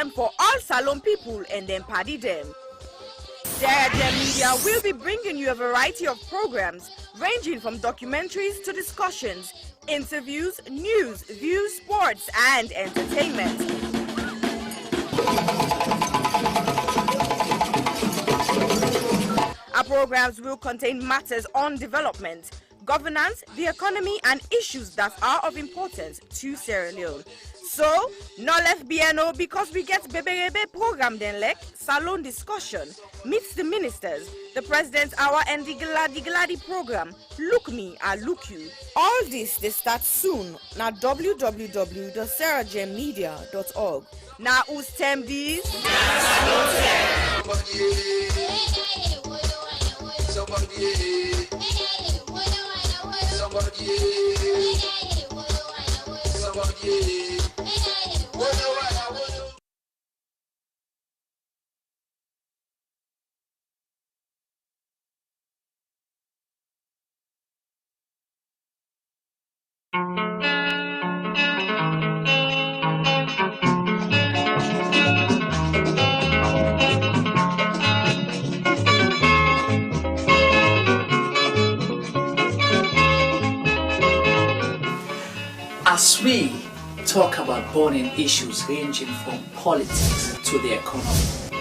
them for all Salon people and then party them. Sierra Media will be bringing you a variety of programs ranging from documentaries to discussions, interviews, news, views, sports and entertainment. Our programs will contain matters on development, governance, the economy and issues that are of importance to Sierra Leone. So, no left BNO because we get Bebe program then like Salon discussion, meets the ministers, the president's hour and the Gladi program, Look Me, I Look You. All this they start soon na www.sierramedia.org. Now who's tem these? As we talk about burning issues ranging from politics to the economy,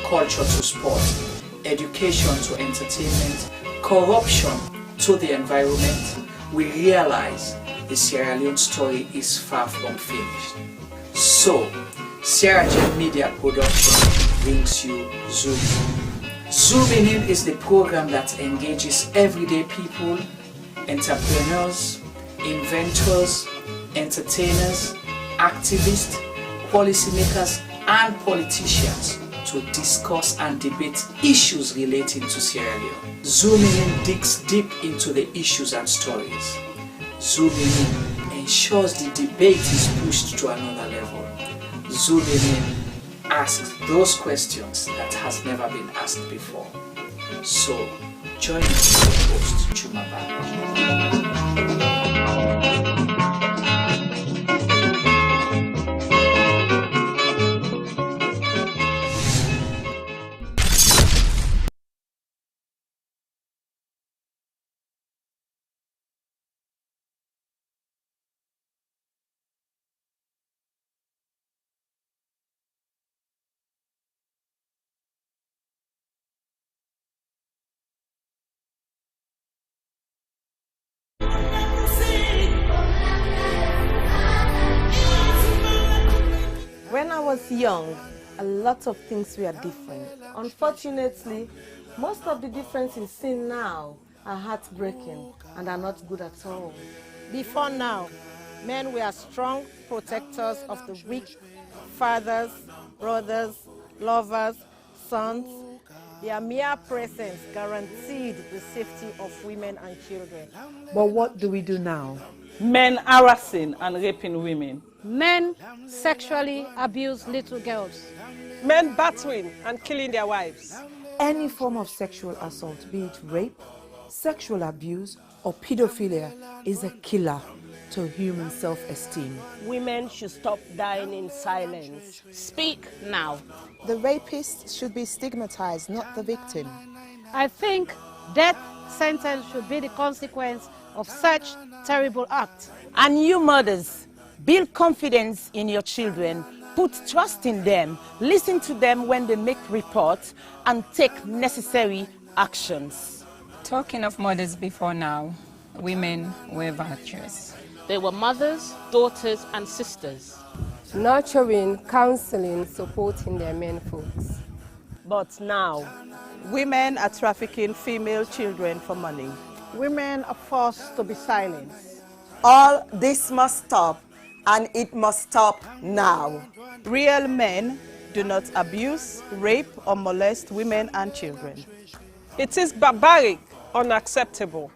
culture to sport, education to entertainment, corruption to the environment, we realize the Sierra Leone story is far from finished. So, Sierra Media Production brings you Zoom In. Zooming In is the program that engages everyday people, entrepreneurs, inventors, entertainers, activists, policymakers and politicians to discuss and debate issues relating to Sierra Leone. Zooming In digs deep into the issues and stories. Zooming In ensures the debate is pushed to another level. Zooming In asks those questions that has never been asked before. So, join us with host Chuma Baba. When I was young, a lot of things were different. Unfortunately, most of the differences seen now are heartbreaking and are not good at all. Before now, men were strong protectors of the weak, fathers, brothers, lovers, sons. Their mere presence guaranteed the safety of women and children. But what do we do now? Men harassing and raping women. Men sexually abuse little girls. Men battering and killing their wives. Any form of sexual assault, be it rape, sexual abuse, or pedophilia, is a killer to human self-esteem. Women should stop dying in silence. Speak now. The rapist should be stigmatized, not the victim. I think death sentence should be the consequence of such terrible acts. And you mothers, build confidence in your children, put trust in them, listen to them when they make reports, and take necessary actions. Talking of mothers before now, women were virtuous. They were mothers, daughters, and sisters. Nurturing, counseling, supporting their men folks. But now, women are trafficking female children for money. Women are forced to be silenced. All this must stop, and it must stop now. Real men do not abuse, rape, or molest women and children. It is barbaric, unacceptable.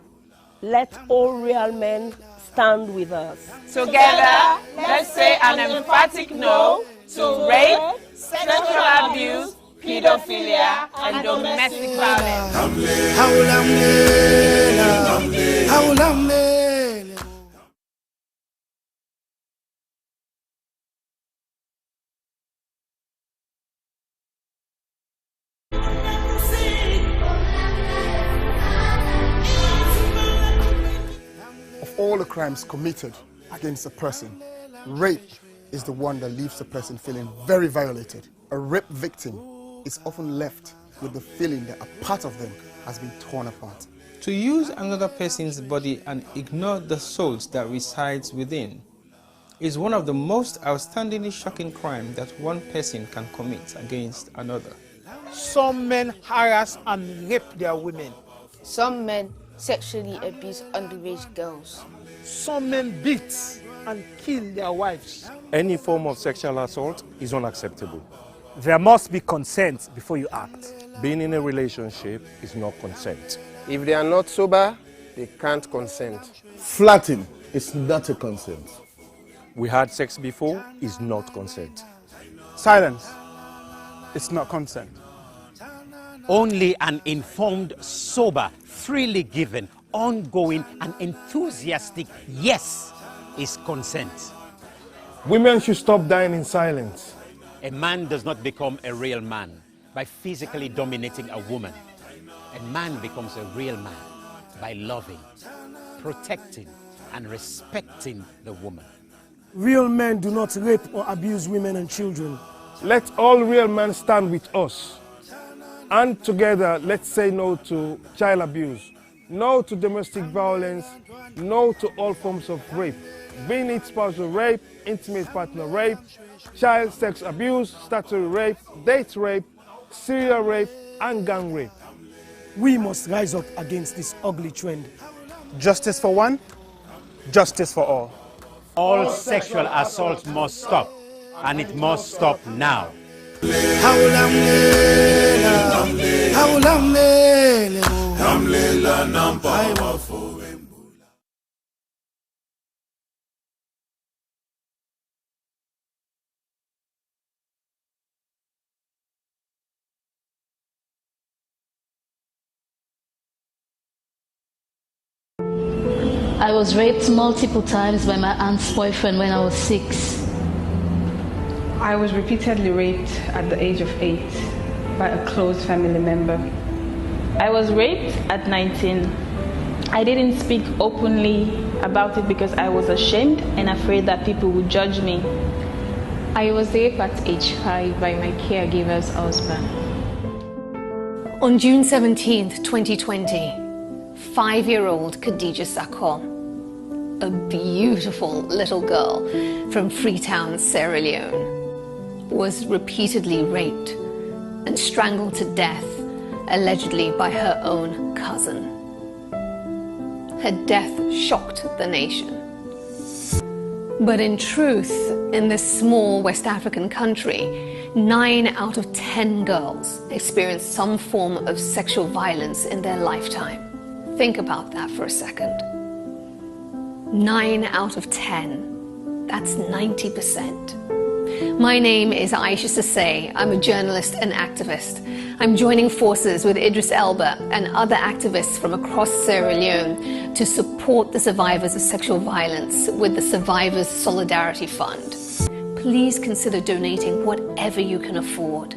Let all real men stand with us. Together, let's say an emphatic no to rape, sexual abuse, pedophilia, and domestic violence. all the crimes committed against a person, rape is the one that leaves the person feeling very violated. A rape victim is often left with the feeling that a part of them has been torn apart. To use another person's body and ignore the souls that resides within is one of the most outstandingly shocking crimes that one person can commit against another. Some men harass and rape their women. Some men sexually abuse underage girls. Some men beat and kill their wives. Any form of sexual assault is unacceptable. There must be consent before you act. Being in a relationship is not consent. If they are not sober, they can't consent. Flirting is not a consent. We had sex before is not consent. Silence is not consent. Only an informed, sober, freely given, ongoing and enthusiastic yes is consent. Women should stop dying in silence. A man does not become a real man by physically dominating a woman. A man becomes a real man by loving, protecting, and respecting the woman. Real men do not rape or abuse women and children. Let all real men stand with us. And together, let's say no to child abuse, no to domestic violence, no to all forms of rape, be it spousal rape, intimate partner rape, child sex abuse, statutory rape, date rape, serial rape, and gang rape. We must rise up against this ugly trend. Justice for one, justice for all. All sexual assault must stop, and it must stop now. I was raped multiple times by my aunt's boyfriend when I was 6. I was repeatedly raped at the age of 8 by a close family member. I was raped at 19. I didn't speak openly about it because I was ashamed and afraid that people would judge me. I was raped at age 5 by my caregiver's husband. On June 17th, 2020, 5-year-old Khadija Sakho, a beautiful little girl from Freetown, Sierra Leone, was repeatedly raped and strangled to death, allegedly by her own cousin. Her death shocked the nation. But in truth, in this small West African country, 9 out of 10 girls experience some form of sexual violence in their lifetime. Think about that for a second. 9 out of 10. That's 90%. My name is Aisha Sase. I'm a journalist and activist. I'm joining forces with Idris Elba and other activists from across Sierra Leone to support the survivors of sexual violence with the Survivors Solidarity Fund. Please consider donating whatever you can afford.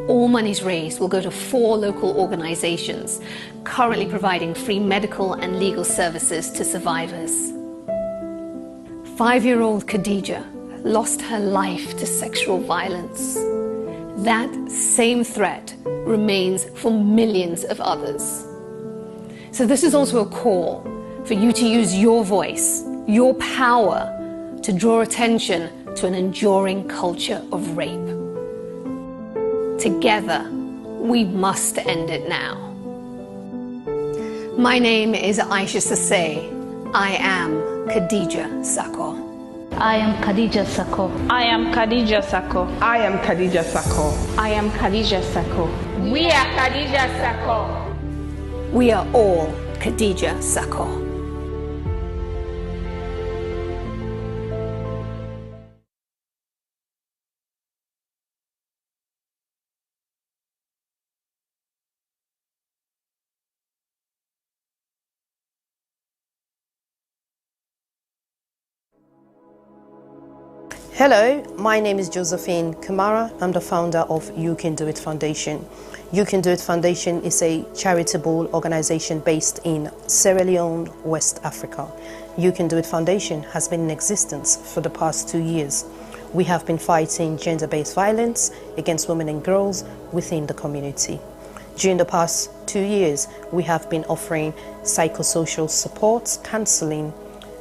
All monies raised will go to 4 local organizations currently providing free medical and legal services to survivors. 5-year-old Khadija lost her life to sexual violence. That same threat remains for millions of others. So this is also a call for you to use your voice, your power, to draw attention to an enduring culture of rape. Together, we must end it now. My name is Aisha Sase. I am Khadija Sakho. I am Khadija Sakho. I am Khadija Sakho. I am Khadija Sakho. I am Khadija Sakho. We are Khadija Sakho. We are all Khadija Sakho. Hello, my name is Josephine Kamara. I'm the founder of You Can Do It Foundation. You Can Do It Foundation is a charitable organization based in Sierra Leone, West Africa. You Can Do It Foundation has been in existence for the past 2 years. We have been fighting gender-based violence against women and girls within the community. During the past 2 years, we have been offering psychosocial support, counseling,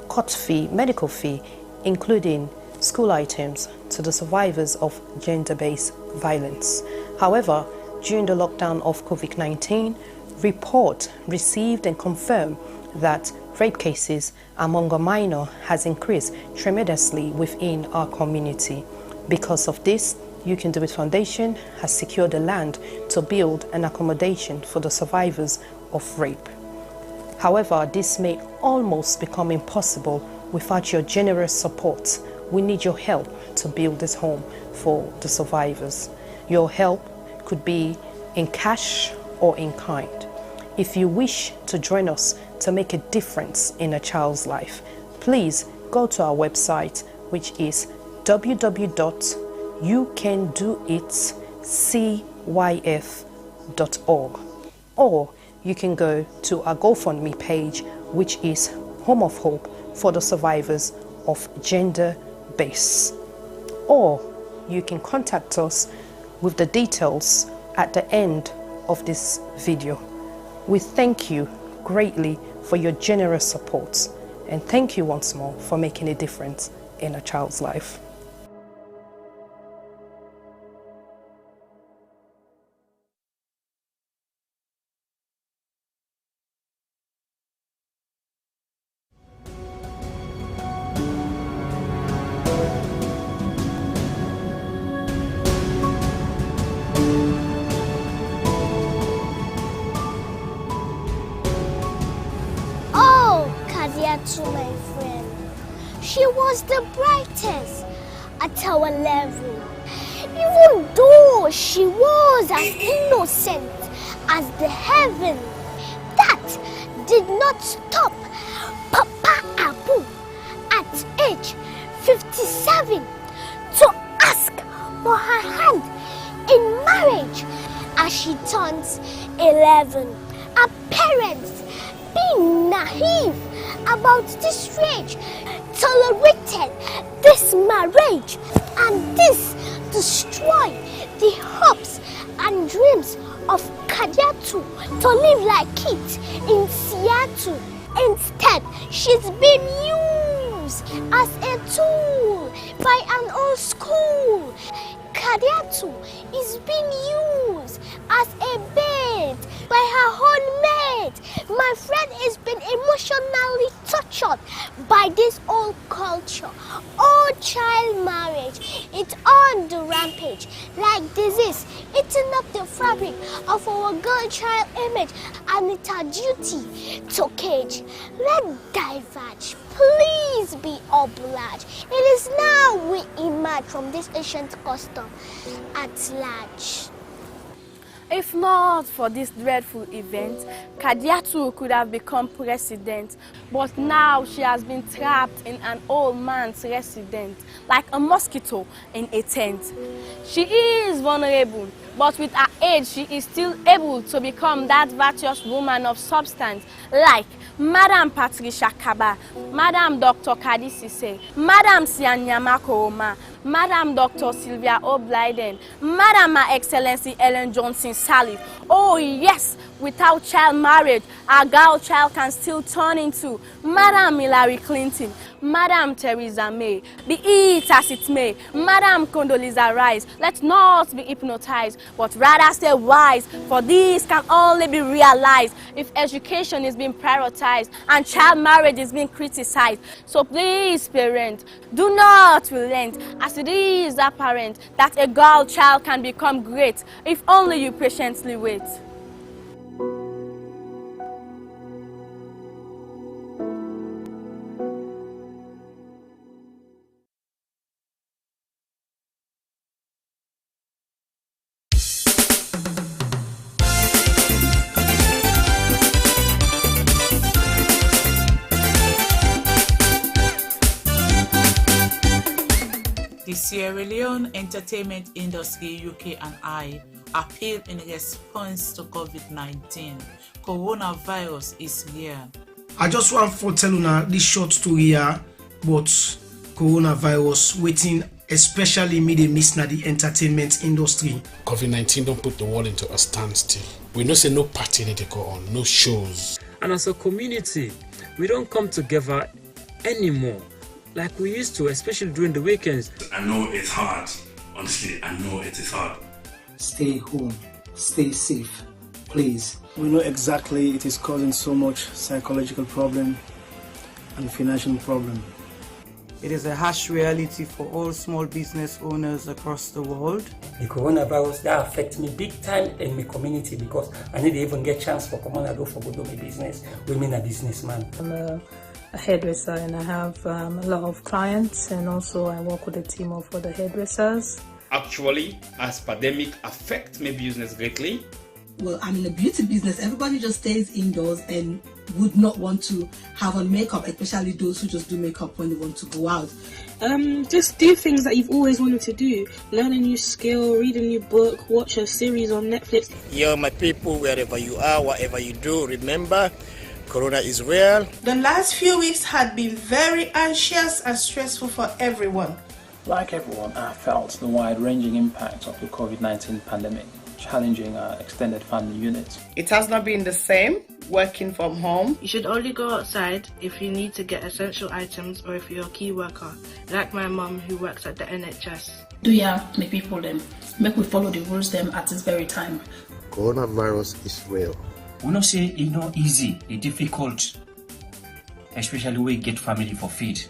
court fee, medical fee, including school items to the survivors of gender-based violence. However, during the lockdown of COVID-19, report received and confirmed that rape cases among a minor has increased tremendously within our community. Because of this, You Can Do It Foundation has secured the land to build an accommodation for the survivors of rape. However, this may almost become impossible without your generous support. We need your help to build this home for the survivors. Your help could be in cash or in kind. If you wish to join us to make a difference in a child's life, please go to our website, which is www.youcandoitcyf.org, or you can go to our GoFundMe page, which is Home of Hope for the survivors of gender-based, or you can contact us with the details at the end of this video. We thank you greatly for your generous support, and thank you once more for making a difference in a child's life. To my friend, she was the brightest at our level, even though she was as innocent as the heaven. That did not stop Papa Abu at age 57 to ask for her hand in marriage as she turns 11. Her parents, being naive about this rage, tolerated this marriage, and this destroyed the hopes and dreams of Kadiatu to live like it in Seattle. Instead, she's been used as a tool by an old school. Kadiatu is being used as a bait by her own mate. My friend is being emotionally tortured by this old culture. Old child marriage, it's on the rampage like disease, eating up the fabric of our girl-child image, and it's our duty to cage. Let's diverge. Please be obliged. It is now we emerge from this ancient custom at large. If not for this dreadful event, Kadiatu could have become president, but now she has been trapped in an old man's residence, like a mosquito in a tent. She is vulnerable, but with her age, she is still able to become that virtuous woman of substance, like Madam Patricia Kaba, Madam Dr. Kadisi Se, Madam Sianyama Kooma, Madam Dr. Sylvia O'Blyden, Madam Her Excellency Ellen Johnson Sirleaf. Oh yes, without child marriage, our girl child can still turn into Madam Hillary Clinton, Madam Theresa May. Be it as it may, Madam Condoleezza Rice, let not be hypnotized, but rather stay wise, for this can only be realized if education is being prioritized and child marriage is being criticized. So please, parents, do not relent, as it is apparent that a girl child can become great if only you patiently wait. The Sierra Leone entertainment industry, UK and I, appeal in response to COVID-19. Coronavirus is here. I just want to tell you this short story here about coronavirus waiting, especially me they miss na the entertainment industry. COVID-19 don't put the world into a standstill. We know say no party need to go on, no shows. And as a community, we don't come together anymore like we used to, especially during the weekends. I know it's hard. Honestly, I know it is hard. Stay home, stay safe, please. We know exactly it is causing so much psychological problem and financial problem. It is a harsh reality for all small business owners across the world. The coronavirus that affects me big time in my community because I need to even get chance for come on and go for good my business. We mean a businessman. I'm a hairdresser and I have a lot of clients, and also I work with a team of other hairdressers. Actually, as pandemic affect my business greatly. Well, I'm in a beauty business. Everybody just stays indoors and would not want to have on makeup, especially those who just do makeup when they want to go out. Just do things that you've always wanted to do. Learn a new skill, read a new book, watch a series on Netflix. Yo, my people, wherever you are, whatever you do, remember, Corona is real. The last few weeks had been very anxious and stressful for everyone. Like everyone, I felt the wide-ranging impact of the COVID-19 pandemic, challenging our extended family units. It has not been the same working from home. You should only go outside if you need to get essential items or if you're a key worker, like my mum who works at the NHS. Do ya make people them make we follow the rules them at this very time. Coronavirus is real. We not say it's not easy, it's difficult, especially when you get family for feed.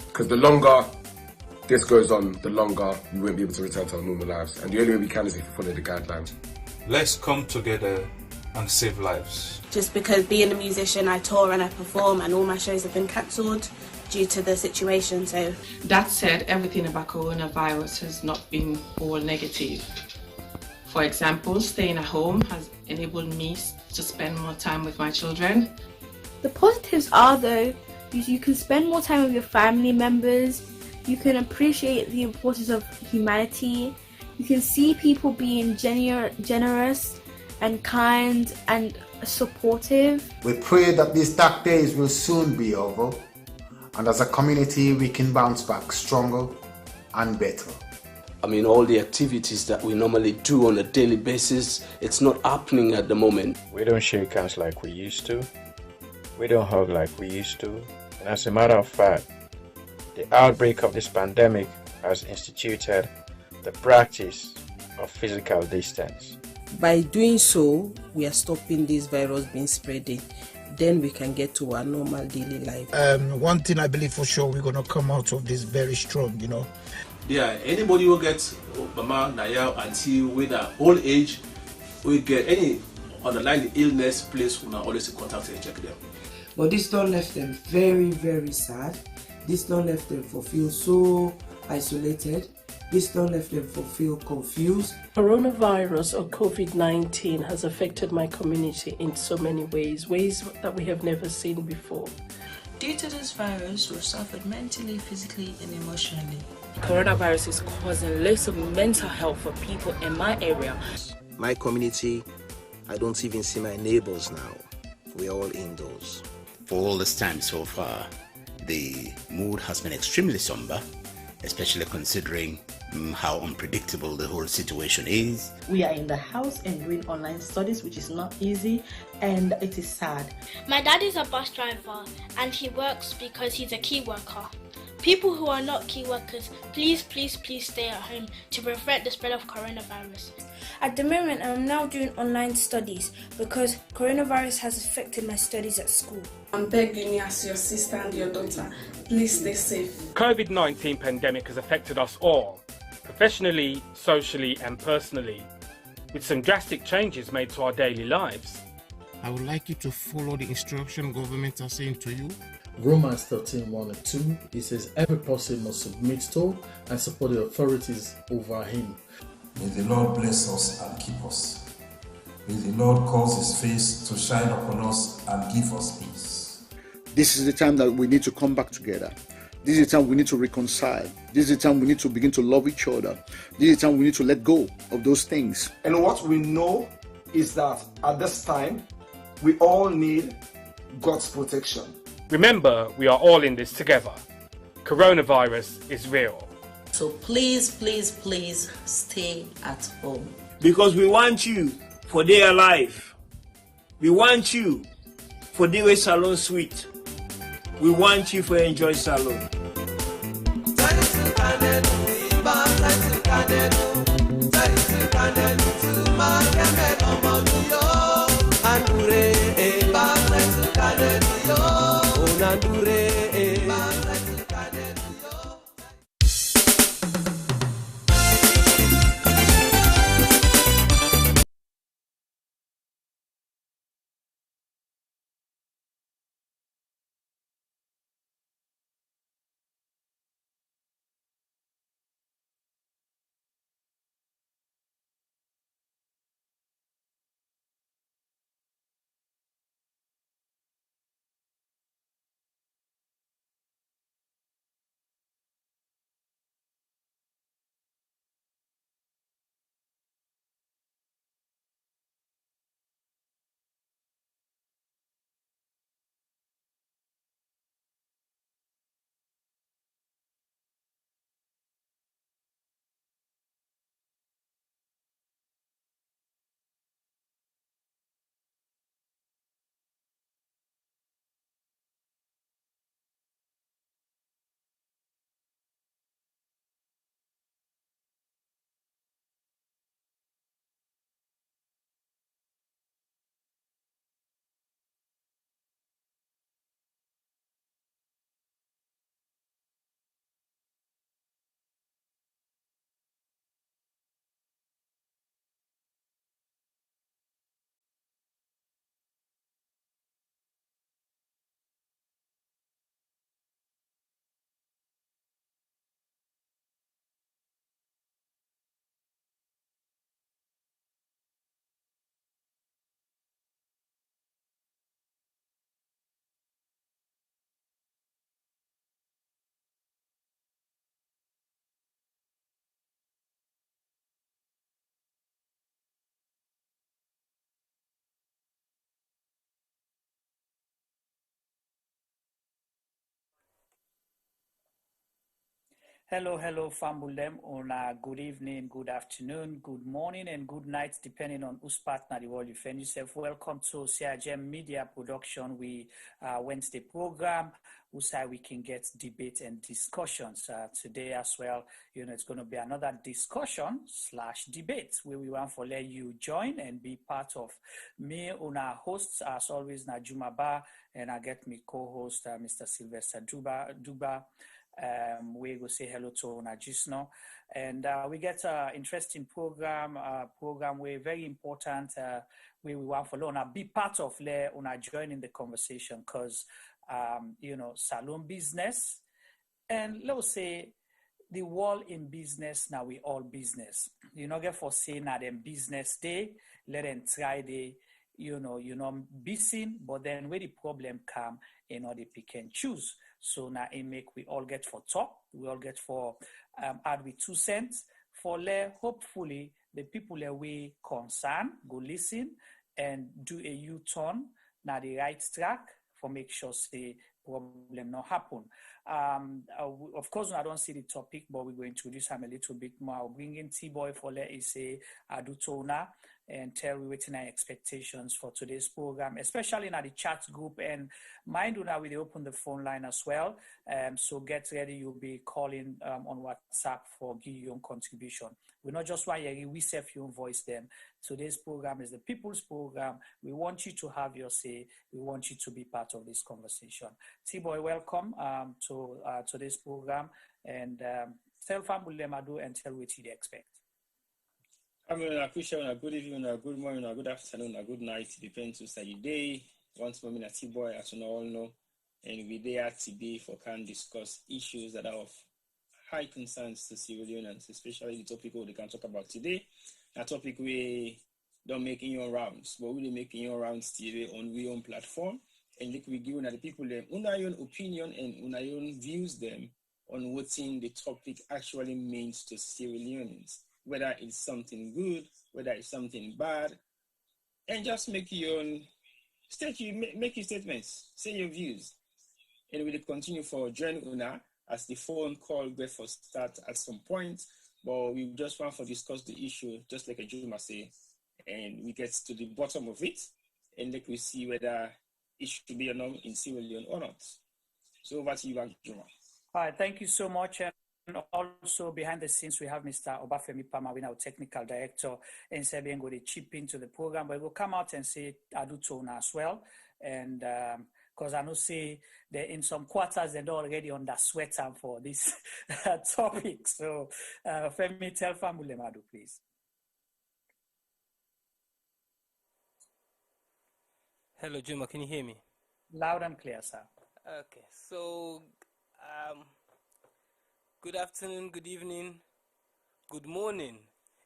Because the longer this goes on, the longer we won't be able to return to our normal lives. And the only way we can is if we follow the guidelines. Let's come together and save lives. Just because being a musician, I tour and I perform and all my shows have been cancelled due to the situation. So that said, everything about coronavirus has not been all negative. For example, staying at home has enabled me to spend more time with my children. The positives are though, you can spend more time with your family members, you can appreciate the importance of humanity, you can see people being generous and kind and supportive. We pray that these dark days will soon be over, and as a community we can bounce back stronger and better. I mean, all the activities that we normally do on a daily basis, it's not happening at the moment. We don't shake hands like we used to. We don't hug like we used to. And as a matter of fact, the outbreak of this pandemic has instituted the practice of physical distance. By doing so, we are stopping this virus being spreading. Then we can get to our normal daily life. One thing I believe for sure, we're going to come out of this very strong, you know. Yeah, anybody who gets Obama, Naya, until with an old age, we get any underlying illness, please we always in contact and check them. But this don't left them very, very sad. This don't left them for feel so isolated. This don't left them for feel confused. Coronavirus or COVID-19 has affected my community in so many ways that we have never seen before. Due to this virus, we've suffered mentally, physically and emotionally. Coronavirus is causing lots of mental health for people in my area. My community, I don't even see my neighbors now. We're all indoors. For all this time so far, the mood has been extremely somber, especially considering how unpredictable the whole situation is. We are in the house and doing online studies, which is not easy, and it is sad. My dad is a bus driver and he works because he's a key worker. People who are not key workers, please stay at home to prevent the spread of coronavirus. At the moment, I'm now doing online studies because coronavirus has affected my studies at school. I'm begging you as your sister and your daughter, please stay safe. COVID-19 pandemic has affected us all, professionally, socially and personally, with some drastic changes made to our daily lives. I would like you to follow the instruction government are saying to you. Romans 13:1 and 2, it says every person must submit to and support the authorities over him. May the Lord bless us and keep us. May the Lord cause his face to shine upon us and give us peace. This is the time that we need to come back together. This is the time we need to reconcile. This is the time we need to begin to love each other. This is the time we need to let go of those things. And what we know is that at this time, we all need God's protection. Remember, we are all in this together. Coronavirus is real. So please, please, please stay at home. Because we want you for day alive. We want you for day salon suite. We want you for enjoy salon. Hello, Fambulem. Good evening, good afternoon, good morning, and good night, depending on whose partner the world you find yourself. Welcome to Sierra Media Production. We Wednesday program, whose we can get debate and discussions today as well. It's going to be another discussion/debate where we want to let you join and be part of. Me, our hosts, as always, Najuma Ba, and I get me co-host, Mr. Sylvester Duba. We go say hello to Ona Gisno, and we get an interesting program where very important where we want for Ona be part of Ona join in the conversation because salon business and let's say the world in business now we all business. You know get for saying that them business day, let them try the busy, but then where the problem come, they pick and choose. So now it make we all get for talk, we all get for add with 2 cents for hopefully the people that we concern go listen and do a U-turn now the right track for make sure the problem not happen. Of course, I don't see the topic, but we're going to introduce him a little bit more. I'll bring in T-Boy for let us say Adutona and tell we waiting our expectations for today's program, especially in the chat group. And mind you, now we open the phone line as well. So get ready, you'll be calling on WhatsApp for give your own contribution. We're not just one here, we say your own voice them. Today's program is the people's program. We want you to have your say. We want you to be part of this conversation. T-Boy, welcome to today's program. And tell family Lemadu and tell what you expect. I mean, I appreciate a good evening, a good morning, a good afternoon, a good night. Depends on the day. Once more, I'm T-Boy, as you all know. And we're there today for can discuss issues that are of high concerns to Sierra Leoneans, especially the topic we can talk about today. A topic we don't make in your rounds, but we make in your rounds today on our own platform. And like we give the people them on our own opinion and on our own views them on what the topic actually means to Sierra Leoneans. Whether it's something good, whether it's something bad, and just make your own make your statements, say your views. and we will continue for join una as the phone call go for start at some point, but we just want to discuss the issue, just like Juma say, and we get to the bottom of it, and like we see whether it should be a norm in Sierra Leone or not. So over to you, Juma. All right, thank you so much. And also behind the scenes, we have Mr. Obafemi Pamawina, our technical director, and Sebiengo, they chip into the program, but we'll come out and say Adutona as well. And because I know say that in some quarters, they're already on the sweater for this topic. So Femi, tell Famulemadu, please. Hello, Juma, can you hear me? Loud and clear, sir. Okay, so good afternoon, good evening, good morning,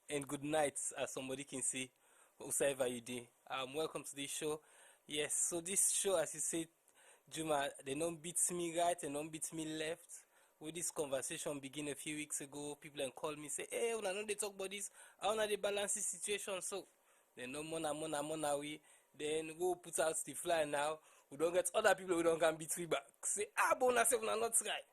and good night, as somebody can say, whoever you do. Welcome to this show. Yes, so this show, as you said, Juma, they don't beat me right, they don't beat me left. With this conversation begin a few weeks ago, people then call me, say, hey, when I know they talk about this, how now they balance this situation, so they know mona we, then we'll put out the fly now, we don't get other people who don't can beat me back. Say, but I say, when I'm not right.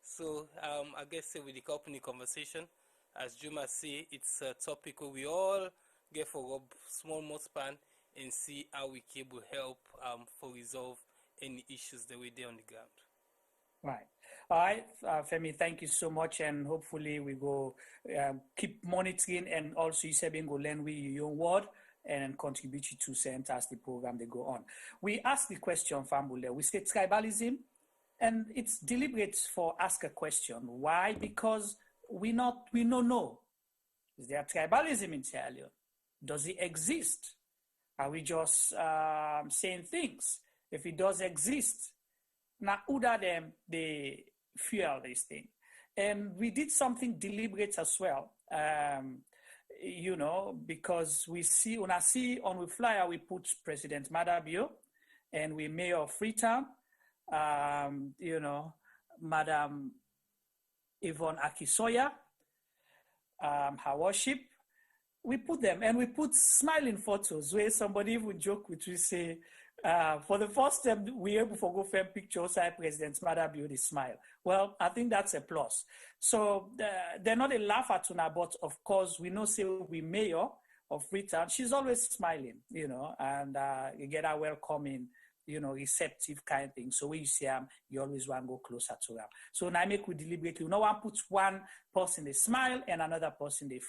So I guess with the company conversation, as Juma say, it's a topic where we all get for a small more span and see how we can help for resolve any issues that we're there on the ground. Right. All right, Femi, thank you so much, and hopefully we go keep monitoring, and also you said go learn with your own word and contribute to 2 cents as the program they go on. We ask the question, Fambule, we say tribalism. And it's deliberate for ask a question. Why? Because we don't know. Is there tribalism in Sierra Leone? Does it exist? Are we just saying things? If it does exist, now who are them they fuel this thing? And we did something deliberate as well. Because we see on the flyer we put President Madabio, and we Mayor of Freetown. Madam Yvonne Akisoya, her worship, we put them, and we put smiling photos where somebody would joke with you, say, for the first time, we able to go film pictures of President Madabio, the smile. Well, I think that's a plus. So they're not a laugh at una, but of course, we know, say, we Mayor of Freetown, she's always smiling, and you get her welcoming, receptive kind of thing. So when you see them, you always want to go closer to them. So now make we deliberately, no one puts one person they smile and another person they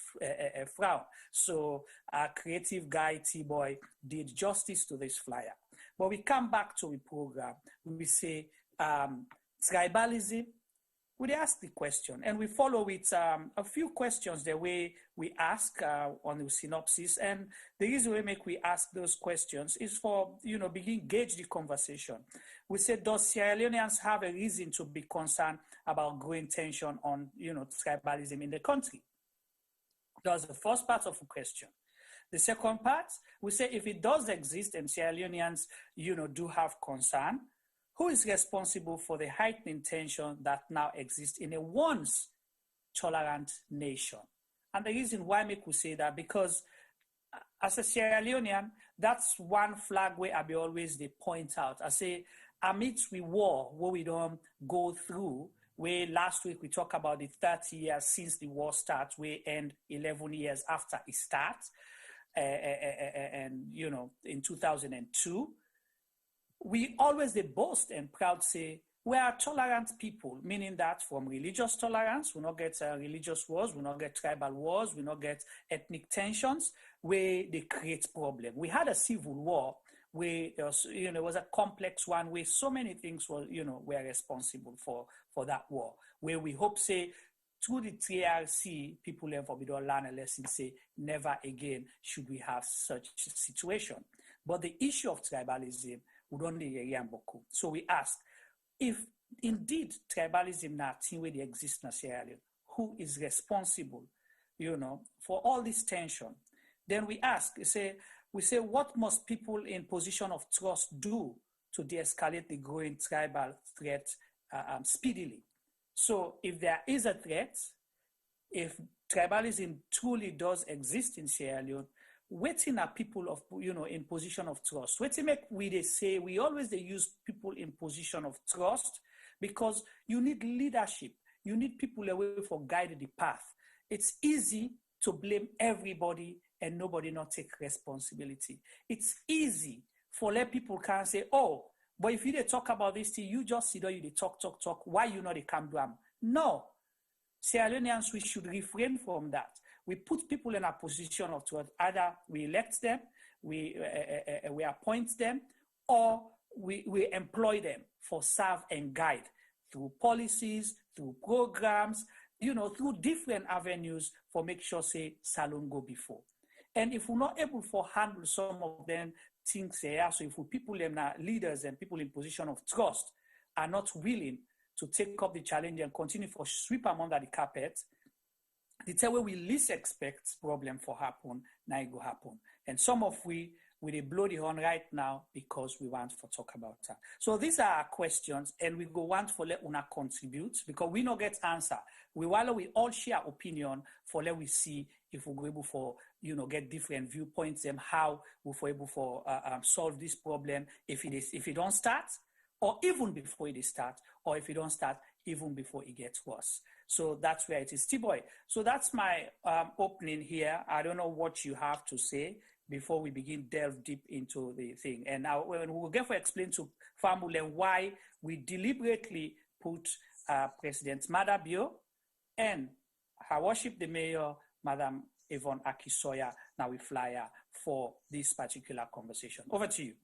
frown. So our creative guy, T-Boy, did justice to this flyer. But we come back to the program. We say tribalism. We ask the question, and we follow with a few questions the way we ask on the synopsis. And the reason we ask those questions is for, begin gauge the conversation. We said, does Sierra Leoneans have a reason to be concerned about growing tension on, tribalism in the country? That's the first part of the question. The second part, we say if it does exist and Sierra Leoneans, do have concern, who is responsible for the heightening tension that now exists in a once tolerant nation? And the reason why we say that, because as a Sierra Leonean, that's one flag where I be always they point out. I say, amidst the war, where we don't go through, where last week we talked about the 30 years since the war starts, we end 11 years after it starts, and in 2002, we always they boast and proud say, we are tolerant people, meaning that from religious tolerance, we not get religious wars, we not get tribal wars, we not get ethnic tensions, where they create problem. We had a civil war where there was, it was a complex one where so many things were, were responsible for that war, where we hope say, through the TRC, people learn from it or learn a lesson, say, never again should we have such a situation. But the issue of tribalism, we don't need a boku. So we ask, if indeed tribalism now where they exist in Sierra Leone, who is responsible, for all this tension? Then we ask, we say, what must people in position of trust do to de-escalate the growing tribal threat speedily? So if there is a threat, if tribalism truly does exist in Sierra Leone, waiting are people of, in position of trust. Waiting make we they say, we always they use people in position of trust because you need leadership. You need people away for guiding the path. It's easy to blame everybody and nobody not take responsibility. It's easy for let people can say, oh, but if you dey talk about this thing, you just sit down, you dey talk. Why you know they can't do them? No. Sierra Leoneans, we should refrain from that. We put people in a position of either we elect them, we appoint them, or we employ them for serve and guide through policies, through programs, through different avenues for make sure, say, Salon go before. And if we're not able to handle some of them things here, so if we people in leaders and people in position of trust are not willing to take up the challenge and continue for sweep them under the carpet, the time where we least expect problem for happen, now it go happen. And some of we dey blow the horn right now because we want to talk about that. So these are our questions, and we go want for let una contribute because we no get answer. We all share opinion for let we see if we go able for get different viewpoints and how we for able for solve this problem if it don't start, or even before it start, or if it don't start even before it gets worse. So that's where it is. T-Boy, so that's my opening here. I don't know what you have to say before we begin delve deep into the thing. And now we'll get to explain to Famulem why we deliberately put President Madabio and her worship the mayor, Madam Yvonne Akisoya, now we flyer for this particular conversation. Over to you.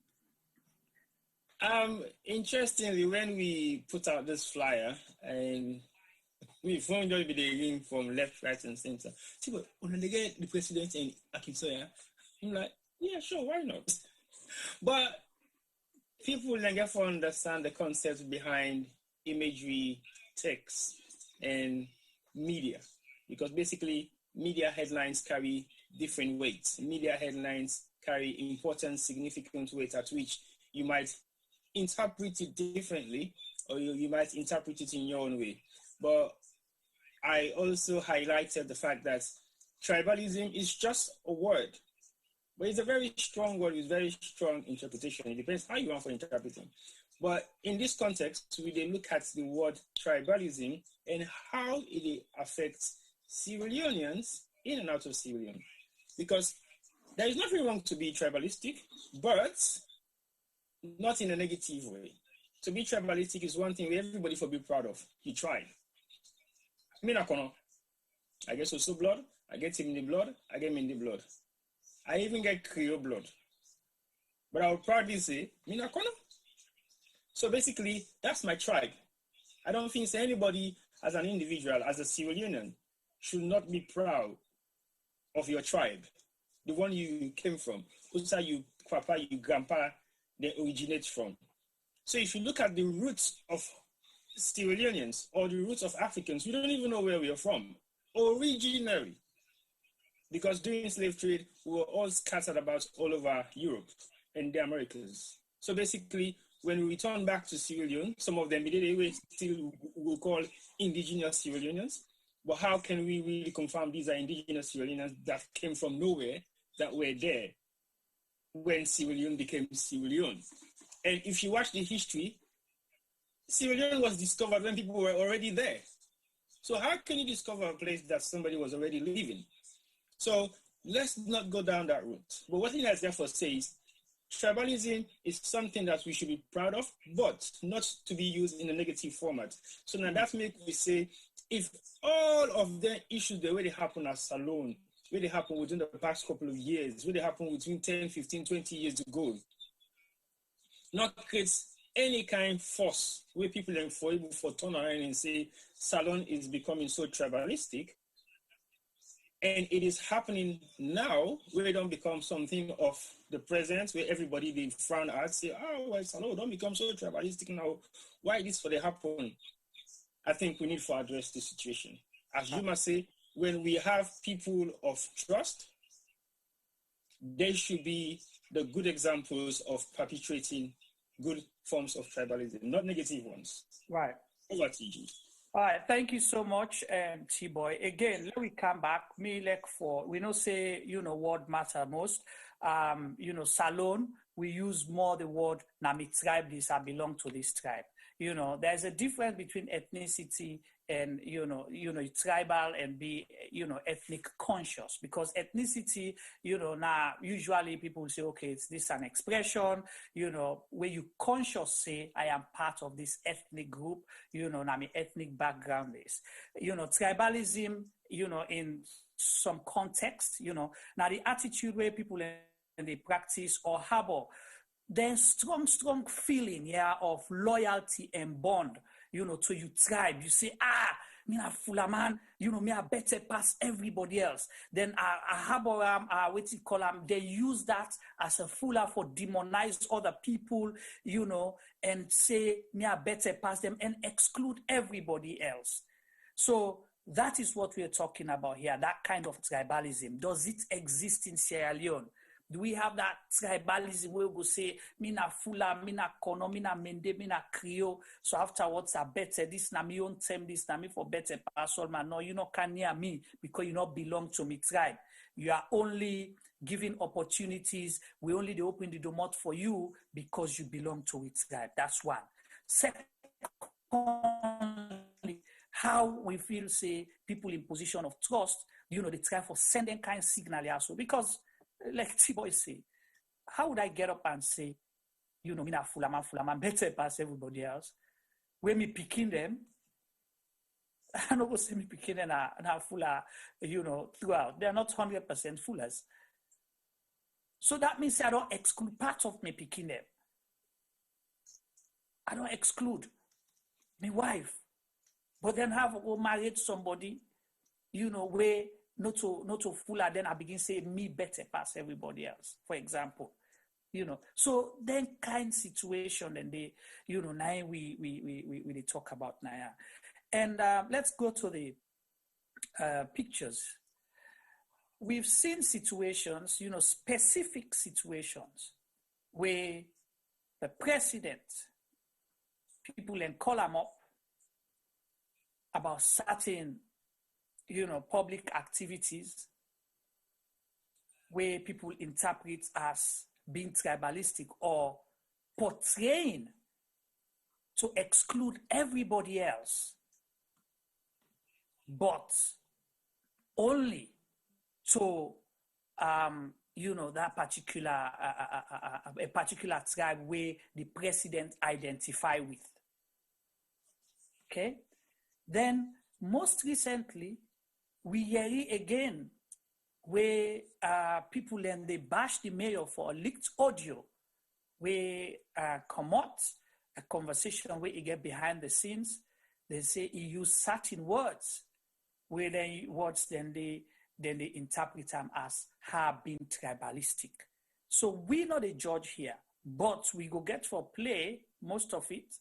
Interestingly, when we put out this flyer, and we found out the from left, right, and center. See, but when they get the president and Akisoya, I'm like, yeah, sure, why not? But people then get to understand the concept behind imagery, text, and media, because basically media headlines carry different weights. Media headlines carry important, significant weight at which you might interpret it differently, or you might interpret it in your own way. But I also highlighted the fact that tribalism is just a word, but it's a very strong word with very strong interpretation. It depends how you want for interpreting. But in this context, we then look at the word tribalism and how it affects Sierra Leoneans in and out of Sierra Leone. Because there is nothing wrong to be tribalistic, but not in a negative way. To be tribalistic is one thing where everybody will be proud of. He tried. I get also blood, I get him in the blood, I get him in the blood. I even get Creole blood. But I will proudly say, Minakono. So basically, that's my tribe. I don't think anybody as an individual, as a Sierra Leonean, should not be proud of your tribe, the one you came from, who's you papa, you grandpa, they originate from. So if you look at the roots of Sierra Leoneans or the roots of Africans, we don't even know where we are from, originally. Because during slave trade, we were all scattered about all over Europe and the Americas. So basically, when we return back to Sierra Leone, some of them we still will call indigenous Sierra Leoneans. But how can we really confirm these are indigenous Sierra Leoneans that came from nowhere, that were there when Sierra Leone became Sierra Leone? And if you watch the history, Sierra Leone was discovered when people were already there. So how can you discover a place that somebody was already living? So let's not go down that route. But what I therefore say is, tribalism is something that we should be proud of, but not to be used in a negative format. So now that makes me say, if all of the issues, the way they happen at Salon, where they happen within the past couple of years, where they happen between 10, 15, 20 years ago, not creates any kind of force where people are able for turn around and say Salon is becoming so tribalistic, and it is happening now where it don't become something of the present where everybody they frown at, say, oh, well, Salon don't become so tribalistic now. Why this for they happen? I think we need to address the situation. As you must say, when we have people of trust, they should be the good examples of perpetuating good forms of tribalism, not negative ones. Right. Over to you. All right, thank you so much, T-Boy. Again, let me come back. We know say, word matter most. Salon, we use more the word, na me tribe this, I belong to this tribe. You know, there's a difference between ethnicity and, tribal and be, ethnic conscious, because ethnicity, now usually people say, okay, it's this an expression, where you conscious say, I am part of this ethnic group, now my ethnic background is, tribalism, in some context, now the attitude where people and they practice or harbor, there's strong feeling, of loyalty and bond, to your tribe. You say, me a fuller man, me a better pass everybody else. Then a harbor, what you call them, they use that as a fuller for demonize other people, and say me a better pass them and exclude everybody else. So that is what we're talking about here, that kind of tribalism. Does it exist in Sierra Leone? Do we have that tribalism where we go say, me na fula, me na kono, me na mende, me na Creole, so afterwards I better, this na me own term, this na me for better parcel, man. No, you not can near me because you not belong to me tribe. You are only giving opportunities. We only open the door for you because you belong to it tribe. That's one. Secondly, how we feel, say, people in position of trust, they try for sending kind of signal also, because like T-Boy say, how would I get up and say, me na fulaman, better pass everybody else? When me picking them, I don't go say me picking them na fula, throughout. They're not 100% fullers. So that means I don't exclude part of me picking them. I don't exclude my wife. But then have go married somebody, where not to fuller, then I begin say me better pass everybody else, for example. So then kind situation and they, now we talk about now. And let's go to the pictures. We've seen situations, specific situations where the president, people then call them up about certain, public activities where people interpret as being tribalistic or portraying to exclude everybody else, but only to, that particular, a particular tribe where the president identify with. Okay? Then, most recently, we hear again where people and they bash the mayor for a leaked audio where come out a conversation where he get behind the scenes. They say he used certain words where they words then they interpret them as have been tribalistic. So we not a judge here, but we go get for play most of it,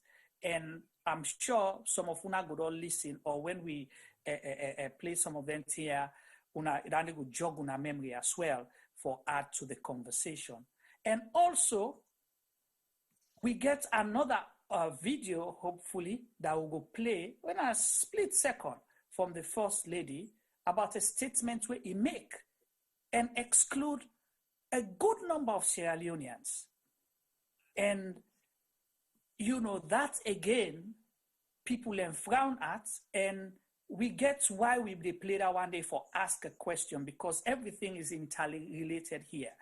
and I'm sure some of una would all listen, or when we play some of them here, una go jog una memory as well for add to the conversation. And also, we get another video, hopefully, that will go play in a split second from the First Lady about a statement where he make and exclude a good number of Sierra Leoneans. And that again, people then frown at, and we get why we play that one day for ask a question, because everything is interrelated here.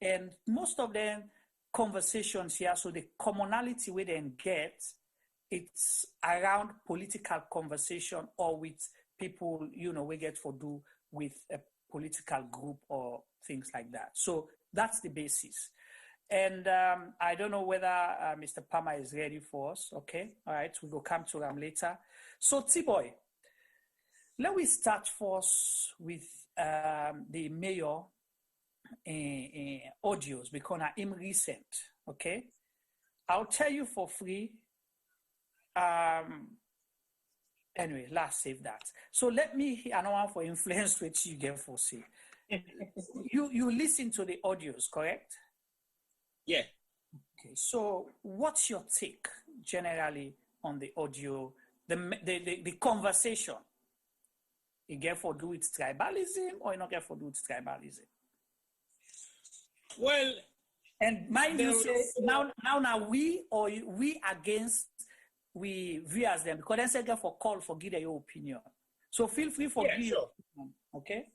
And most of them conversations here, so the commonality we then get, it's around political conversation or with people, we get for do with a political group or things like that. So that's the basis. And I don't know whether Mr. Palmer is ready for us. Okay, all right, we will come to him later. So T-Boy, let me start first with the mayor audios, because I'm recent. Okay, I'll tell you for free. Anyway, let's save that. So let me hear another one for influence which you get for see. You listen to the audios, correct? Yeah. Okay, so what's your take generally on the audio, the conversation? You get for do with tribalism or you not get for do with tribalism? Well, and mind you say now we against we viewers them because then second for call for give your opinion. So feel free for give your opinion. Okay?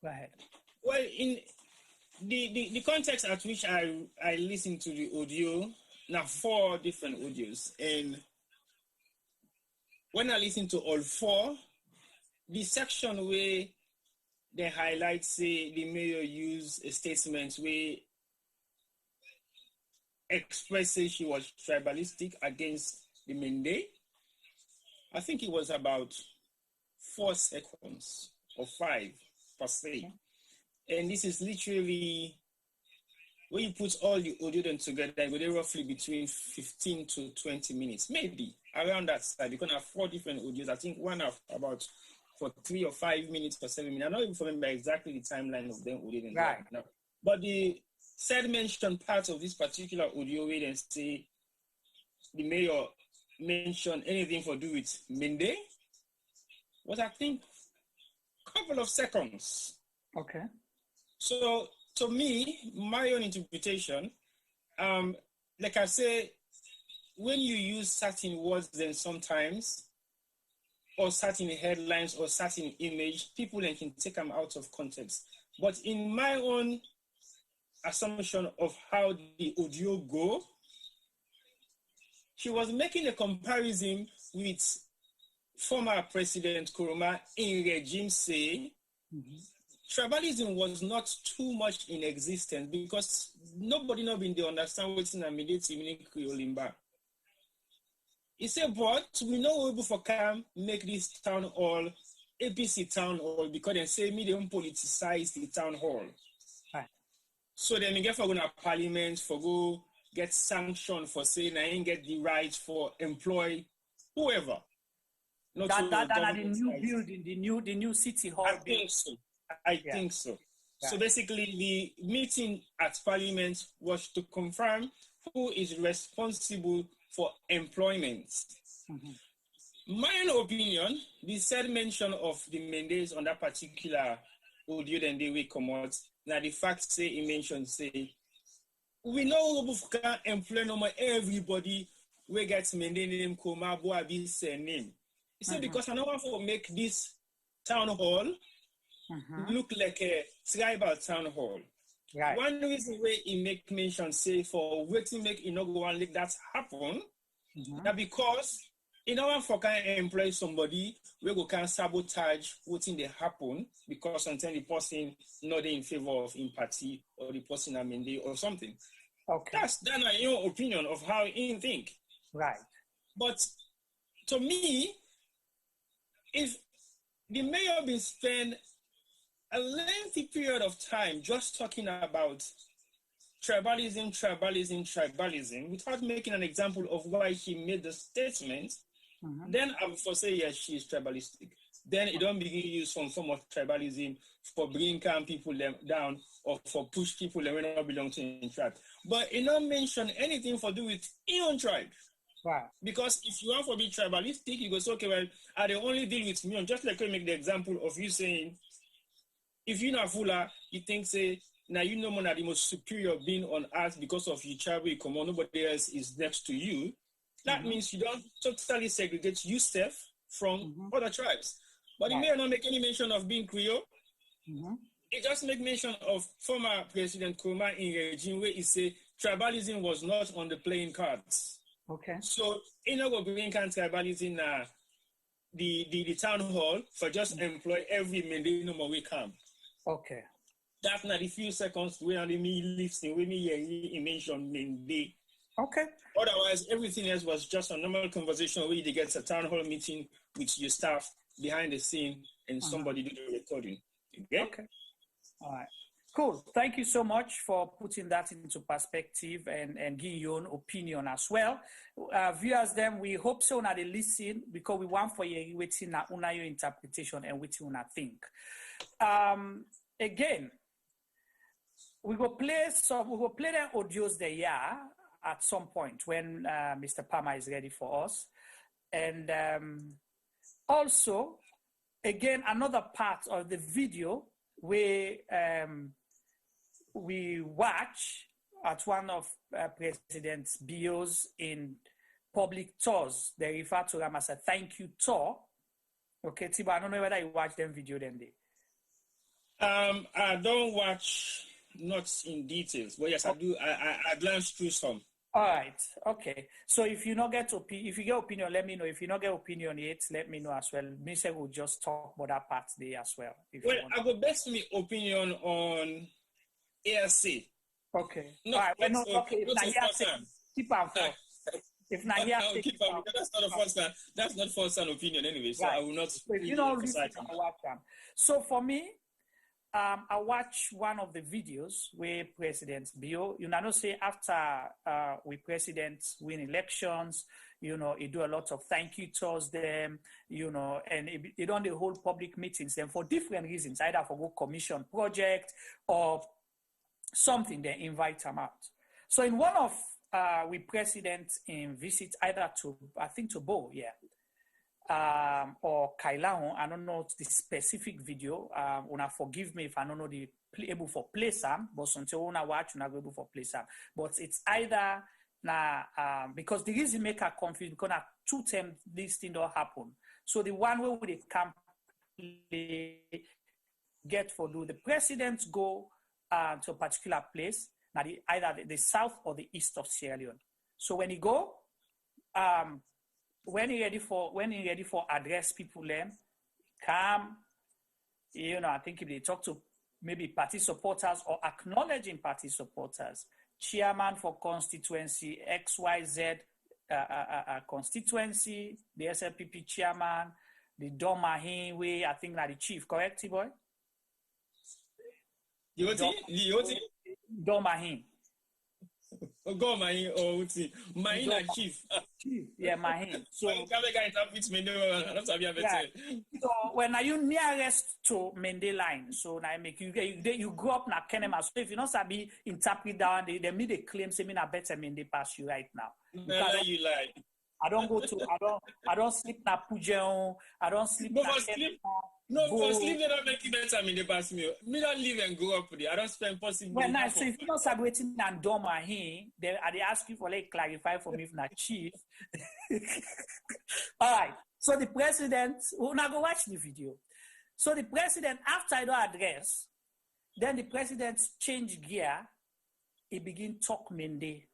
Go ahead. Well, in the context at which I listened to the audio, now 4 different audios, and when I listen to all 4, the section where they highlight, say, the mayor used a statement where expresses she was tribalistic against the Mende, I think it was about 4 seconds or 5 per se. And this is literally, when you put all the audio then together, it will roughly between 15 to 20 minutes, maybe around that side. You're going to have 4 different audios. I think one of about for 3 or 5 minutes per 7 minutes. I'm not even remember exactly the timeline of them audio. Right. Now. But the said mentioned part of this particular audio where they say the mayor mentioned anything for do with Mende was, I think, a couple of seconds. Okay. So, to me, my own interpretation, like I say, when you use certain words, then sometimes, or certain headlines or certain image, people then can take them out of context. But in my own assumption of how the audio go, she was making a comparison with former President Nkrumah in regime say, tribalism was not too much in existence because nobody not been to understand what's in immediate meaning Creolimba. He said, but we know we for can make this town hall, APC town hall, because they say me don't politicize the town hall. Right. So then we get for going to parliament for go get sanctioned for saying I ain't get the right for employ whoever. That the new building, the new city hall. I think so. I think so. So basically, the meeting at Parliament was to confirm who is responsible for employment. My own opinion, the said mention of the Mendes on that particular audio then they will come out. Now the fact say he mentioned say we know we can employ no more everybody we get Mendes name Koma Boabi say name. He said because I don't want to make this town hall look like a tribal town hall. Right. One reason where he make mention say for waiting make you know go and let that happen, that because in order for can employ somebody we go can sabotage what in they happen because sometimes the person not in favor of empathy or the person amended or something. Okay. That's your opinion of how you think. Right. But to me, if the mayor been spend a lengthy period of time just talking about tribalism without making an example of why she made the statement, then I would say, yes, she is tribalistic. Then it don't begin to use some form of tribalism for bringing calm people down or for push people that may not belong to any tribe. But it don't mention anything for do with your own tribe. Right. Because if you want to be tribalistic, you go, so, okay, well, I they only deal with me. Just like I make the example of you saying, if you're not Fula, you think, say, now you know the most superior being on earth because of your tribe, come on, nobody else is next to you. That means you don't totally segregate yourself from other tribes. But it may not make any mention of being Creole. It just make mention of former President Nkrumah in regime where he say tribalism was not on the playing cards. Okay. So in our bring tribalism the town hall for just employ every Monday no more we come. Okay. That's not the few seconds where me listening with me he mentioned Monday. Okay. Otherwise, everything else was just a normal conversation where you get a town hall meeting with your staff behind the scene and somebody do the recording. Okay. All right. Cool. Thank you so much for putting that into perspective and giving your own opinion as well. Viewers, then we hope so now they listen because we want for you waiting on your interpretation and waiting on think. Again, we will play the audios there at some point when Mr. Palmer is ready for us. And also, again, another part of the video where we watch at one of President's bios in public tours. They refer to them as a thank you tour. Okay, Tibo, I don't know whether you watched them video then. I don't watch, not in details, but yes, I do. I glance through some. All right. Okay. So if you not get if you get opinion, let me know. If you not get opinion yet, let me know as well. Me say we'll just talk about that part there as well. Well, I will base my opinion on ASC. Okay. No, all right. Well, no, so, okay. If not here, keep on for. If not here, keep on. That's not a first-hand. That's not first-hand opinion anyway. So right. I will not. So if you don't listen, I watch them. So for me, I watch one of the videos where President Bio, you know, say after we president win elections, you know, he do a lot of thank you tours them, you know, and he don't the whole public meetings them for different reasons, either for go commission project or something, they invite them out. So in one of we president in visit either to, I think to Bo, yeah. Or Kailahon, I don't know the specific video. Una forgive me if I don't know the able for play some, but until una watch, una able for play some. But it's either because the reason make her confused because na 2 times this thing don't happen. So the one where they can get for do the presidents go to a particular place, now either the south or the east of Sierra Leone. So when he go, when he ready for address people then come, you know, I think if they talk to maybe party supporters or acknowledging party supporters, chairman for constituency XYZ constituency, the SLPP chairman, the Domahin way, I think like the chief, correct, T-boy? Domahin. Mahin or Mahin chief. Yeah, Mahin. So yeah. So when are you nearest to Mende line? So now make you grow up na Kenema. So if you not sabi interpret down, they made a claim say me na better Mende pass you right now. You lie. I don't go to I don't sleep na Pujeon. I don't sleep no, na sleep. No, for sleep they don't make it better Mende pass me. Me don't live and grow up there. I don't spend possible. Well, now, so if you not celebrating and Doma here, they ask you for like clarify for me if not chief. All right. So the president, we'll now go watch the video. So the president, after I do address, then the president change gear. He begin talk Mende.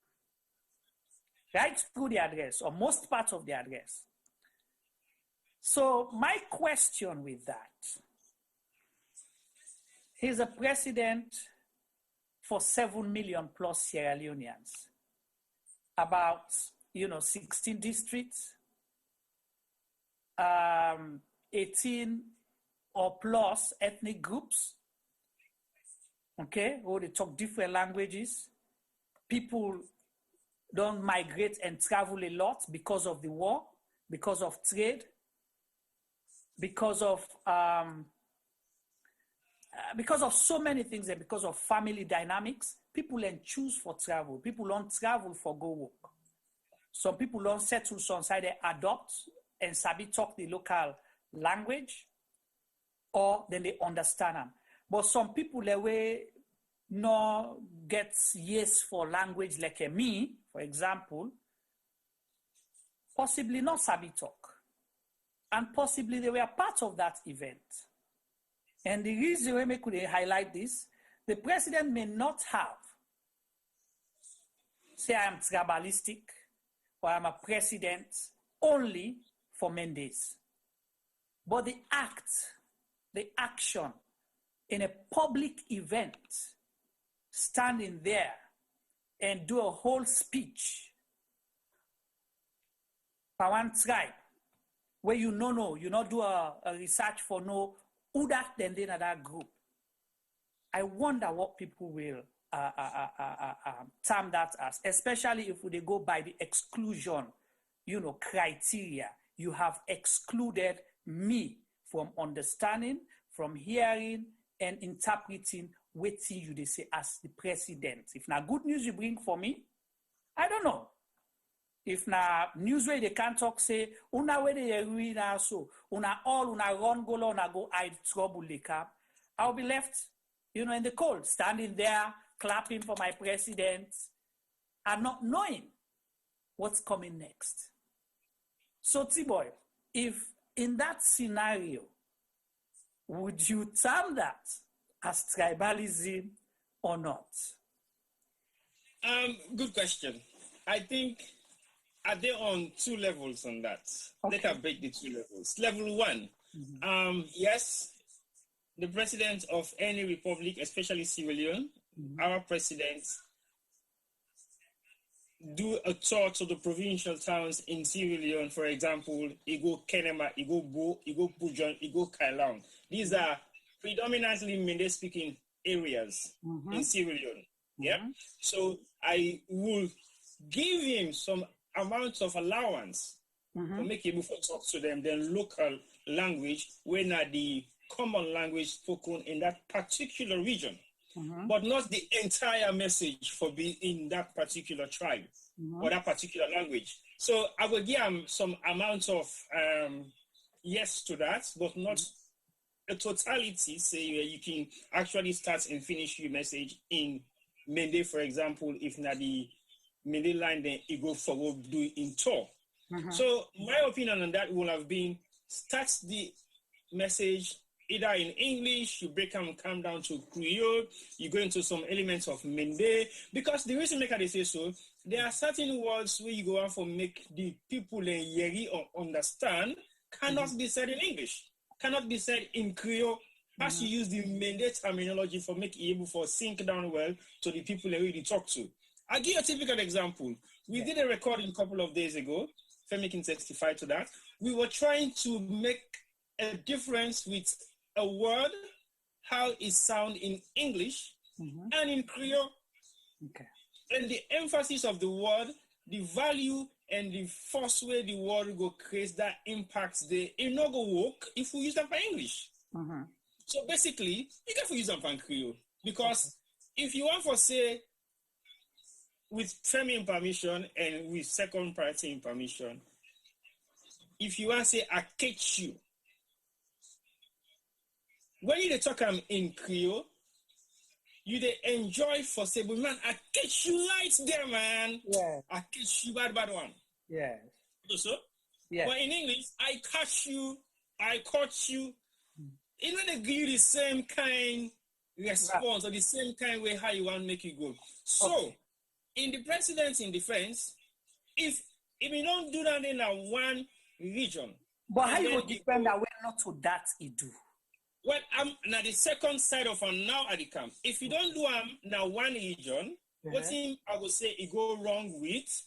Right through the address, or most part of the address. So my question with that, he's a president for 7 million plus Sierra Leoneans, about, 16 districts, 18 or plus ethnic groups, okay, who they talk different languages. People don't migrate and travel a lot because of the war, because of trade, because of so many things, and because of family dynamics. People then choose for travel. People don't travel for go work. Some people don't settle some side, they adopt and sabi talk the local language, or then they understand them. But some people the way no get yes for language like me, for example, possibly not sabi talk. And possibly they were part of that event. And the reason why we could highlight this, the president may not have, say I am tribalistic, or I'm a president only for Mendes. But the action in a public event, standing there and do a whole speech for one tribe, where you not do a research for who that then that group. I wonder what people will term that as, especially if they go by the exclusion, criteria. You have excluded me from understanding, from hearing, and interpreting what you they say as the president. If na good news you bring for me, I don't know. If na news where they can't talk, say, una where they agree now, so una run go una go hide trouble they come, I'll be left, in the cold, standing there, clapping for my president, and not knowing what's coming next. So T-Boy, if in that scenario, would you term that as tribalism or not? Good question. I think are they on two levels on that? Okay. Let us break the two levels. Level one, yes, the president of any republic, especially Sierra Leone, our president, do a tour to the provincial towns in Sierra Leone, for example, Igo Kenema, Igo Bo, Igo Pujon, Igo Kailang. These are predominantly Mende-speaking areas in Sierra Leone. Yeah. So I will give him some amount of allowance to make him talk to them, then local language, when are the common language spoken in that particular region, but not the entire message for being in that particular tribe or that particular language. So I will give him some amount of yes to that, but not a totality, say where you can actually start and finish your message in Mende, for example, if not the Mende line, then it go forward, do it in tour. So my opinion on that will have been, start the message either in English, you break and come down to Creole, you go into some elements of Mende, because the reason they say so, there are certain words where you go on for make the people in Yeri understand, cannot be said in English, cannot be said in Creole, as you use the Mende terminology for make it able for sink down well to the people they really talk to. I'll give you a typical example. We did a recording a couple of days ago, Femi can testify to that. We were trying to make a difference with a word, how it sounds in English and in Creole. And the emphasis of the word, the value and the force way the word go create that impacts the it not go work if we use them for English. So basically, you can use them for Creole. Because if you want to say with Femi permission and with second party permission, if you want to say I catch you, when you talk in Creole, you they enjoy for say, but man, I catch you light there, man. Yeah. I catch you bad one. Yeah. So, yeah. But in English, I catch you, I caught you. It know they give you the same kind response or the same kind way how you want to make it go. So, in the president's in defense, if you don't do that in a one region, but how you would depend that way not to that it do? Well, I'm now the second side of now at the camp. If you don't do now one region, what thing I would say it go wrong with?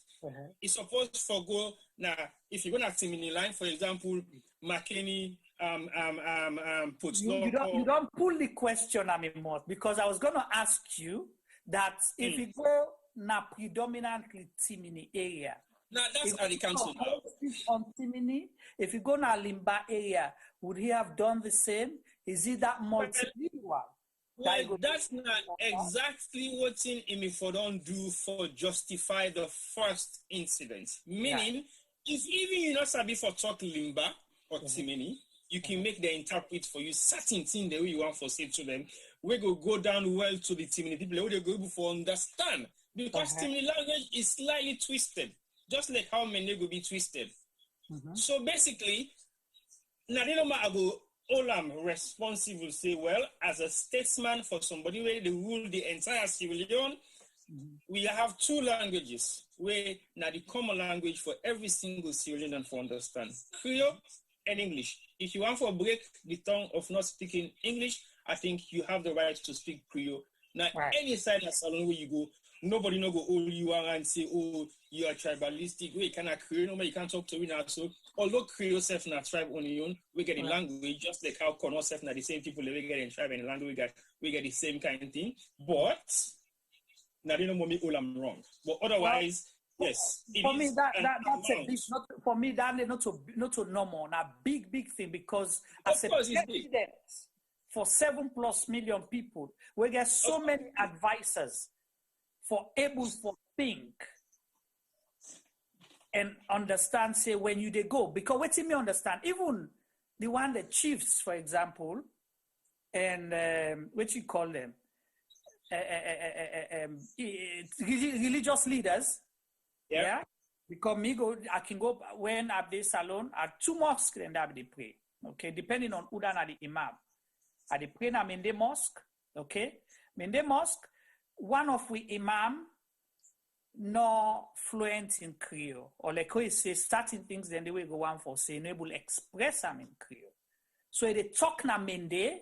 It's supposed to go now. If you go to Timini line, for example, McKinney, puts you don't pull the question on me more, because I was going to ask you that if you go na predominantly Timini area. Now that's at the council now. On Timini, if you go na Limba area, would he have done the same? Is it that multilingual? Well, that's not exactly what Imifo don't do for justify the first incident. Meaning, if even you not sabi for talk Limba or Timini, you can make the interpret for you certain thing the way you want for say to them. We go down well to the Timini people where they go able to understand. Because Timini language is slightly twisted, just like how Mende will be twisted. So basically, Nadinoma Ago, all I'm responsible say, well, as a statesman for somebody where they rule the entire Sierra Leone, we have two languages where now the common language for every single Sierra Leonean for understand, Creole and English. If you want to break the tongue of not speaking English, I think you have the right to speak Creole. Now, any side of salon where you go, nobody no go hold you and say, oh, you are tribalistic. We cannot Creole, no, you can't talk to me now. So, although Creole self na tribe on your own, we get the language, just like how Kono self na the same people we get in tribe and the language, we get the same kind of thing. But, now they don't want me all I'm wrong. But otherwise, yes. For me, that's a big, for me, that not to normal, a big thing, because as a president for 7+ million people, we get so many advisors for able to think and understand, say, when you they go. Because what me understand, even the one, the chiefs, for example, and what you call them, religious leaders, Because I can go when I dey salon at 2 mosques and I dey pray. Okay, depending on who na the imam. I dey pray na Mende Mosque. Okay, Mende Mosque. One of we imam no fluent in Creole, or like we say starting things then the way go on for say enable express them in Creole. So they talk na Mende,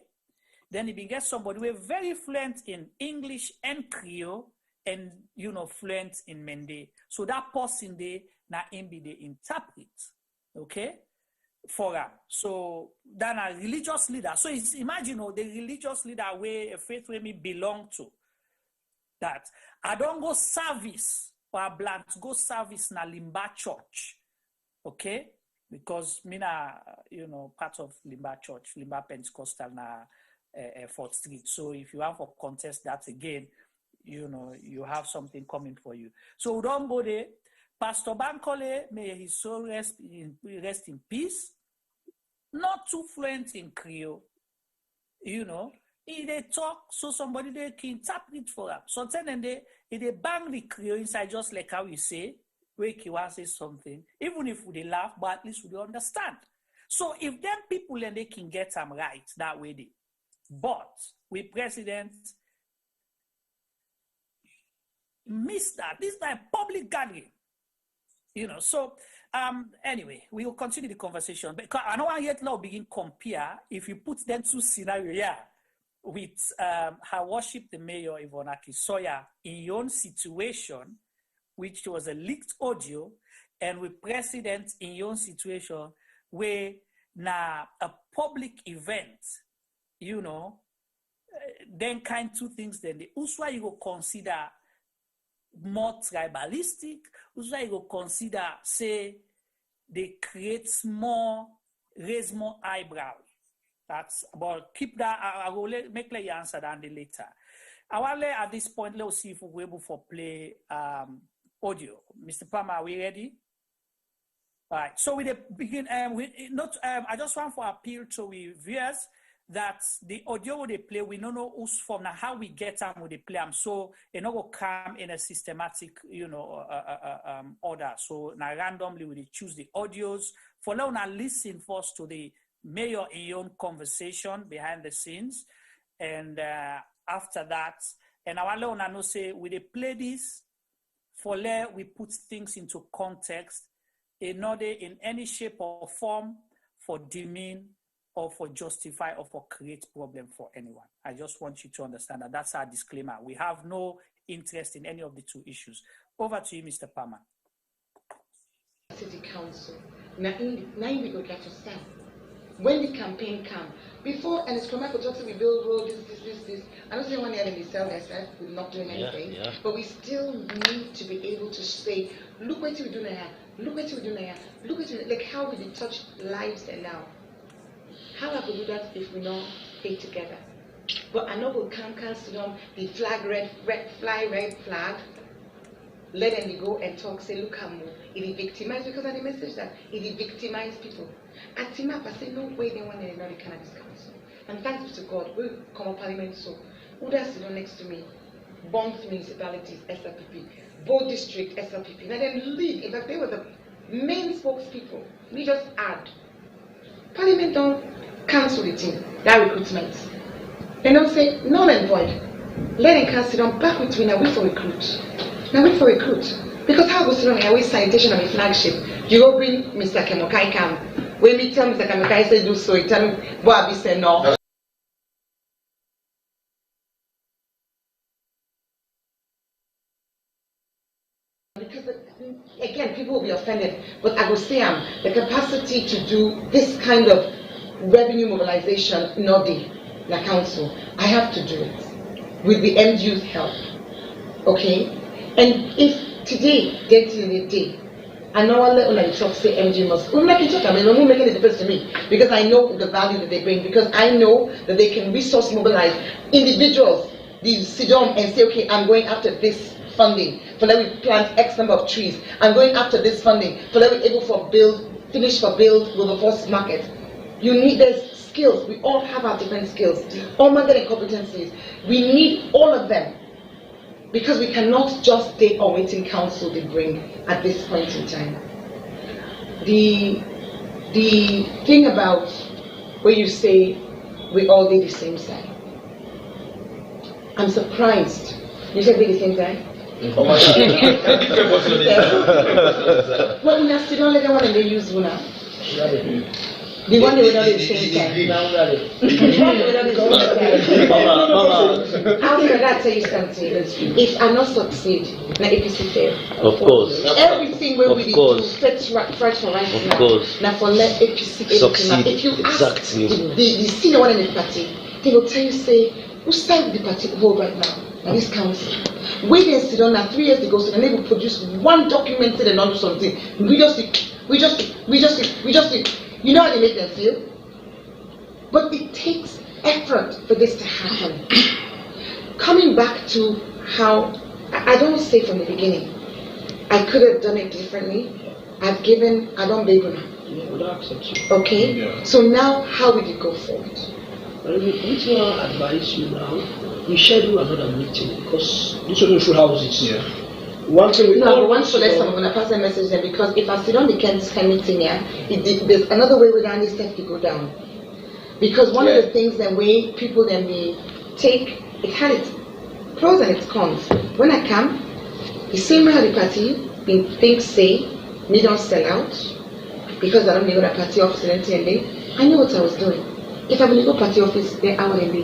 then if you get somebody who very fluent in English and Creole, and fluent in Mende. So that person there na him be the interpret, okay, for them. So then a religious leader. So it's, imagine the religious leader where a faith where me belong to. That I don't go service or I plan to go service na Limba Church, okay? Because me na part of Limba Church, Limba Pentecostal na 4th Street. So if you want to contest that again, you have something coming for you. So we don't go there. Pastor Bankole, may his soul rest in peace. Not too fluent in Creole, they talk, so somebody they can interpret for them. Sometimes they bang the Creole inside, just like how you say, where you want to say something, even if they laugh, but at least we understand. So if them people and they can get them right that way, but we president miss that. This is a public gathering, So anyway, we will continue the conversation. Because I don't want yet now begin compare if you put them two scenarios with her worship the mayor Yvonne Akisoya in your own situation, which was a leaked audio, and with president in your own situation where now a public event, then kind two things then the Uswa you go consider more tribalistic, Uswa you go consider say they create raise more eyebrow. That's about keep that. I will make you answer that later. I want at this point let's see if we're able to play audio. Mr. Palmer, are we ready? All right. So we begin. I just want to appeal to we viewers that the audio they play, we don't know who's from now how we get them when they play them. So it not will come in a systematic, order. So now randomly we choose the audios for now. Now listen first to the mayor in your own conversation behind the scenes, and after that, and I want to know say we they play this for let we put things into context, in order in any shape or form for demean or for justify or for create problem for anyone. I just want you to understand that that's our disclaimer. We have no interest in any of the two issues. Over to you, Mr. Palmer. City Council. Now we go get to stand. When the campaign come, before and it's come to talk to we build road, this. I don't say one year they sell themselves, we're not doing anything. But we still need to be able to say, look what we do now, look what we do now, look what we like how we touch lives and now. How I could do that if we don't stay together? But I know we'll come to them, the flag red flag. Let them go and talk, say, look how more. It victimize because of the message that it victimize people. At TIMAP, I say, no way they want another cannabis council. And thanks to God, we come up parliament so. Who does sit next to me? Bond municipalities, SLPP. Both district, SLPP. Now then lead. In fact, they were the main spokespeople. We just add. Parliament don't cancel the team, that recruitment. They don't say, null and void. Let them cancel them back with me now, wait for recruit. Now wait for recruit. Because how goes on here, sanitation of a flagship. You go bring Mr. Kemokai come. When me tell Mr. Kemokai say do so, he tell me, boy, I be say no. Because again, people will be offended, but I will say the capacity to do this kind of revenue mobilization, not the council. I have to do it with the MDU's help. Okay? And if today, get to the day, I know I'll let the talk say MDU must. We'll make it talk. I mean, we'll make a difference to me because I know the value that they bring, because I know that they can resource mobilize individuals, these sit down and say, okay, I'm going after this funding for let me plant X number of trees. I'm going after this funding for let me able for finish for build Wilberforce market. You need there's skills. We all have our different skills. All marketing competencies. We need all of them. because we cannot just stay on waiting council they bring at this point in time. The thing about where you say we all did the same side, I'm surprised. You said we the same side? Well, we still don't let them one and they use one. The one they were not the same time. The one they were not the same time. How can I tell you something? If I not succeed, now APC fail. Of course. Everything where we do fight for right now. Now for let APC succeed. If you ask the senior one in the party, they will tell you, say, who side the party hold right now? Now this council. We didn't sit down now 3 years ago, so they never produce one documented and not do something. We just you know how they make them feel? But it takes effort for this to happen. Coming back to how, I don't say from the beginning, I could have done it differently. I've given, I don't beg now. Okay? Yeah. So now, how will you go forward? Which will advise you now? We schedule another meeting because this is full houses. Yeah. One thing we once for lesson, I'm going to pass a message there because if I sit on the Kent meeting here, there's another way without this step to go down. Because one of the things that way people then may take, it had its pros and its cons. When I come, the same way how the party things say, me don't sell out because I don't know the party office and anything. I knew what I was doing. If I will go party office, then I would be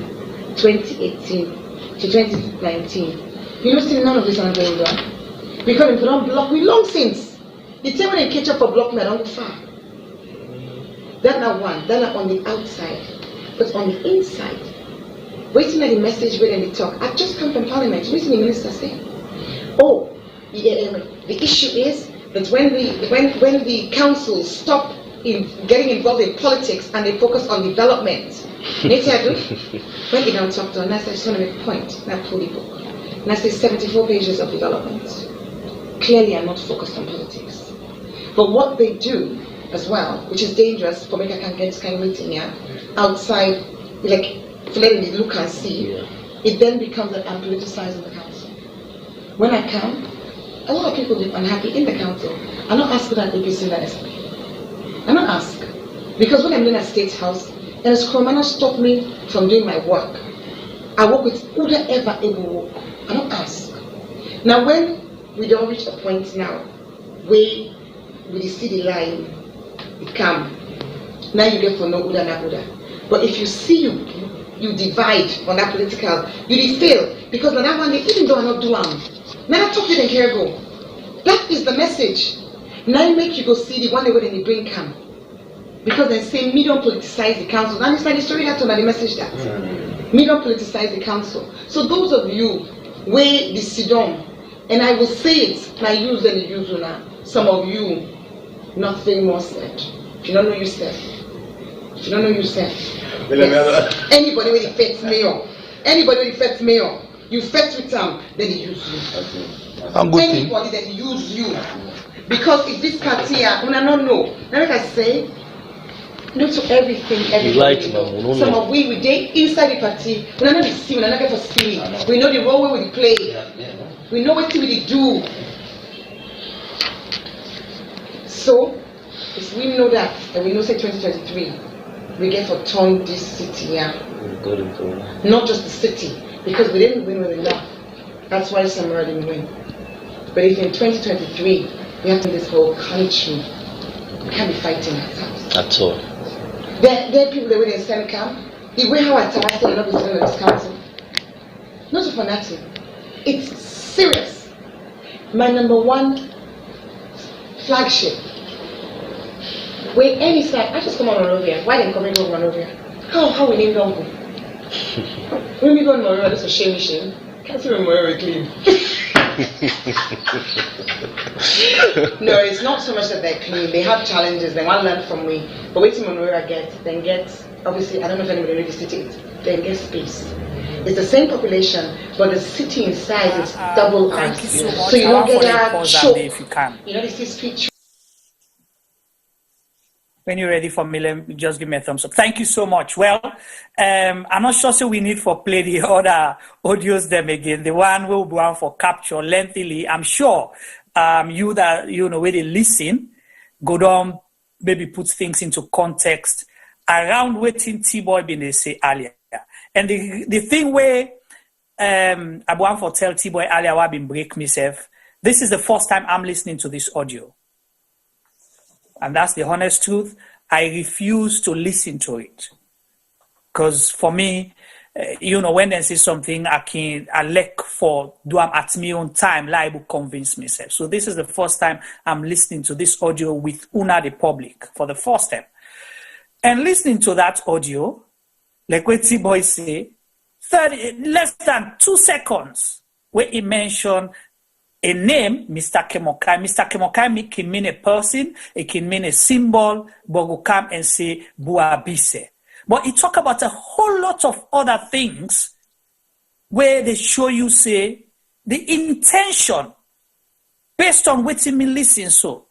2018 to 2019. You know, still none of this are going on. Because if you don't block me long since, the time when they catch up for block me, I don't go far. That's not one, that's not on the outside. But on the inside, waiting at the message where they talk. I've just come from Parliament, waiting the minister say, oh, the issue is that when the councils stop getting involved in politics and they focus on development, when they don't talk to us, I just want to make a point, not pull the book. And I say 74 pages of development. Clearly I'm not focused on politics. But what they do as well, which is dangerous for me, I can get this kind of meeting here, outside, like letting me look and see, it then becomes that I'm politicizing the council. When I come, a lot of people get unhappy in the council. I'm not asking that APC that SP. I'm not asking. Because when I'm in a state house, and it's not stop me from doing my work. I work with whoever able work. I don't ask. Now when we don't reach a point now where we see the line, it come. Now you get for no Uda na Uda. But if you see you divide on that political, you did fail. Because on that one, even though I not do now I talk to them here go. That is the message. Now you make you go see the one where they bring come. Because they say me don't politicize the council. And it's like the story that told the message that. Me don't politicize the council. So those of you where the Sidon, and I will say it, and I use and use now. Some of you, nothing more said. If you don't know yourself. If you don't know yourself. Yes. Anybody with affects mayor. Anybody with affects mayor. You fetch with them, then they use you. Anybody that use you. Because if this party here, I don't know. Now like I say, no to everything, some of we date inside the party, we don't know the see, we don't know for see. We know the role we play. We know what we do. So, if we know that, and we know say 2023, we get to turn this city here. Not just the city, because we didn't win with enough. That's why Samara didn't win. But if in 2023, we have to this whole country, we can't be fighting ourselves. At all. There are people that were in Senate camp. The way how I tell us they're not going to this council. Not for nothing. It's serious. My number one flagship. When any side, I just come on Monrovia. Why didn't come in on Monrovia? How we name don't go? When we go on Monrovia, that's a shame. Can't see when Monrovia clean. No, it's not so much that they're clean. They have challenges. They want to learn from me. But wait till Monrovia gets, obviously, I don't know if anybody really visited it, then get space. It's the same population, but the city in size is double ours. Thank you so much. So you don't get that choke. If you can. You know, this is speech. When you're ready for me, just give me a thumbs up. Thank you so much. Well, I'm not sure so we need for play the other audios them again. The one will be one for capture lengthily. I'm sure you that, where they listen, go down, maybe put things into context around what T-Boy been say earlier. And the thing where I want to tell T-Boy earlier I've been break myself. This is the first time I'm listening to this audio. And that's the honest truth. I refuse to listen to it. Because for me, when they say something, I like for do I'm at my own time, like to convince myself. So this is the first time I'm listening to this audio with Una the public for the first time. And listening to that audio, like what T-Boy say, less than 2 seconds, where he mentioned a name, Mr. Kemokai. Mr. Kemokai can mean a person, it can mean a symbol, but will come and say Buabise. But he talk about a whole lot of other things where they show you, say, the intention based on what me listen so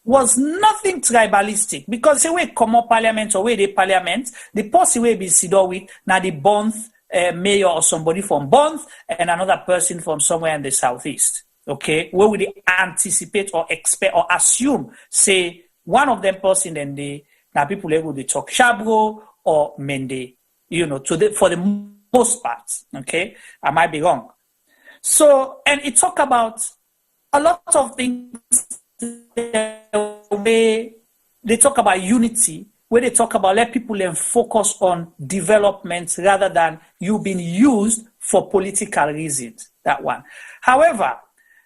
was nothing tribalistic. Because the way come up parliament or where they parliament, the person will be sidor with now the Bonth mayor or somebody from Bonth and another person from somewhere in the southeast. Okay, where would they anticipate or expect or assume, say, one of them person and they now people able to talk Shabro or Mende, for the most part. Okay, I might be wrong. So, and it talk about a lot of things where they talk about unity, where they talk about let people then focus on development rather than you being used for political reasons. That one. However,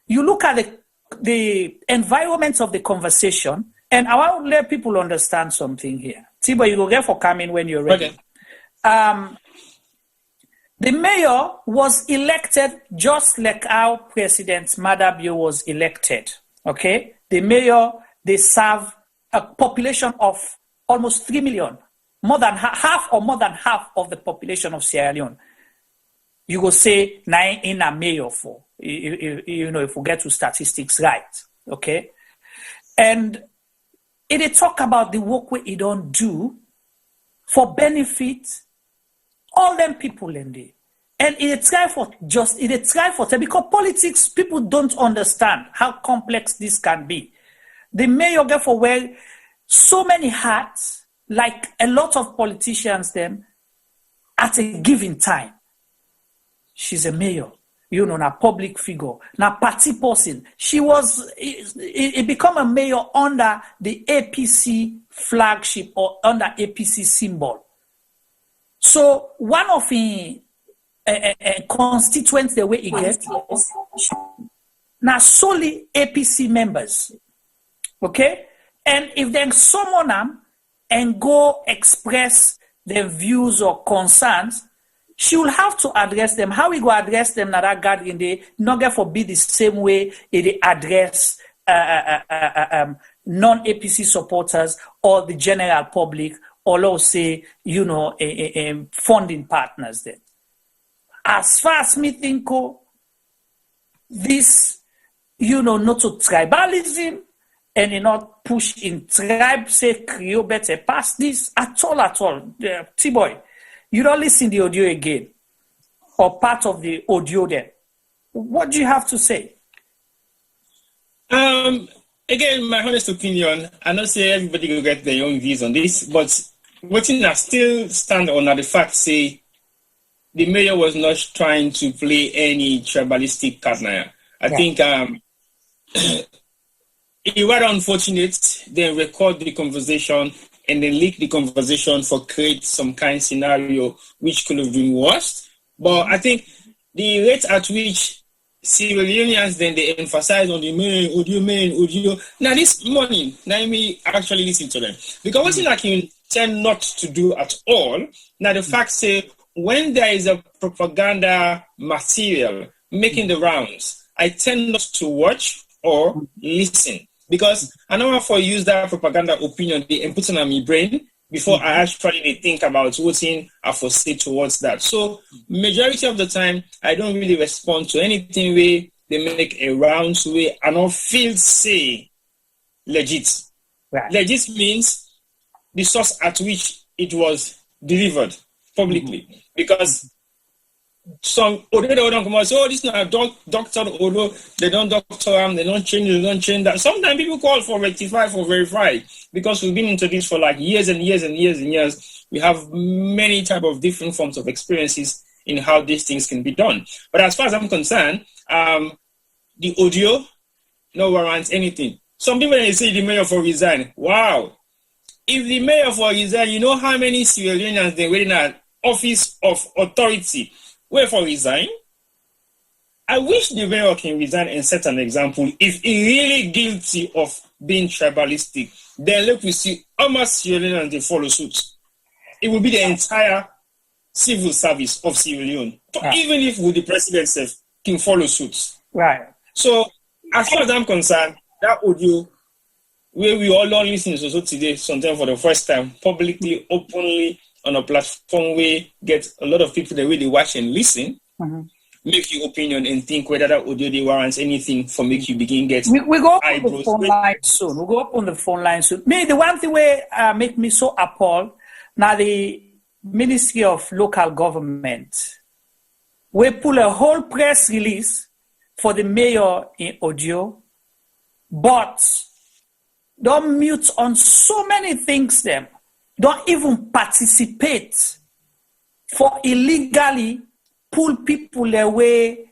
you look at the environment of the conversation, and I want to let people understand something here. Tibo, you will get for coming when you're ready. Okay. The mayor was elected just like how President Madabio was elected. Okay? The mayor, they serve a population of almost 3 million, more than half of the population of Sierra Leone. You will say, nine in a mayor for. If we get to statistics right, okay? And it talk about the work we don't do for benefit all them people in there. And it try for because politics, people don't understand how complex this can be. The mayor therefore wear so many hats, like a lot of politicians them, at a given time. She's a mayor. A public figure, a party person. She was, it become a mayor under the APC flagship or under APC symbol. So one of the constituents, the way he gets, now solely APC members. Okay? And if they summon them and go express their views or concerns, she will have to address them. How we go address them na that gathering day, not get for be the same way they address non-APC supporters or the general public, or let's say, funding partners then. As far as me think, this, not to tribalism, and not push in tribe, say, Creole better pass this at all. T-Boy. You don't listen to the audio again, or part of the audio there. What do you have to say? Again, my honest opinion, I don't say everybody will get their own views on this, but what I still stand on are the fact, say, the mayor was not trying to play any tribalistic card now. I think it was unfortunate, then record the conversation and then leak the conversation for create some kind of scenario which could have been worse. But I think the rate at which Sierra Leoneans then they emphasize on the main audio. Now this morning, now me actually listen to them. Because one thing I can tend not to do at all, now the fact say when there is a propaganda material making the rounds, I tend not to watch or listen. Because I know how to use that propaganda opinion and put it on my brain before I actually think about what I foresee towards that. So majority of the time, I don't really respond to anything where they make a rounds way I don't feel say legit. Right. Legit means the source at which it was delivered publicly. Because some although they don't come out, say, oh, this is not a doctor, although they don't doctor them, they don't change that. Sometimes people call for rectify, for verify, because we've been into this for like years and years and years and years. We have many type of different forms of experiences in how these things can be done. But as far as I'm concerned, the audio no warrants anything. Some people they say the mayor for resign. Wow. If the mayor for resign, you know how many Sierra Leoneans they waiting at office of authority wait for resign? I wish the mayor can resign and set an example. If he really guilty of being tribalistic, then look, we see almost Sierra Leoneans they follow suit. It will be the entire civil service of Sierra Leone. Even if with the president self can follow suit. Right. So as far as I'm concerned, that audio where we all learn listening also today, sometimes for the first time, publicly, openly, on a platform where get a lot of people the way they watch and listen, make your opinion and think whether that audio they warrants anything for make you begin get. We go up on the phone line soon. We go up on the phone line soon. Me, the one thing where make me so appalled now the Ministry of Local Government, we pull a whole press release for the mayor in audio, but don't mute on so many things them. Don't even participate for illegally pull people away,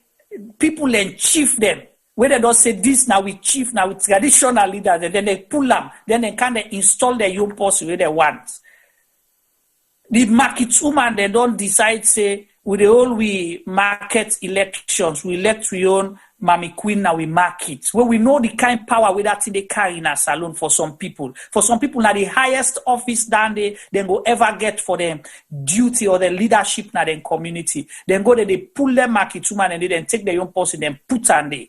people and chief them. Where they don't say this now with chief, now with traditional leaders, and then they pull them, then they kind of install their young post where they want. The market woman, they don't decide, say, with the whole we market elections, we elect we own Mammy Queen, now we market. Where we know the kind of power with that they carry in a salon for some people. For some people, now the highest office than they go ever get for them duty or the leadership now in community. Then go there, they pull them market woman and they then take their own post and then put on there.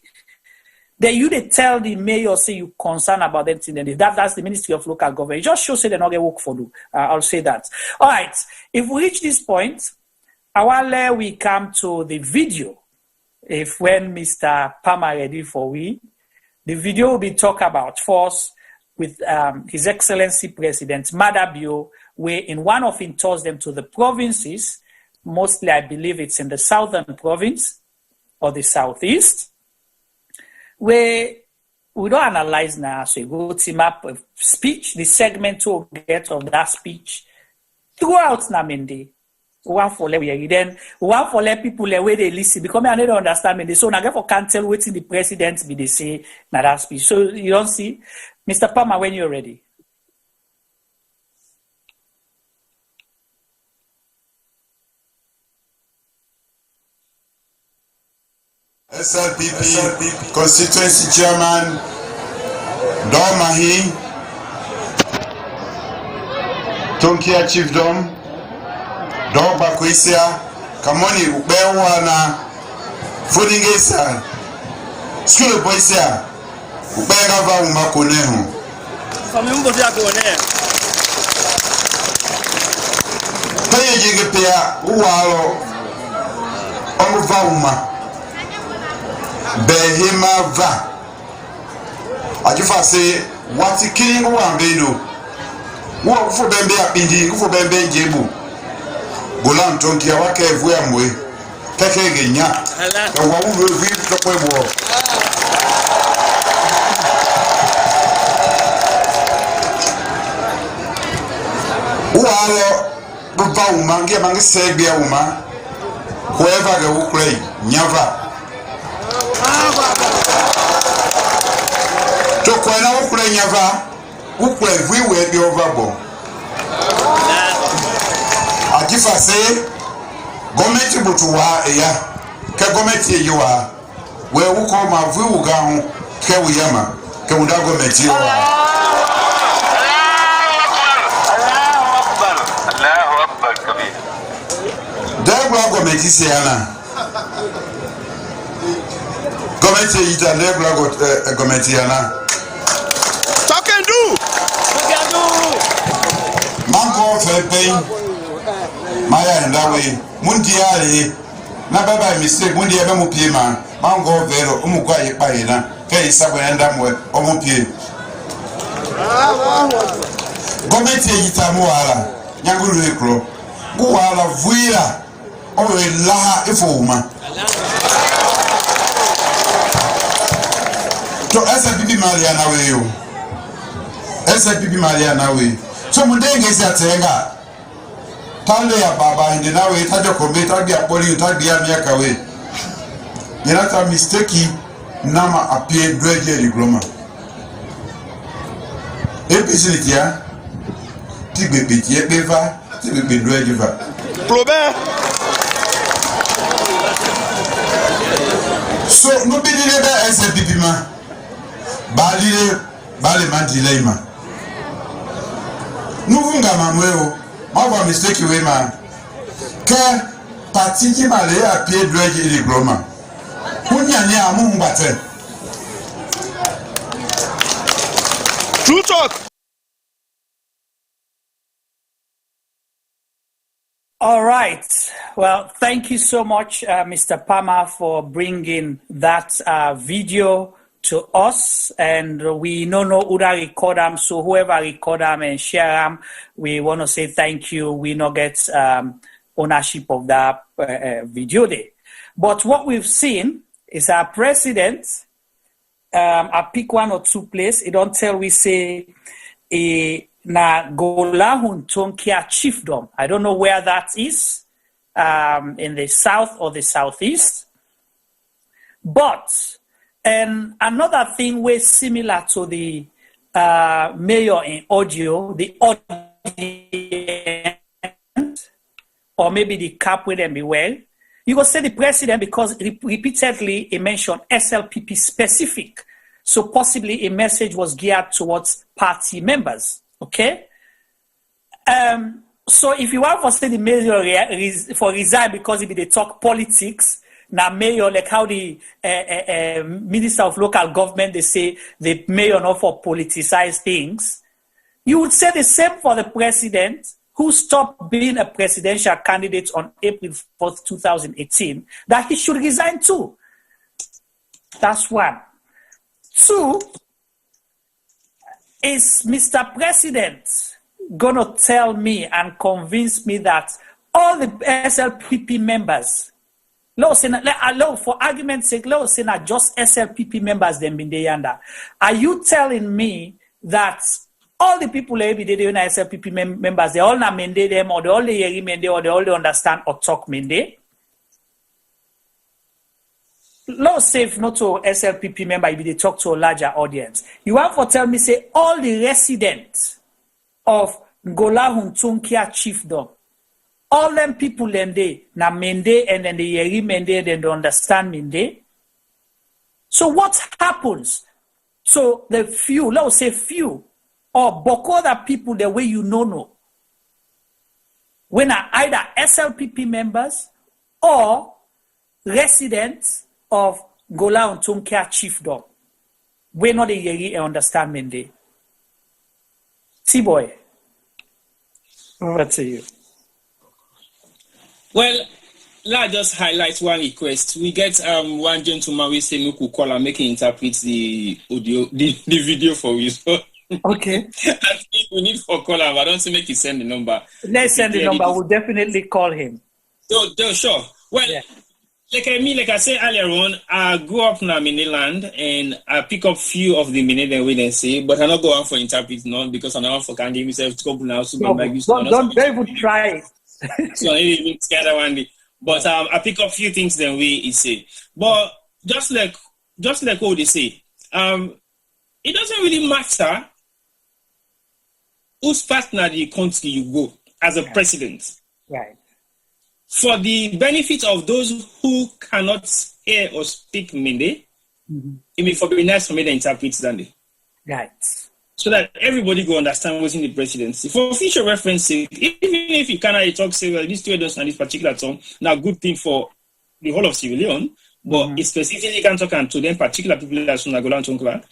Then you they tell the mayor, say you concerned about them thing. That's the Ministry of Local Government. It just shows say they not get work for you. I'll say that. All right. If we reach this point, I want we come to the video. If when Mr. Palmer ready for we, the video will be talk about first with His Excellency President Madabio, where in one of him tours them to the provinces, mostly I believe it's in the southern province or the southeast, where we don't analyze now, so we go team up a speech, the segment to get of that speech throughout Namende. One for let people the way they listen because I don't understand me. So now for can't tell what the president be they say na that speech. So you don't see, Mr. Palmer, when you're ready. SLPP constituency chairman Domahi Tonkia Chiefdom Dogba Kwisia Kamoni Ubewana Fudingesa School Boysia Ubegava Umakonehu Famimbo Yakone Paye Jigepia Uwalo Omuvauma Behima Va Ajufa say Wati King Wambeno Wo fu bembe apindi fu bembe njebu Golan tonki awake evu amwe Keke genya Ka wawu wevi tokwe bo Uwalo Buba uma nge mangi segbia uma Whoever ge ukrei Nyava Tokwena ukrei nyava Ukrei viwe di overbo Ajifa say Gometi butuwa eya Ke gometi eyiwa We uko ma viwu gahu Ke uyama Ke uda gometi ewa Allahu Akbar kabir Degwa gometi siyana Gometi eyita degwa gometi yana Talking do Manko fepen Maya ndawe mundiare na baba mistake mundi ebe mu pie ma mango vero umukwa yipa yina ke isabwe nda mwe omupie Government yita mu wala. Nyangulu ekro. Go wala vuira. Owe laha ifoma. To SPP Mariana we yo. SPP Mariana we. So mudenge isi atenga. Tale ya baba hindi na we tajo kombe tagi ya poli tagi ya miaka we. Yenata mistake nama apie dweje diploma. Episilitia tigbe petie beva tigbe dweje va. Probe. So no be the SPP ma. Bale man delay ma. Nuvunga mamweo. Mawa mistake we ma. Ke patiki male apie dweje diploma. Kunyanye amu mbate. True talk. All right. Well, thank you so much, Mr. Palmer, for bringing that video to us. And we know who record them, so whoever record them and share them, we want to say thank you. We not get ownership of that video there. But what we've seen is our president, I pick one or two places, it don't tell we say na Golahun Tonkia chiefdom. I don't know where that is, in the south or the southeast. But another thing was similar to the mayor in audio, the audience, or maybe the cap with them be well. You go say the president because repeatedly he mentioned SLPP specific. So possibly a message was geared towards party members. Okay? So if you want to say the mayor for resign because if they talk politics, now mayor, like how the minister of local government, they say the mayor not for politicize things, you would say the same for the president who stopped being a presidential candidate on April 4th, 2018, that he should resign too. That's one. Two, is Mr. President gonna tell me and convince me that all the SLPP members, for argument's sake, not just SLPP members, them been there yonder. Are you telling me that all the people that be there SLPP members, they all not mende them, or they all hear mende, or they all understand or talk mende? Law safe not to SLPP member if they talk to a larger audience. You have to tell me, say, all the residents of Golahun Tunkia chiefdom, all them people then they na mende and then they hear mende, then they understand mende. So what happens? So the few, let's say few, or Bokoda people the way you know, when are either SLPP members or residents of Gola and Tonkia chiefdom. We not the yeri understand mende. T-boy, over to you. Well, let's just highlight one request. We get one gentleman we say we could call and make him interpret the audio, the video for you. So okay. I think we need for call him. I don't see make you send the number. Let's send the number. We'll definitely call him. So sure. Well. Yeah. Like I said earlier on, I grew up in Mene land and I pick up few of the Mene the way they say, but I'm not going for interpret none because I'm not for can give myself to couple now. So don't even try. So I even scared one day. But I pick up few things the way it say. But just like what they say, it doesn't really matter whose partner the country you go as a president. Right. For the benefit of those who cannot hear or speak Mende, it may be nice for me to interpret that. Right. So that everybody go understand what's in the presidency. For future reference, even if you cannot talk, say, well, this two does not this particular term, now good thing for the whole of Sierra Leone, but it specifically can talk to them particular people that are going to talk.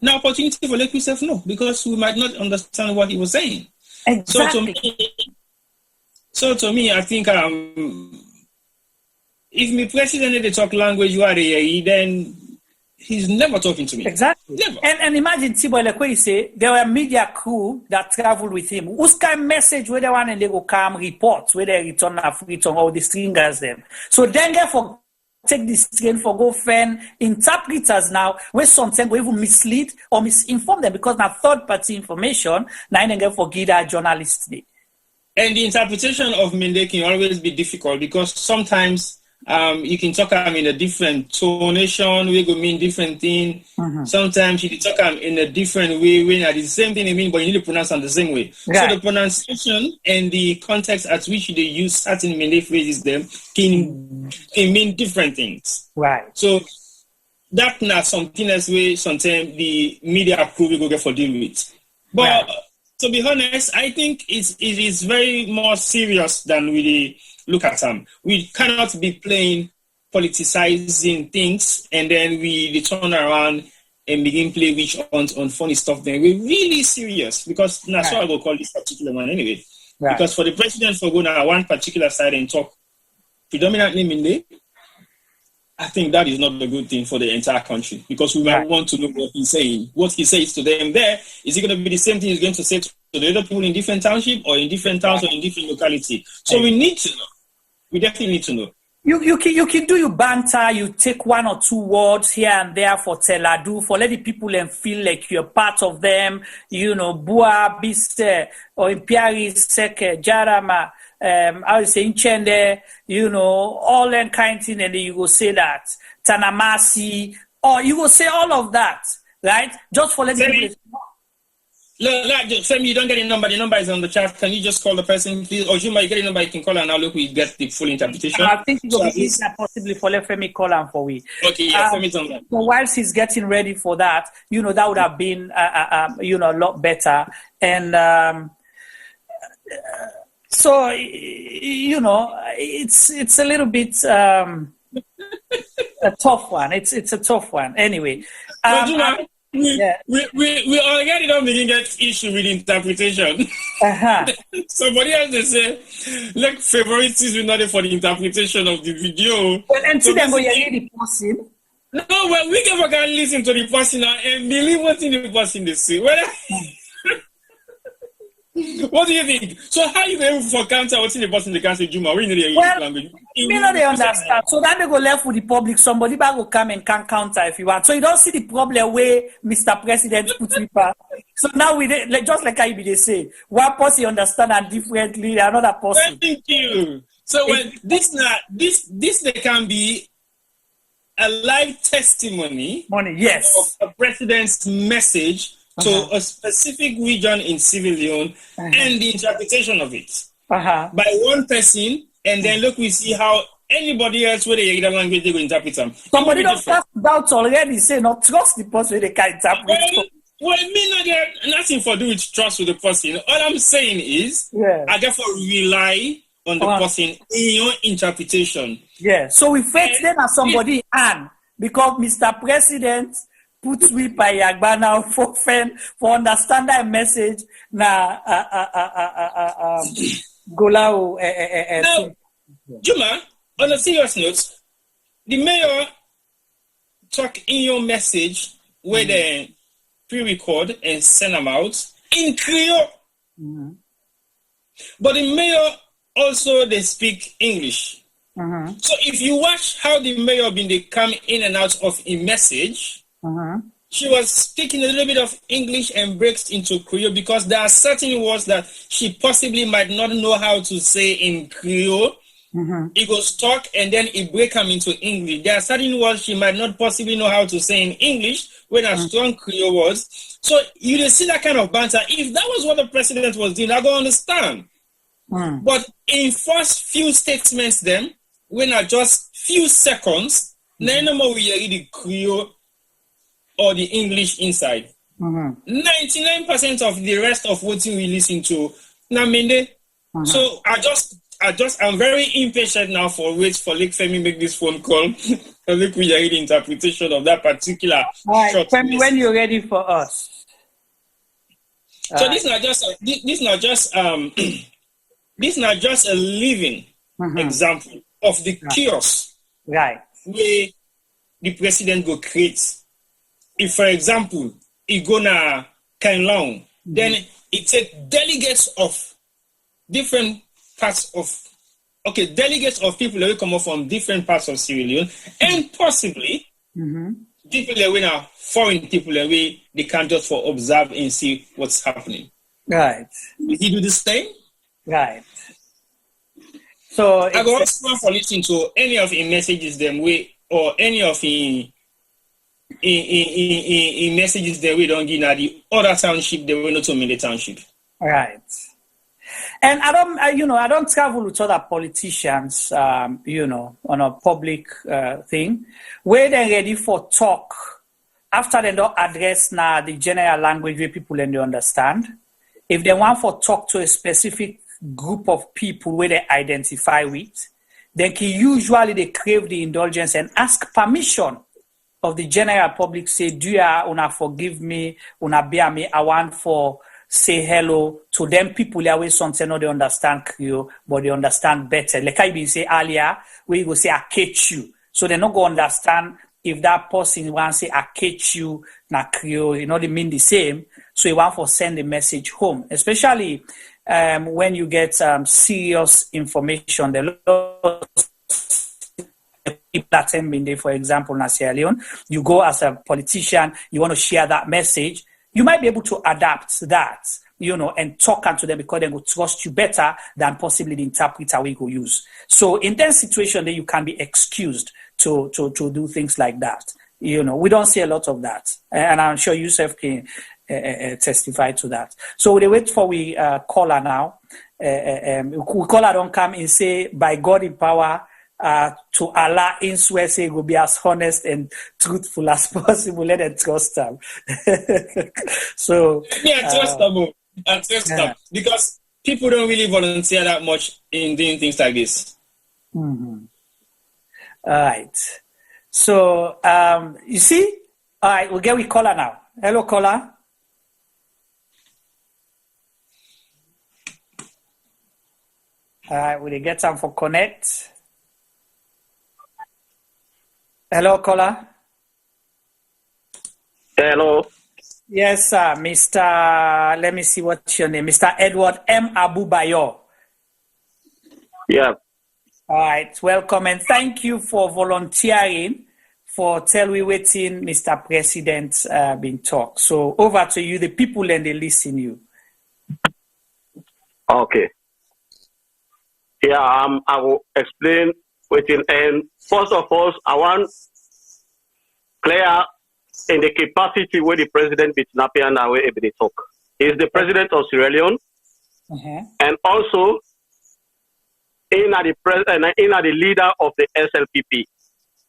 Now, opportunity for let yourself know, because we might not understand what he was saying. Exactly. So to me, I think if my president they talk language you are then he's never talking to me. Exactly. Never. And imagine Tiboy, like what you say, there were media crew that traveled with him. Whose kind of message where they want and they go come reports where they return all the stringers them. So then therefore take this train for go find interpreters now where sometimes we even mislead or misinform them because now third party information now they get for give that journalists. And the interpretation of Mende can always be difficult because sometimes you can talk in a different tonation, we go mean different thing. Sometimes you can talk in a different way, when the same thing you mean, but you need to pronounce them the same way. Right. So the pronunciation and the context at which they use certain Mende phrases them can mean different things. Right. So that's not something else where sometimes the media crew will go get for deal with. But to be honest, I think it is very more serious than we look at them. We cannot be playing politicizing things and then we turn around and begin play witch hunt on funny stuff. Then we're really serious because that's why I will call this particular one anyway. Right. Because for the president for going on one particular side and talk predominantly Minde, I think that is not a good thing for the entire country because we might want to know what he's saying. What he says to them there, is it going to be the same thing he's going to say to the other people in different township or in different towns or in different locality? So we need to know. We definitely need to know. You can do your banter, you take one or two words here and there for Teladu, for let the people and feel like you're part of them, Bua, Biste, or Impiari, Seke, Jarama, I would say Inchende, all that kind of thing, and then you go say that, Tanamasi, or you go say all of that, right? Just for letting people know. Sam, you don't get a number. The number is on the chat. Can you just call the person, please? Or you might get a number. You can call and now look, we get the full interpretation. I think it will be easier possibly for Femi call and for we. Okay, yeah, Femi's on that. So whilst he's getting ready for that, that would have been, a lot better. And so, it's a little bit a tough one. It's a tough one. Anyway. We already don't begin get issue with interpretation. Somebody else they say, like favoritism not for the interpretation of the video. Well, until then, you hear the person. No, well, we can listen to the person and believe what's in the person they say. What do you think? So how you able to counter what's in the person they can say Juma? We need the English language. They understand. So that they go left with the public. Somebody back will come and can counter if you want. So you don't see the problem where Mr. President puts people. So now just like I they say, one person understand and differently another person. Thank you. So when this they can be a live testimony yes, of a president's message to a specific region in Sierra Leone and the interpretation of it by one person, and then look, we see how anybody else where they hear the language they will interpret them. Somebody don't cast doubts already, say not trust the person they can interpret. Well, me not get nothing for do with trust with the person. All I'm saying is I therefore rely on the person in your interpretation. Yeah. So we faith them as somebody and because Mr. President put we by Yagba now for understand that message na Golao. Now, Juma, on a serious note, the mayor talk in your message where they pre-record and send them out in Creole. But the mayor also they speak English. So if you watch how the mayor been they come in and out of a message, she was speaking a little bit of English and breaks into Creole because there are certain words that she possibly might not know how to say in Creole. It goes talk and then it break them into English. There are certain words she might not possibly know how to say in English when a strong Creole words. So you see that kind of banter. If that was what the president was doing, I go understand. But in first few statements then, when are just few seconds, no more we hear the Creole or the English inside. 99% of the rest of what we listen to, Namende. So I'm very impatient now for Lake Femi make this phone call. Look, we hear the interpretation of that particular short Femi, when you're ready for us. So this is not just a living example of the chaos where the president go create if for example, it gonna kind long, then it takes delegates of different parts of, delegates of people that will come up from different parts of Sierra Leone, and possibly people that will are foreign people that they can just for observe and see what's happening. Right. Will he do the same? Right. So I go also for listening to any of the messages them way or any of the in messages that we don't give at the other township, they will not to the township. Right. And I don't travel with other politicians, on a public thing. Where they're ready for talk after they don't address now the general language where people and they understand. If they want for talk to a specific group of people where they identify with, then usually they crave the indulgence and ask permission of the general public. Say, do you una forgive me, una bear me? I want for say hello to them people that way something no they understand Creole, but they understand better. Like I been say earlier, where you go say I catch you. So they not go understand if that person want say I catch you na Creole, they mean the same. So you want for send a message home, especially when you get serious information. The people attending there, for example, in Sierra Leone, you go as a politician, you want to share that message. You might be able to adapt that, and talk to them because they will trust you better than possibly the interpreter we go use. So in that situation, then you can be excused to do things like that. We don't see a lot of that, and I'm sure Yusuf can testify to that. So we wait for we caller now. We caller don't come and say by God in power. To Allah in swear say will be as honest and truthful as possible. Let them trust them. So trust them because people don't really volunteer that much in doing things like this. All right. So you see, all right, we'll get with caller now. Hello, caller. All right, will they get time for connect? Hello, caller. Hello. Yes, sir. Mr. Let me see what's your name. Mr. Edward M. Abubayo. Yeah. All right. Welcome and thank you for volunteering for Tell We Waiting, Mr. President, being talk. So over to you, the people and they listen you. Okay. Yeah, I will explain waiting. And first of all, I want clear in the capacity where the president be snappy and away able to talk. He is the president of Sierra Leone, and also in the leader of the SLPP.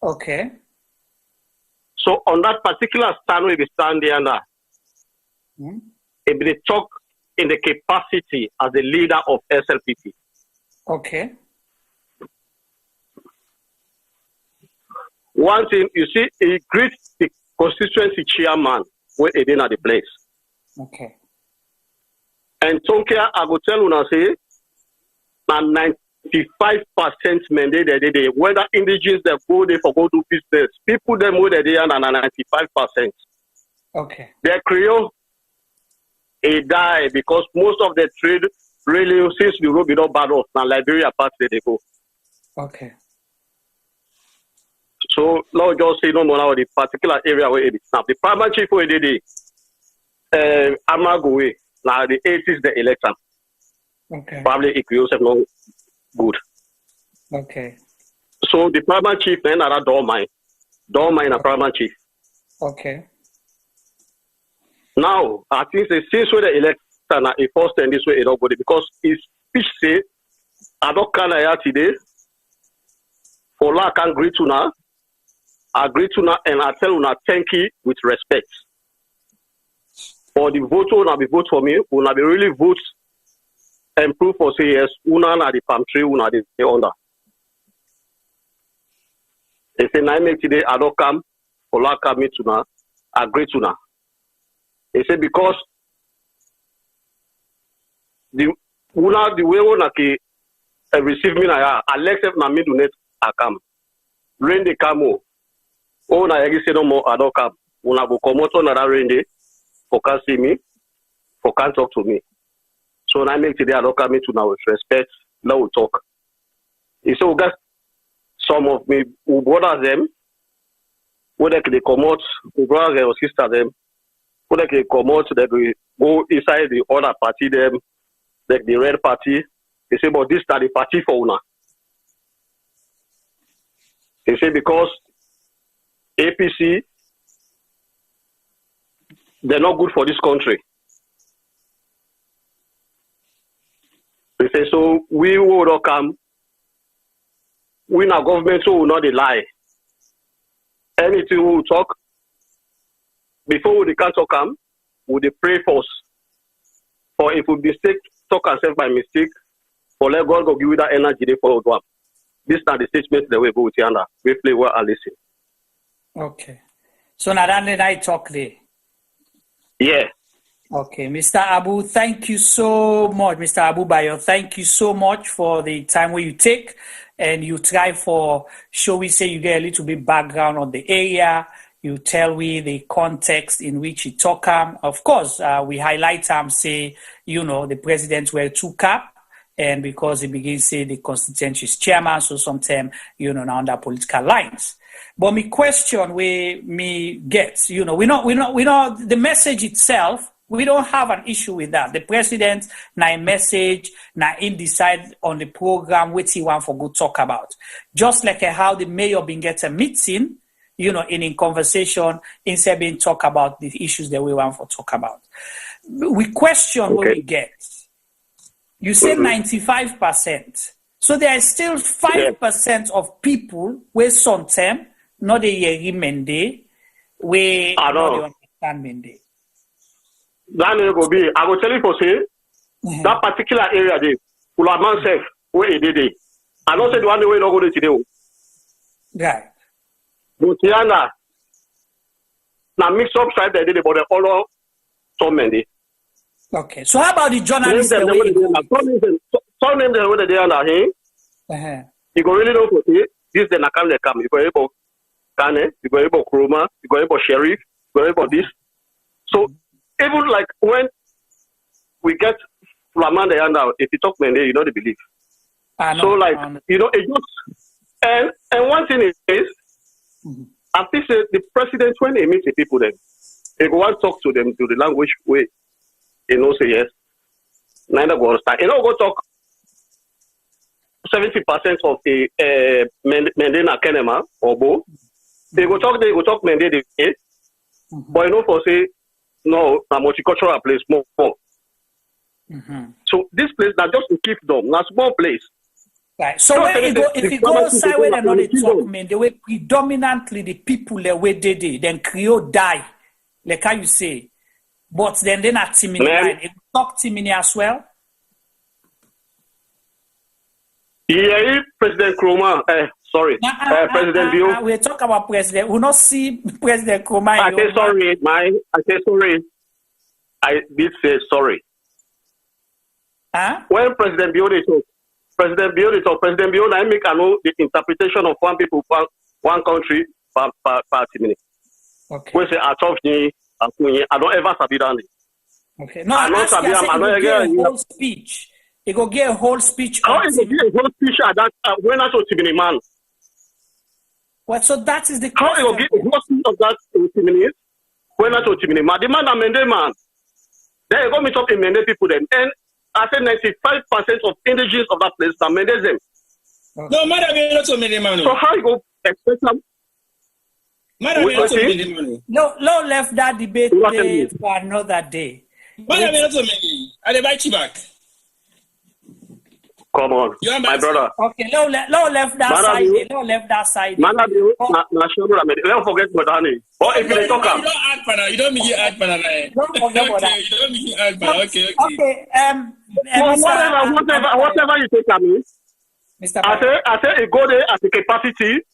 Okay. So on that particular stand we be standing under, able to talk in the capacity as the leader of SLPP. Okay. One thing, you see, he greets the constituency chairman where he did at the place. Okay. And Tonkia, I go tell you, say, 95% mandate they whether indigenous they go there for go do business, people them where they are 95%. Okay. Their Creole, he die because most of the trade really since the road be not bad off now Liberia part they go. Okay. So now just say no more now the particular area where it is now. The primary chief where they did Amagowe now the 80s the election. Okay. Probably it will also not good. Okay. So the primary chief then are door mine a primary chief. Okay. Now I think since where the election a first and this way it don't go because his speech say I don't can today for la can agree to now. I agree to now and I tell you now thank you with respect. For the vote will be vote for me, will be really vote and proof for say yes, una na the palm tree, una the under. They say I make today I don't come for la come me to now, agree to now. They say because the way una ki receive me na Alex na me do net akam. Rain the camo. Oh na yagi say no more I don't come. una go come out another rain day, for can see me, for can talk to me. So now make today I don't come into now with respect, now we talk. You say we got some of me who brothers them, whether they come out, who brothers or sister them, whether they come out, they go inside the other party them, like the red party. They say, but this is the party for una. They say because APC, they're not good for this country. They say, so we will not come. We in our government, so will not lie. Anything we will talk, before we can't talk, we will pray first. For if we mistake, talk ourselves by mistake, for let God go give you that energy they follow one. This is not the statement that we go with Yanda. We play well and listen. Okay. So now that I talk there. Yeah. Okay, Mr. Abu, thank you so much, Mr. Abu Bayo. Thank you so much for the time where you take and you try for, shall we say, you get a little bit background on the area. You tell me the context in which you talk. Of course, we highlight say, you know, the presidents were two cap, and because he begins say the constituency is chairman, so sometimes, you know, now under political lines. But my question where me gets, you know, we know the message itself. We don't have an issue with that. The president, na a message, na in decide on the program, which he want for good talk about. Just like how the mayor been get a meeting, you know, in conversation, instead being talk about the issues that we want for talk about. We question what we get. You say 95%. So there is still 5% of people where sometimes not the Mende, where not the understand Mende. That may go be. I will tell you for say that particular area there, Ulaman self, where he did it. I don't say the one way not go to today. Right. But Tiana, now mix up side they did about the all some Mende. Okay. So how about the journalists? Some name them where they are here. You go really know for say this the Nakam they come. You go able Kane, you go able Kroma, you go able Sheriff, you go able this. So even like when we get Flamanda Yanda, if you talk Mende, you know they believe. So like you know it just and one thing is I think the president when he meets the people then he go and talk to them to the language way they know say yes. Neither go understand. You know go talk 70% of the Mende na Kenema or Bo. They go talk Mende the but you know for say no, a multicultural place more. So this place now just to keep them, not small place. Right. So if you go outside where they're not the talk, man, they were predominantly the people that were dead, then Creole die, like how you say. But then they're not Timini. It talk Timini as well. Yeah, President Kroma. President Bio. We talk about president. We not see President Kroma. I say sorry, I say sorry. I did say sorry. Huh? When President Bio talk, President Bio I make I know the interpretation of one people, one country, party minute. Okay. We say I talk I don't ever sabi that. Okay. No, I don't get a whole speech. He go get a whole speech. How is it a whole speech at that when I talk to man? Well, so that is the question. How you get a whole speech of that 20 minutes when I talk to man? The man Mende man. Then you go meet up in Mende people then. And I said 95% of indigenous of that place are Mende them. No, madam, you're not so Mende man. So how you go expect them? Madam, you're not so Mende man. No, left that debate for another day. Madam, you're not so Mende. I buy you back. Come on, my brother. Okay, low left that side. Low left that side. Don't forget Modani. Or if you talk, you don't add pana. You don't make add pana. Don't forget about that. You don't make add pana. Okay. Whatever you take, Mr. I say, go there as a capacity.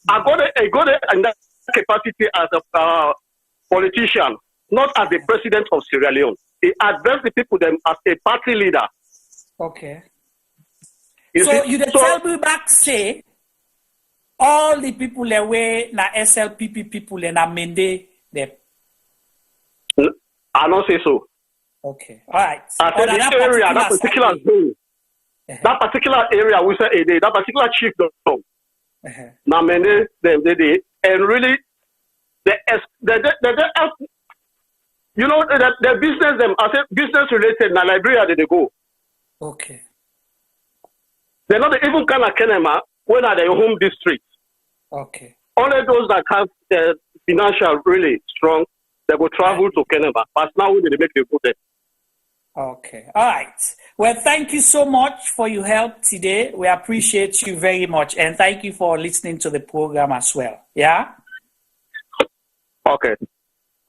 I go there and that capacity as a politician, not as the president of Sierra Leone. He addressed the people them as a party leader. Okay. So you tell me back say all the people that were na SLPP people and na Mende they I don't say so. Okay. All right. I said the area, that particular zone, that particular area, we say that particular chiefdom. Now, many them they and really the you know the business them. I said business related. Now Liberia they go. Okay. They're not even kind of Kenema when are their home district. Okay. Only those that have financial really strong, they will travel to Kenema. But now when they make the go there. Okay. All right. Well, thank you so much for your help today. We appreciate you very much. And thank you for listening to the program as well. Yeah? Okay.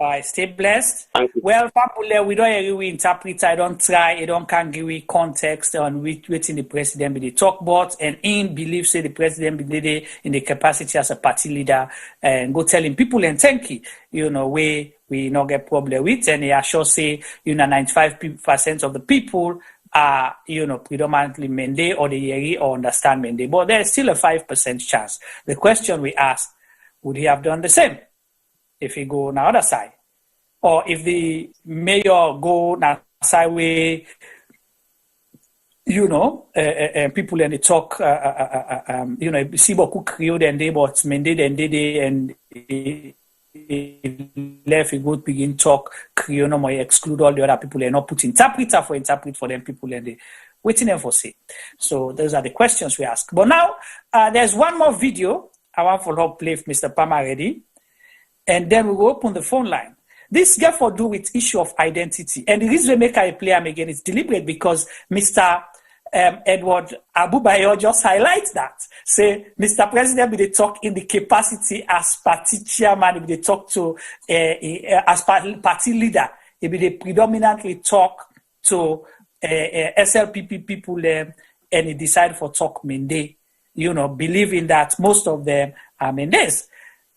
All right. Stay blessed. Thank you. Well, Papule, we don't hear we interpret. I don't try. I don't can give we context on waiting the president be the talk about and in believe say the president be there in the capacity as a party leader and go telling people and thank you. You know, we not get problem with, and I sure say, 95% of the people are, predominantly Mende or the Yeri or understand Mende, but there's still a 5% chance. The question we ask, would he have done the same if he go on the other side? Or if the mayor go on the side way, people in the talk, see beaucoup Creole and they, but Mende then they, and left a good begin talk Creole no more exclude all the other people and not put interpreter for interpret for them people and they waiting them for say. So those are the questions we ask. But now there's one more video I want to play if Mr. Palmer ready, and then we will open the phone line. This got for do with issue of identity, and the reason we make I play them again is deliberate because Mr. Edward Abubayo just highlights that. Say, Mr. President, will they talk in the capacity as party chairman, will they talk to, as party leader, will they predominantly talk to SLPP people, and he decide for talk Mende, believing that most of them are Mendes.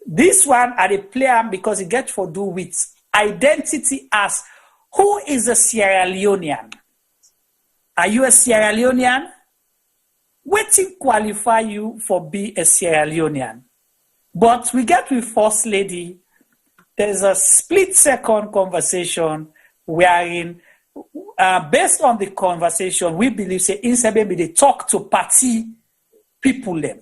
This one, I play them because it gets for do with identity as who is a Sierra Leonean? Are you a Sierra Leonean? What to qualify you for be a Sierra Leonean? But we get with First Lady, there's a split-second conversation wherein, based on the conversation, we believe, say, instead maybe they talk to party people them.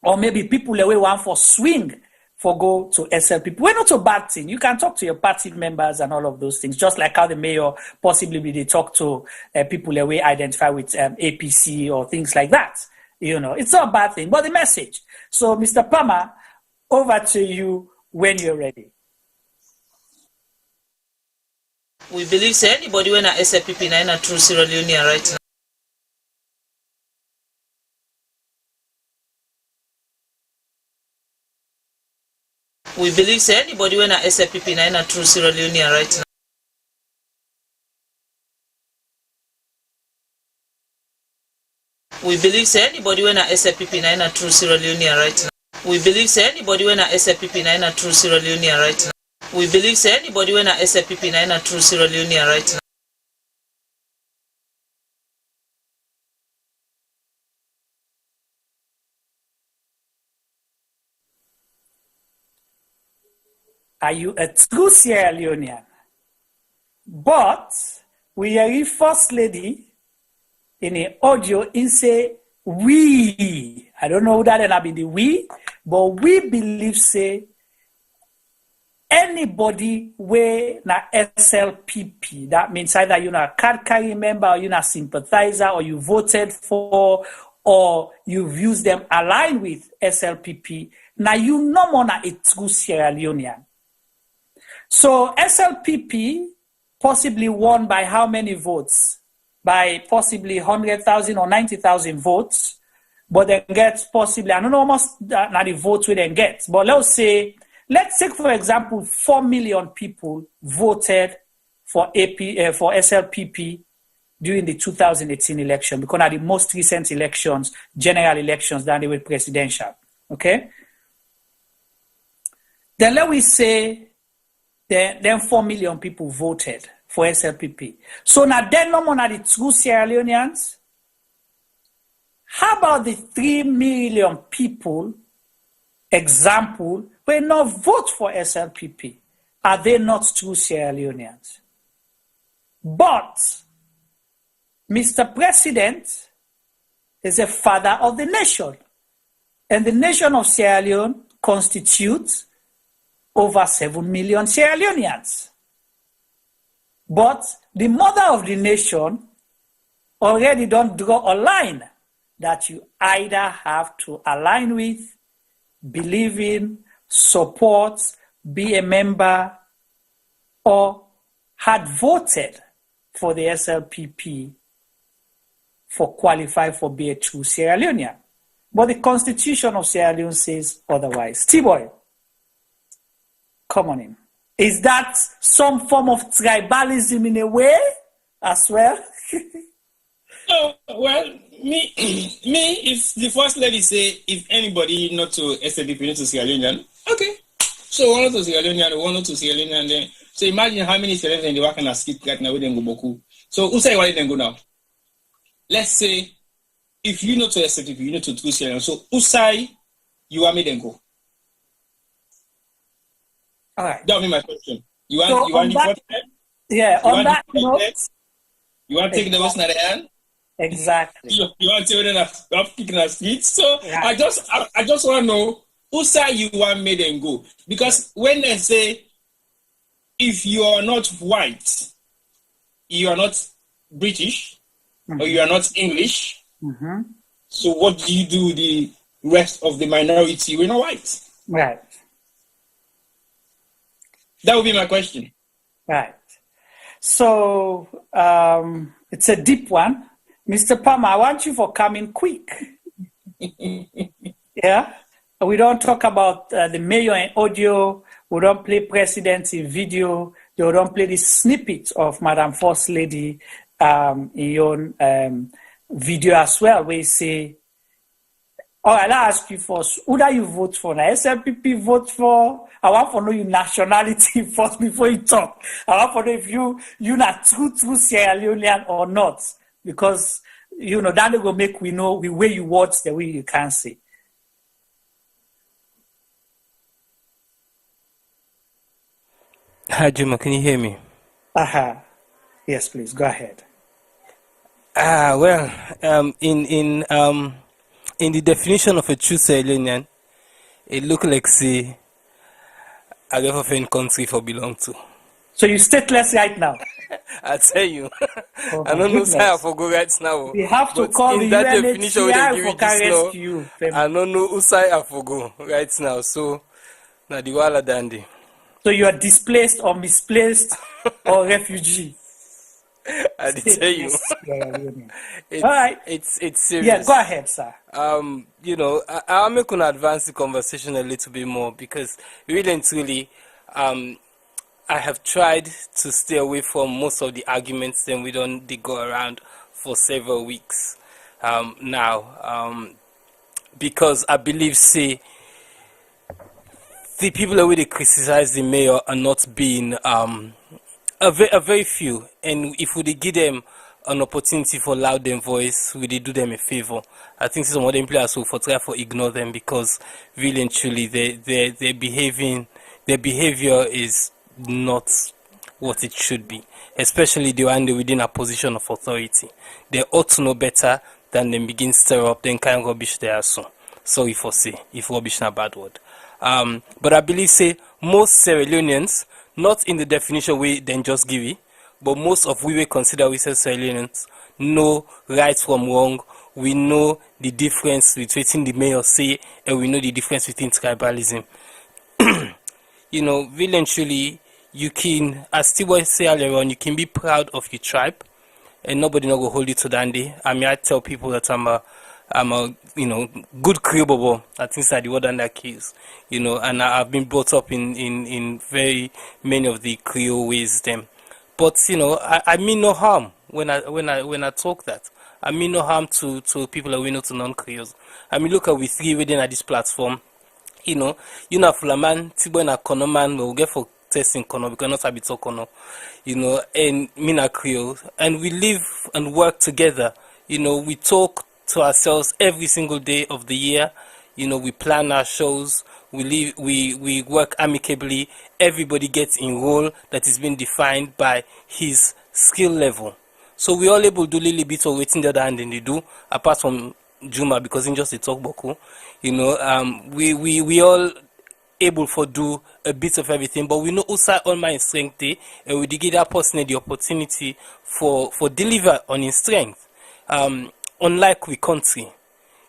Or maybe people that we want for swing for go to SLP. We're not a bad thing. You can talk to your party members and all of those things, just like how the mayor possibly they talk to people that we identify with APC or things like that. It's not a bad thing, but the message. So, Mr. Palmer, over to you when you're ready. We believe say anybody when a SLPP na true Sierra Leonean right now. We believe say anybody when a SLPP na true Sierra Leonean right now. We believe say anybody when a SLPP na true Sierra Leonean right now. We believe say anybody when a SLPP na true Sierra Leonean right now. We believe say anybody when a SLPP na true Sierra Leonean right now. Are you a true Sierra Leonean? But we hear First Lady in the audio in say we. I don't know who that have been the we, but we believe say anybody where na SLPP. That means either you're a card carrying member, or you're a sympathizer, or you voted for, or you views them aligned with SLPP. Now you no more a true Sierra Leonean. So SLPP possibly won by how many votes? By possibly 100,000 or 90,000 votes, but then gets possibly, I don't know how much not the votes we then get, but let's take for example 4 million people voted for SLPP during the 2018 election, because of the most recent elections, general elections, than they were presidential. Okay? Then let we say then 4 million people voted for SLPP. So now then no more the true Sierra Leoneans. How about the 3 million people, example, will not vote for SLPP? are they not true Sierra Leoneans? But Mr. President is a father of the nation, and the nation of Sierra Leone constitutes over 7 million Sierra Leoneans. But the mother of the nation already don't draw a line that you either have to align with, believe in, support, be a member, or had voted for the SLPP for qualify for be a true Sierra Leonean. But the Constitution of Sierra Leone says otherwise. T-Boy, come on in. Is that some form of tribalism in a way as well? Well, me, if the first lady say, if anybody not to SLPP, not to Sierra Leonean, okay. So one to Sierra Leonean, one to Sierra Leonean, then. So imagine how many Sierra Leoneans they work on a skip right now, we then go boku. So who say why then go now? Let's say, if you not to SLPP, you not to true Sierra Leonean. So who say you want me then go? All right. That will be my question. You want, So you want on the that- first step? Yeah, You on want that the note, first step? You want to take the Western hand? Exactly. You want to tell them I'm kicking our feet? So I just want to know who side you want me then go? Because when they say if you are not white, you are not British, or you are not English, so what do you do with the rest of the minority? We're not white. Right. That would be my question. Right. So it's a deep one. Mr. Palmer, I want you for coming quick. Yeah? We don't talk about the mayor in audio. We don't play presidents in video. We don't play the snippet of Madam First Lady in your video as well, where you say, all right, I'll ask you first, who do you vote for? Now, SLPP vote for? I want to know your nationality first before you talk. I want to know if you're not true Sierra Leonean or not. Because, you know, that will make we know the way you watch, the way you can say. Hi, Juma, can you hear me? Yes, please, go ahead. Well, in the definition of a true Sierra Leonean, it look like say I never find country for belong to. So you stateless right now? I tell you, Oh, I don't know goodness. how I forgo right now. We have to but call in the that definition where UNHCR they give for it just can now, rescue. I don't know who side I forgo right now. So now the wala dandy. So you are displaced or misplaced or refugee. I did tell you. It's, All right. It's serious. Yeah, go ahead, sir. You know, I'll make an advance the conversation a little bit more because really and truly, I have tried to stay away from most of the arguments and they go around for several weeks now, because I believe, say, the people that really criticize the mayor are not being a very few, and if we give them an opportunity for loud them voice, we do them a favor. I think some of them players will try to ignore them because really and truly their behavior is not what it should be, especially the one within a position of authority. They ought to know better than them begin stir up then kind of rubbish they are so. Sorry for say if rubbish not a bad word. But I believe say most Sierra Leoneans, not in the definition we then just give it, but most of we will consider ourselves Sierra Leoneans know right from wrong. We know the difference between the mayor say, and we know the difference between tribalism. You know, really and truly, you can, as T-Boy say earlier on, you can be proud of your tribe, and nobody not go hold you to dandy. I mean, I tell people that I'm a you know, good Creole bobo. I think that's the word under keys. You know, and I've been brought up in very many of the Creole ways them. But you know, I mean no harm when I talk that. I mean no harm to people that we know to non-Creoles. I mean look at we three within at this platform. You know Fulaman, Tibo na Kono man, we'll get for testing Kono because not a bit of Kono. You know, and Mina Creole, and we live and work together. You know, we talk to ourselves every single day of the year. You know, we plan our shows, we work amicably, everybody gets enrolled that is being defined by his skill level. So we all able to do a little bit of waiting the other hand in the do, apart from Juma, because in just a talk boku. You know, we all able for do a bit of everything, but we know also all my strength, and we give that person the opportunity for deliver on his strength. Unlike we country,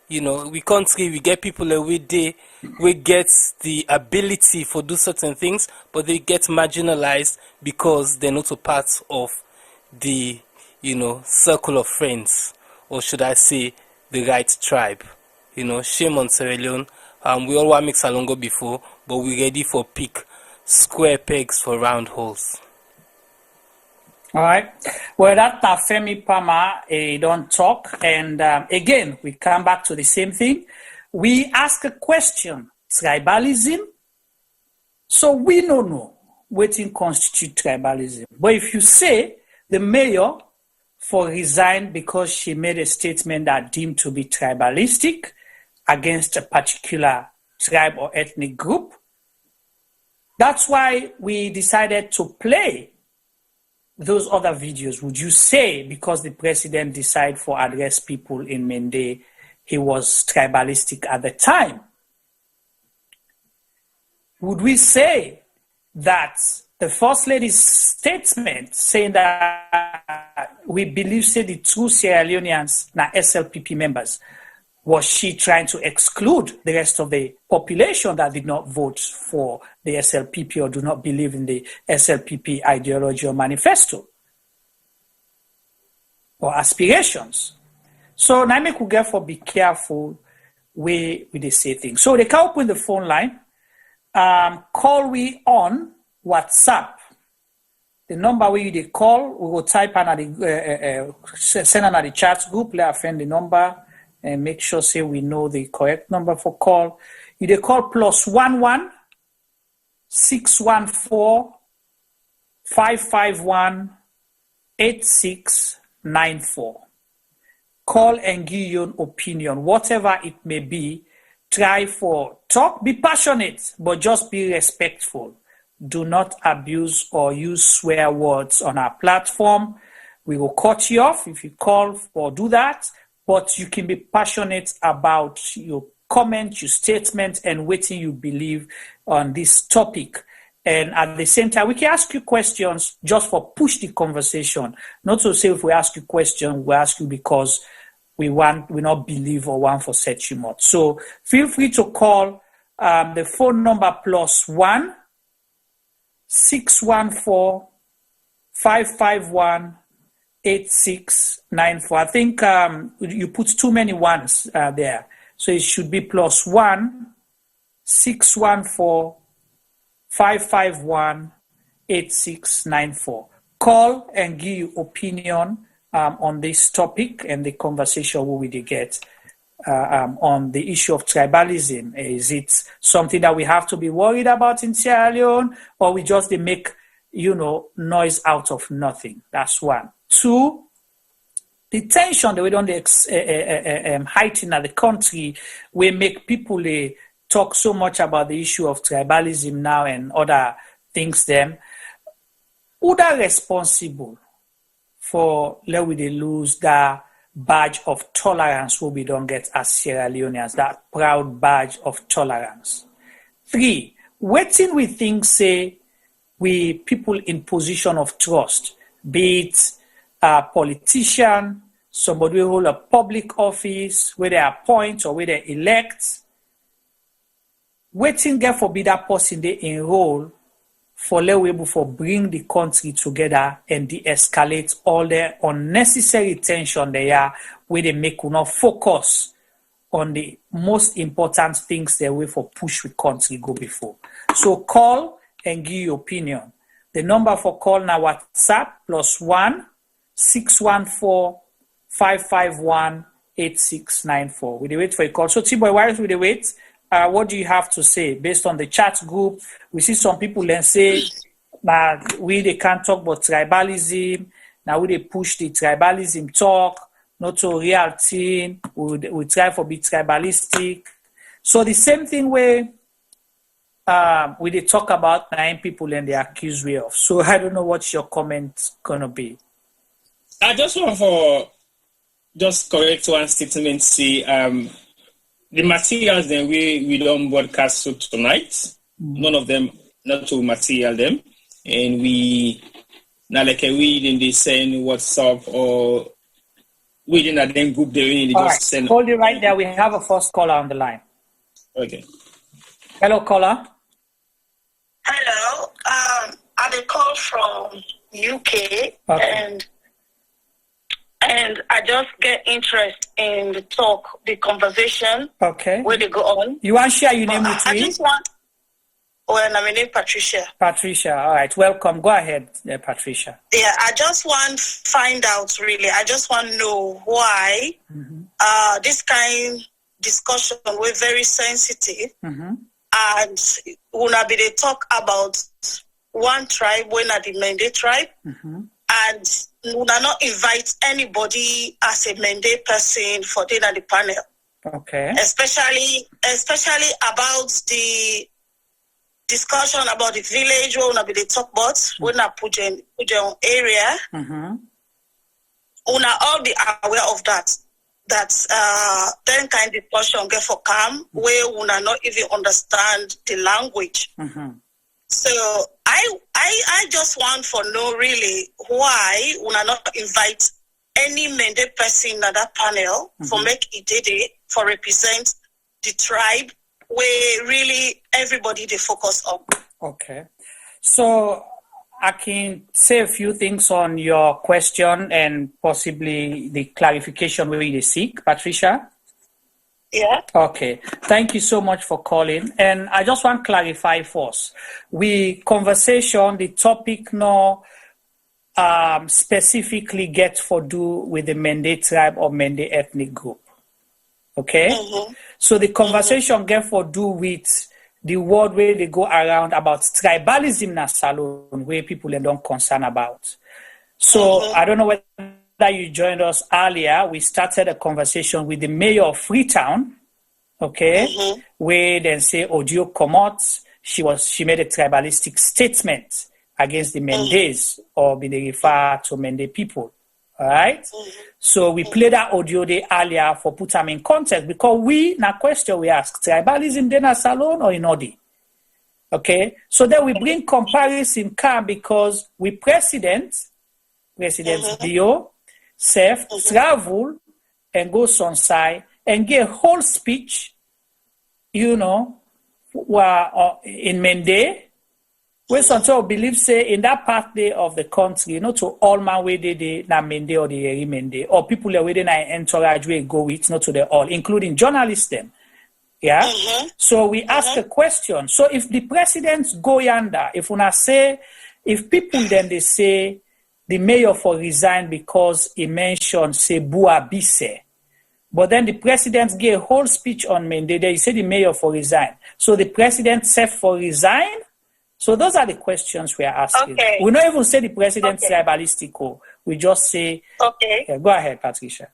you know, we country, we get people every day, we get the ability for do certain things, but they get marginalized because they're not a part of the, you know, circle of friends, or should I say the right tribe. You know, shame on Sierra Leone. We all want mix alongo before, but we ready for pick square pegs for round holes. All right. Well, that Femi Pama don't talk, and again we come back to the same thing. We ask a question: tribalism. So we don't know what constitute tribalism. But if you say the mayor for resign because she made a statement that deemed to be tribalistic against a particular tribe or ethnic group, that's why we decided to play those other videos. Would you say because the president decided for address people in Mende, he was tribalistic at the time? Would we say that the First Lady's statement saying that we believe say the true Sierra Leoneans na SLPP members, was she trying to exclude the rest of the population that did not vote for the SLPP or do not believe in the SLPP ideology or manifesto or aspirations? So Naime could therefore be careful with they say things. So they can open the phone line. Call we on WhatsApp. The number where they call, we will type on the send on the chat group. Let us find the number and make sure say we know the correct number for call. You they call +11 614 551 8694. Call and give your opinion, whatever it may be. Try for talk, be passionate, but just be respectful. Do not abuse or use swear words on our platform. We will cut you off if you call or do that, but you can be passionate about your comment, your statement, and what you believe on this topic. And at the same time, we can ask you questions just for push the conversation. Not to say if we ask you questions, we ask you because we not believe or want for set you more. So feel free to call the phone number +1 614 551 8694. I think you put too many ones there. So it should be +1 614 551 8694. Call and give your opinion on this topic and the conversation we will get on the issue of tribalism. Is it something that we have to be worried about in Sierra Leone, or we just make, noise out of nothing? That's one. Two, the tension that we don't heighten at the country will make people talk so much about the issue of tribalism now and other things. Them who are responsible for let we lose that badge of tolerance we don't get as Sierra Leoneans, that proud badge of tolerance. Three, waiting we think say we people in position of trust, be it a politician, somebody who hold a public office, where they appoint or where they elect, waiting there for be that person they enroll for able for bring the country together and de-escalate all the unnecessary tension there, where they make not focus on the most important things they way for push the country go before. So call and give your opinion. The number for call now WhatsApp +1 614 551 8694. We wait for a call. So T-Boy, while we wait, what do you have to say based on the chat group? We see some people then say, they can't talk about tribalism. Now they push the tribalism talk, not to real thing. We try for be tribalistic. So the same thing where we did talk about 9 people and the accused way of. So I don't know what's your comment gonna be. I just want for just correct one statement. See, the materials then we don't broadcast so tonight. None of them not to material them, and we not like a we in the send WhatsApp or we in a then group they really All just right. send. Hold it right there. We have a first caller on the line. Okay. Hello, caller. Hello. I call from UK, Okay. and I just get interest in the talk, the conversation Okay. where they go on. You want to share your name But with I me? just want. Well, my name is Patricia. Patricia. All right. Welcome. Go ahead, Patricia. Yeah, I just want to find out really. I just want to know why this kind discussion we're very sensitive, and when be they talk about one tribe when at the Mende tribe, and we not invite anybody as a Mende person for dinner at the panel. Okay. Especially about the discussion about the village where we be they talk about when I put in area. Una all be aware of that. Then kind of discussion get for come where una not even understand the language. So I just want for know really why una not invite any Mende person in that panel for make it did it for represent the tribe where really everybody they focus on. Okay. So I can say a few things on your question and possibly the clarification we they seek, Patricia. Yeah. Okay. Thank you so much for calling. And I just want to clarify first. The topic now specifically get for do with the Mende tribe or Mende ethnic group. Okay? So the conversation get for do with the word where they go around about tribalism na salon, where people don't concern about. So I don't know whether you joined us earlier. We started a conversation with the mayor of Freetown, okay, where then say audio come out. She made a tribalistic statement against the Mendes, or be they refer to Mende people. All right. So we played that audio day earlier for put them in context because na question we ask tribalism then a salon or in Odi. Okay. So then we bring comparison come because we President Bio, self travel and go Sonsai and get a whole speech, in Mende. Where some believe say in that part of the country, to all man where they na Mende or the Eri Mende, or people where they na entourage where go with, not to the all, including journalists them. Yeah. So we ask a question. So if the presidents go yonder, if people then they say the mayor for resign because he mentioned say Bua Bise, but then the president gave a whole speech on Mende, they say the mayor for resign. So the president said for resign. So those are the questions we are asking. Okay. We don't even say the president's tribalistical. We just say, go ahead, Patricia.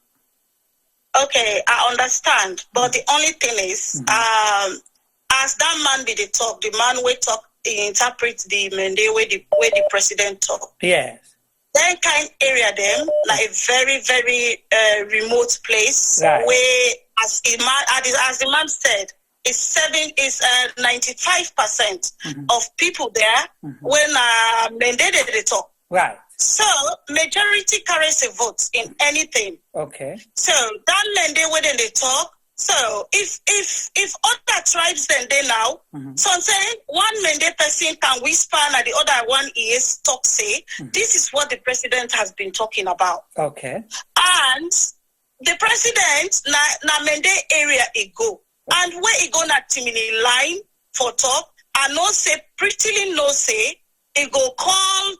Okay, I understand. But the only thing is, as that man be the talk, the man will talk, he interprets the Mende where the president talk. Yes. That kind area them, like a very, very remote place where, as the man said, is 95% of people there when Mende they talk. Right. So majority carries a vote in anything. Okay. So that Mende when they talk. So if other tribes then they now, so I'm saying one Mende person can whisper and the other one is talk say this is what the president has been talking about. Okay. And the president na Mende area it go. And where he go na Timini line for talk, I know say prettily no say he go call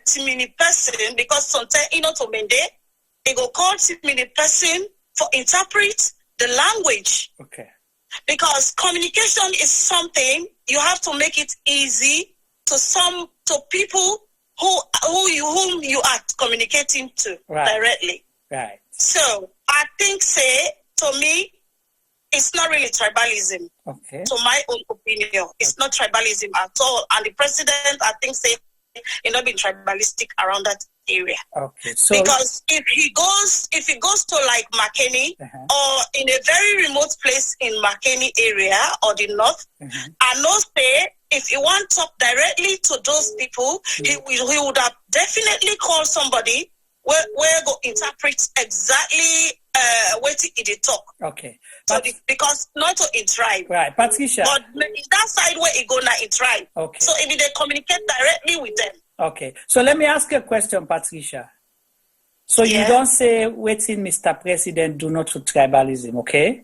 Timini person because sometimes to Mende he go call Timini person for interpret the language. Okay. Because communication is something you have to make it easy to people whom you are communicating to directly. Right. So I think say to me. it's not really tribalism. Okay. To my own opinion, it's not tribalism at all. And the president, I think, say it not been tribalistic around that area. Okay. So because if he goes to like Makeni or in a very remote place in Makeni area or the north, I know say if he want to talk directly to those people, he would have definitely called somebody where go interpret exactly what he did talk. Okay. So because not to in tribe. Right, Patricia. But that side where he go now in tribe. Okay. So if they communicate directly with them. Okay. So let me ask you a question, Patricia. So you don't say waiting, Mr. President, do not to tribalism, okay?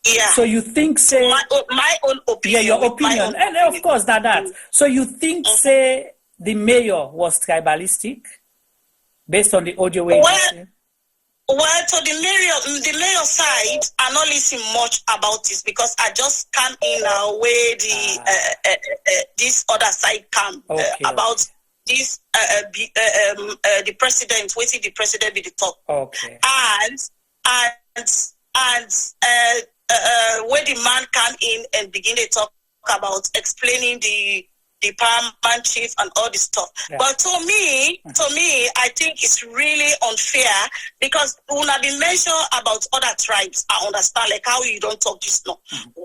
Yeah. So you think say my own opinion. Yeah, your opinion. And of course that. So you think say the mayor was tribalistic based on the audio way? Well, to the mayor side, I'm not listening much about this because I just come in where the this other side come about this the president, waiting the president be the talk. Okay. And where the man come in and begin to talk about explaining the paramount chief and all this stuff. Yeah. But to me, I think it's really unfair because when I've been mentioned about other tribes, I understand like how you don't talk this now.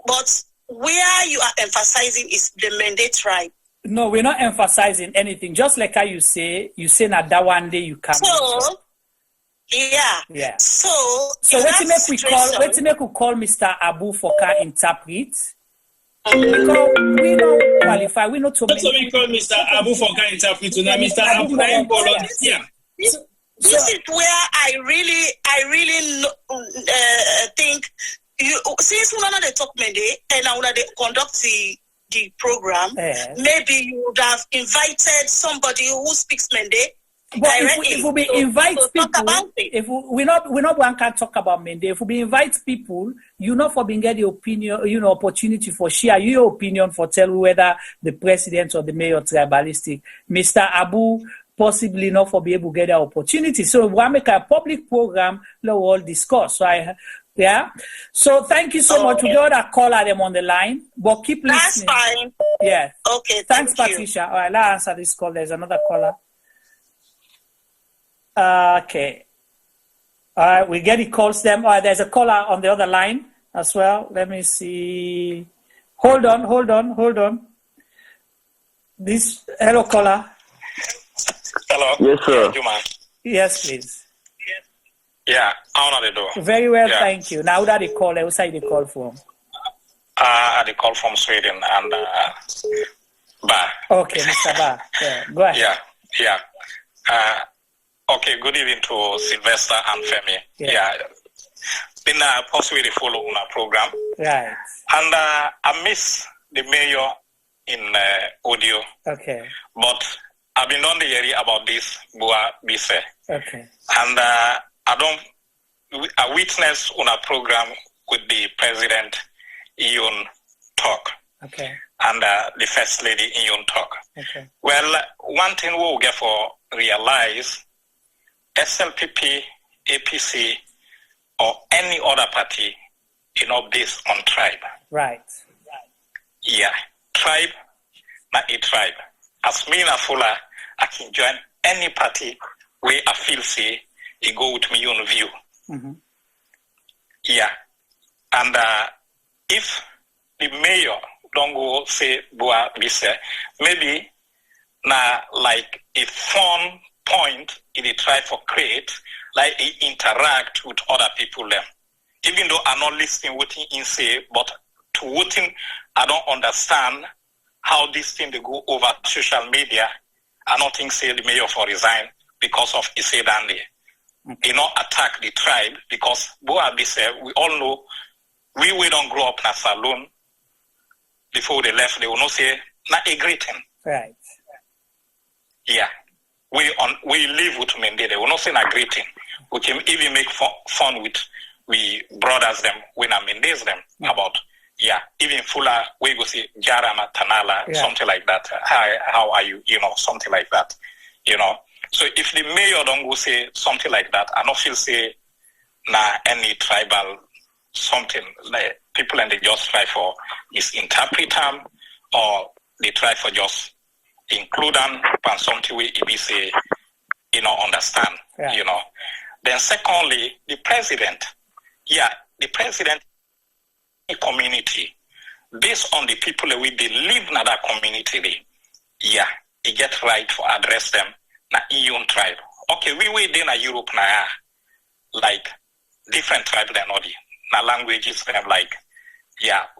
But where you are emphasizing is the Mende tribe. No, we're not emphasizing anything. Just like how you say that one day you come. So, yeah. So let's make we call Mr. Abu Foka interpret. Because we don't qualify, we not to make. So we call Mr. Abu Foka interpret now. Mr. Abu volunteer. This is where I really think you since we know they talk Mende and now they conduct the program, maybe you would have invited somebody who speaks Mende. But if we invite people, if we not one can talk about Mende. If we invite people, you know for being get the opinion, opportunity for share your opinion for tell whether the president or the mayor tribalistic. Mr. Abu possibly not for be able to get the opportunity. So we make a public program, let all discuss. So So thank you so much. We got a caller them on the line, but keep listening. That's fine. Yeah. Okay. Thanks, Patricia. All right, let's answer this call. There's another caller. Okay. All right, we get it calls them. All right, there's a caller on the other line as well. Let me see. Hold on. Hello, caller. Hello. Yes, sir. Juma. Yes, please. Yeah, how are they doing? Very well, thank you. Now that the call, where side the call from? The call from Sweden and Ba. Okay, Mr. Ba. Yeah, go ahead. Yeah. Okay, good evening to Sylvester and Femi. Been possibly follow on our program. Right. And I miss the mayor in audio. Okay. But I've been on the area about this Bua Bise. Okay. And I witness on a program with the president Ion talk. Okay. And the first lady Ion talk. Okay. Well, one thing we'll get for realize SLPP, APC, or any other party, based on tribe. Right. Yeah. Tribe, not a tribe. As me na Fula, I can join any party where I feel say it go with me on view. Mm-hmm. Yeah. And if the mayor don't go say Bua Bise, maybe na like a fun point in the try for create, like he interact with other people them. Even though I'm not listening what he say, but to what him, I don't understand how this thing they go over social media. I don't think say the mayor for resign because of Ise Dande. Okay. Attack the tribe because Boa Bise, we all know we don't grow up in a saloon. Before they left, they will not say not a greeting. Right. Yeah. We live with Mende. They will not say a greeting. We can even make fun with we brothers them when I Mendes them about even Fula we go say Jarama Tanala, something like that. How are you? Something like that. So if the mayor don't go say something like that, I don't feel say any tribal something like people and they just try for is interpret them or they try for just include them and something we say, understand, Then secondly, the president, the president community, based on the people that we live in that community, he get right to address them na EU tribe. Okay, we in Europe now, like different tribe than all the languages them like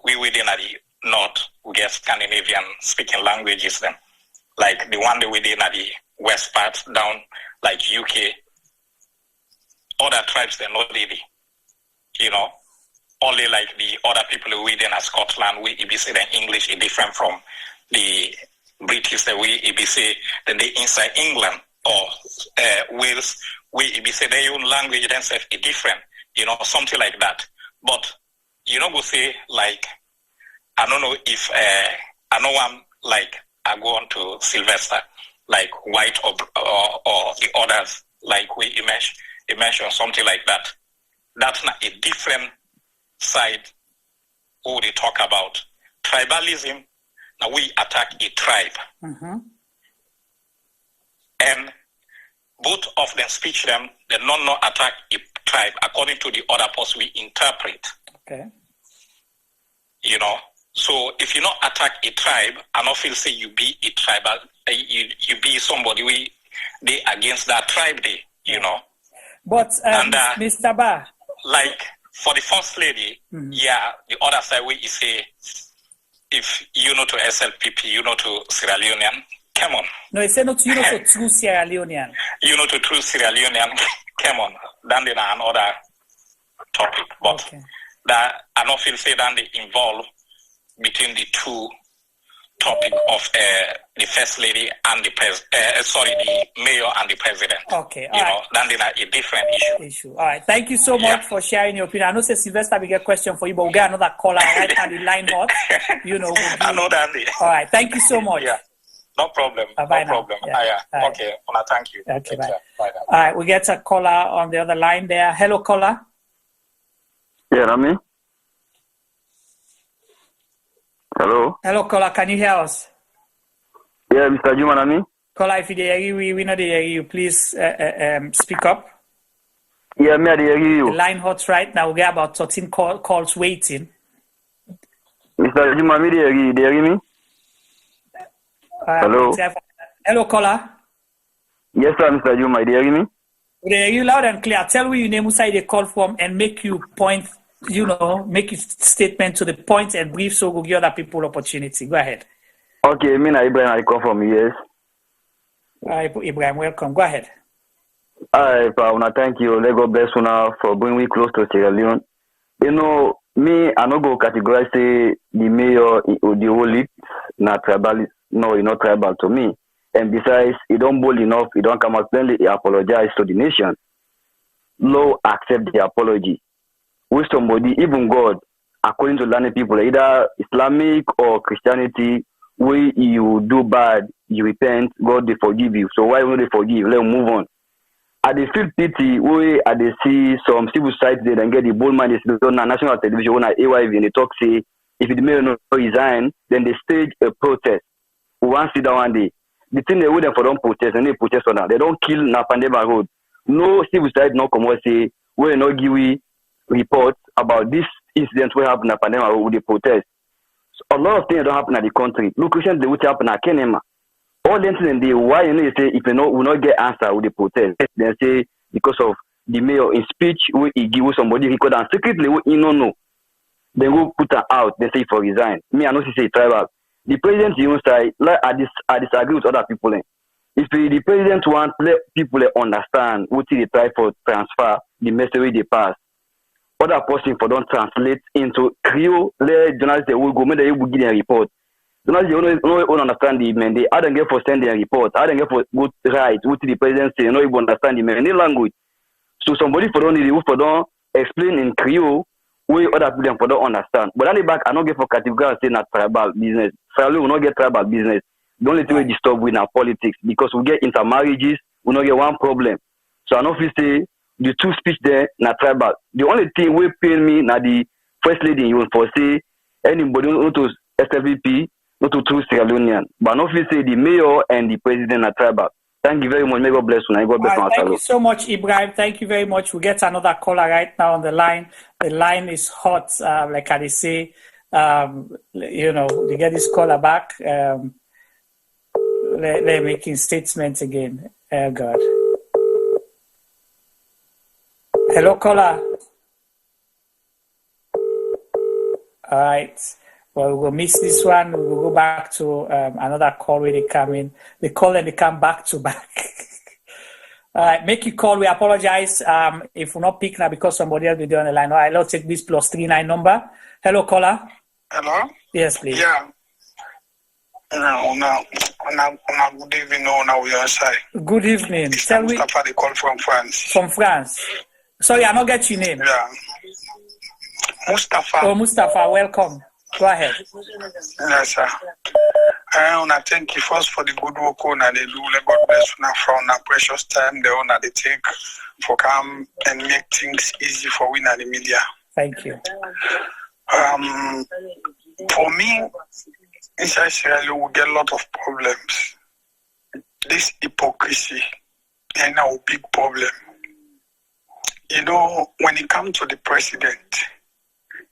we within the north we get Scandinavian speaking languages them like the one that within the west part down like UK. Other tribes they're not really, only like the other people within Scotland we say the English is different from the British that we say then they inside England or Wales we say their own language themselves is different, something like that. But go say like I don't know if I know I'm like I go on to Sylvester like white or the others like we mention something like that. That's not a different side who they talk about. Tribalism, now we attack a tribe. Mm-hmm. And both of them speech them, they not attack a tribe according to the other post we interpret. Okay. So if you not attack a tribe, I not feel say you be a tribal, you be somebody they against that tribe But Mr. Ba, like for the first lady, the other side we say if you know to SLPP, you know to Sierra Leonean, come on. No, he said not to true Sierra Leonean. You know to true Sierra Leonean, come on. Then there's another topic, but that I don't feel say that they involve between the two topic of the first lady and the the mayor and the president. Okay, then there's a different issue. All right, thank you so much for sharing your opinion. I know say Sylvester we get a question for you, but we'll get another caller right on the line hot. I know that. All right, thank you so much. Yeah, no problem. Bye no problem. Yeah. Okay, thank you. Okay, bye. Bye. All right, we get a caller on the other line there. Hello, caller. Yeah, Rami. Hello. Hello, caller. Can you hear us? Yeah, Mr. Juma Nami. Caller, if you hear you, we know they hear you. Please speak up. Yeah, me I hear you. The line hot right now. We got about 13 calls waiting. Mr. Juma, me they hear me? Hello. Hello, caller. Yes, sir, Mr. Juma, they hear me? We hear you loud and clear. Tell me your name, inside the call form, and make you point. Make a statement to the point and brief so we'll give other people opportunity. Go ahead. Okay, me na Ibrahim, I come from US. Ibrahim, welcome. Go ahead. I want to thank you. Let God bless you now for bringing me close to Sierra Leone. Me, I not go categorize say the mayor or the whole league not tribal. No, it's not tribal to me. And besides, he don't bold enough. He don't come out plainly. He apologize to the nation. No, accept the apology. With somebody, even God, according to learning people, either Islamic or Christianity, where you do bad, you repent, God they forgive you. So why won't they forgive? Let's move on. At the feel pity, where I they see some civil sites there and get the bold man is on national television when AYV and they talk say if the mayor not resign, then they stage a protest. We want to sit down one day. The thing they would for don't protest and they protest on that. They don't kill na Pandema Road. No civil site no come say we not give report about this incident will happen at Pandema with the protest. So a lot of things don't happen at the country. Look, Christians they would happen at Kenema. All the incidents they why you say if you will not get answer with the protest, then say because of the mayor in speech we he give somebody record and secretly we know. Then we put her out, they say for resign. Me I know say tribal. The president you say like I disagree with other people. If the president want let people understand what they try for transfer the message they pass. Other person for don't translate into Creole, let journalists they will go, maybe they will give a report. Journalists they don't understand the men. They don't get for sending a report. I don't get for good right. What the president say, no even understand the men language. So somebody for don't need for don't explain in Creole, way other people for don't understand. But on the back, I don't get for category say not tribal business. Family will not get tribal business. The only thing we disturb with our politics because we get intermarriages, we not get one problem. So I don't feel say the two speech there na tribal. The only thing we pain me na the first lady you for say anybody who to SFVP, not to true Sierra Leonean. But not if say the mayor and the president are tribal. Thank you very much. May God bless you. God bless Thank you so much, Ibrahim. Thank you very much. We get another caller right now on the line. The line is hot, like I say. We get this caller back. They're making statements again. Oh, God. Hello, caller. All right. Well, we'll miss this one. We'll go back to another call where they come in. They call and they come back to back. All right, make you call. We apologize if we're not picking up because somebody else will be on the line. All right, let's take this +39 number. Hello, caller. Hello? Yes, please. Yeah. No, good evening. No, we are shy. Good evening. Tell me. Mustafa, they call from France. From France. Sorry, I not get your name. Yeah. Mustafa. Oh, Mustafa, welcome. Go ahead. Yes, sir. I want to thank you first for the good work they do. Let God bless you from a precious time they take for come and make things easy for we and the media. Thank you. For me, inside Sierra Leone, we get a lot of problems. This hypocrisy is our big problem. You know, when it comes to the president,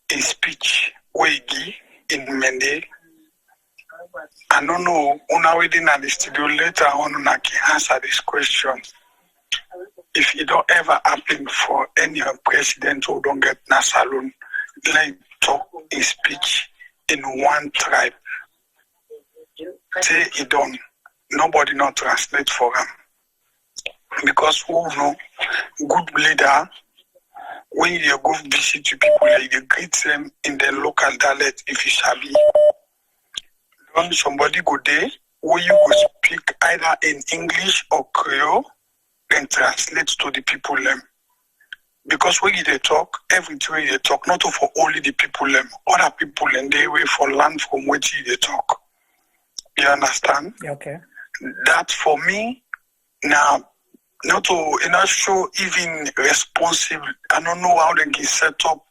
his speech, Wegi in Mende, I don't know, una waiting at the studio later on, una can answer this question. If it don't ever happen for any president who don't get na saloon, like talk in speech in one tribe, say it don't, nobody not translate for him. Because who know, good leader, when you go visit to people, you greet them in the local dialect if you shall be. When somebody go there, where you go speak either in English or Creole, then translate to the people them. Because when they talk, everything they talk, not for only the people them, other people and they way for land from which they talk. You understand? Okay. That for me, now, not to show even responsible. I don't know how they can set up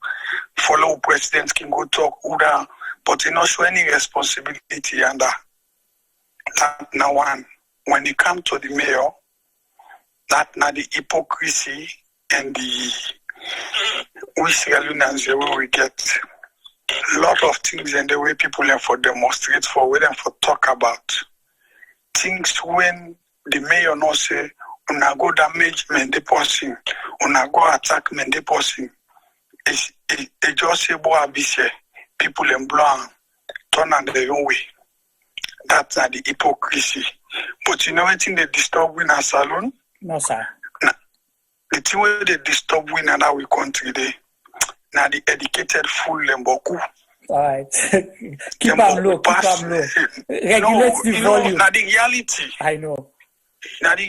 follow presidents can go talk Uda, but not show any responsibility under that now one. When it comes to the mayor, that now the hypocrisy and the we Sierra Leoneans the way we get a lot of things and the way people learn for demonstrate for with them for talk about things when the mayor not say una go damage the person, una go attack the person. It's just say boy people in blanc turn on their own way. That's the hypocrisy. But you know anything they disturb in a salon? No, sir. The thing where they disturb in our country they now the educated fool and boku. Alright. Keep them low, keep them low. Regulate the volume. Now the reality. I know. Now the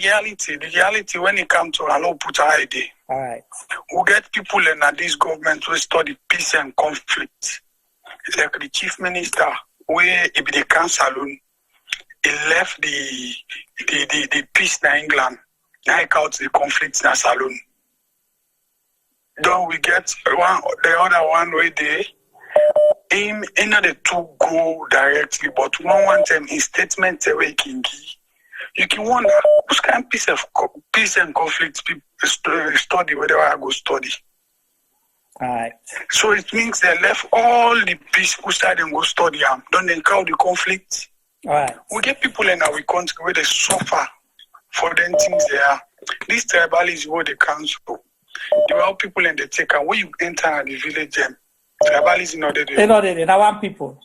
reality when it comes to allow put a idea. All right. We get people in this government who study peace and conflict. It's like the chief minister, where he be the council, he left the peace in England. Now he out the conflict in salon. Then we get the other one where they aim in the two go directly, but one time in statement where can give. You can wonder which kind of peace and conflict people study whether I go study. Alright. So it means they left all the peaceful side and go study them. Don't encounter the conflict. Alright. We get people in our country where they suffer for them things they are. This tribalism where they cancel. There are people in the take and when you enter the village, tribalism not there. They not there. Now one people.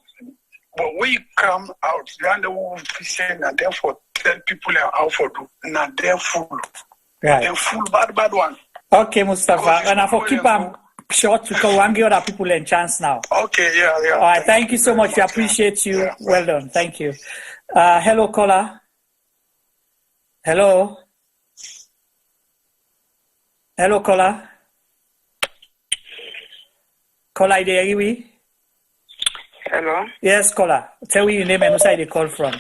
But when you come out, you are the one saying and therefore tell people how for do. Now they're full. Right. They're full bad one. Okay, Mustafa. And I for keep them short because we want to give other people a chance now. Okay, yeah. All right, thank you so much. We appreciate you. Yeah. Well done. Thank you. Hello, caller. Hello. Hello, caller. Caller, there you we? Hello. Yes, caller. Tell me your name and where side you call from.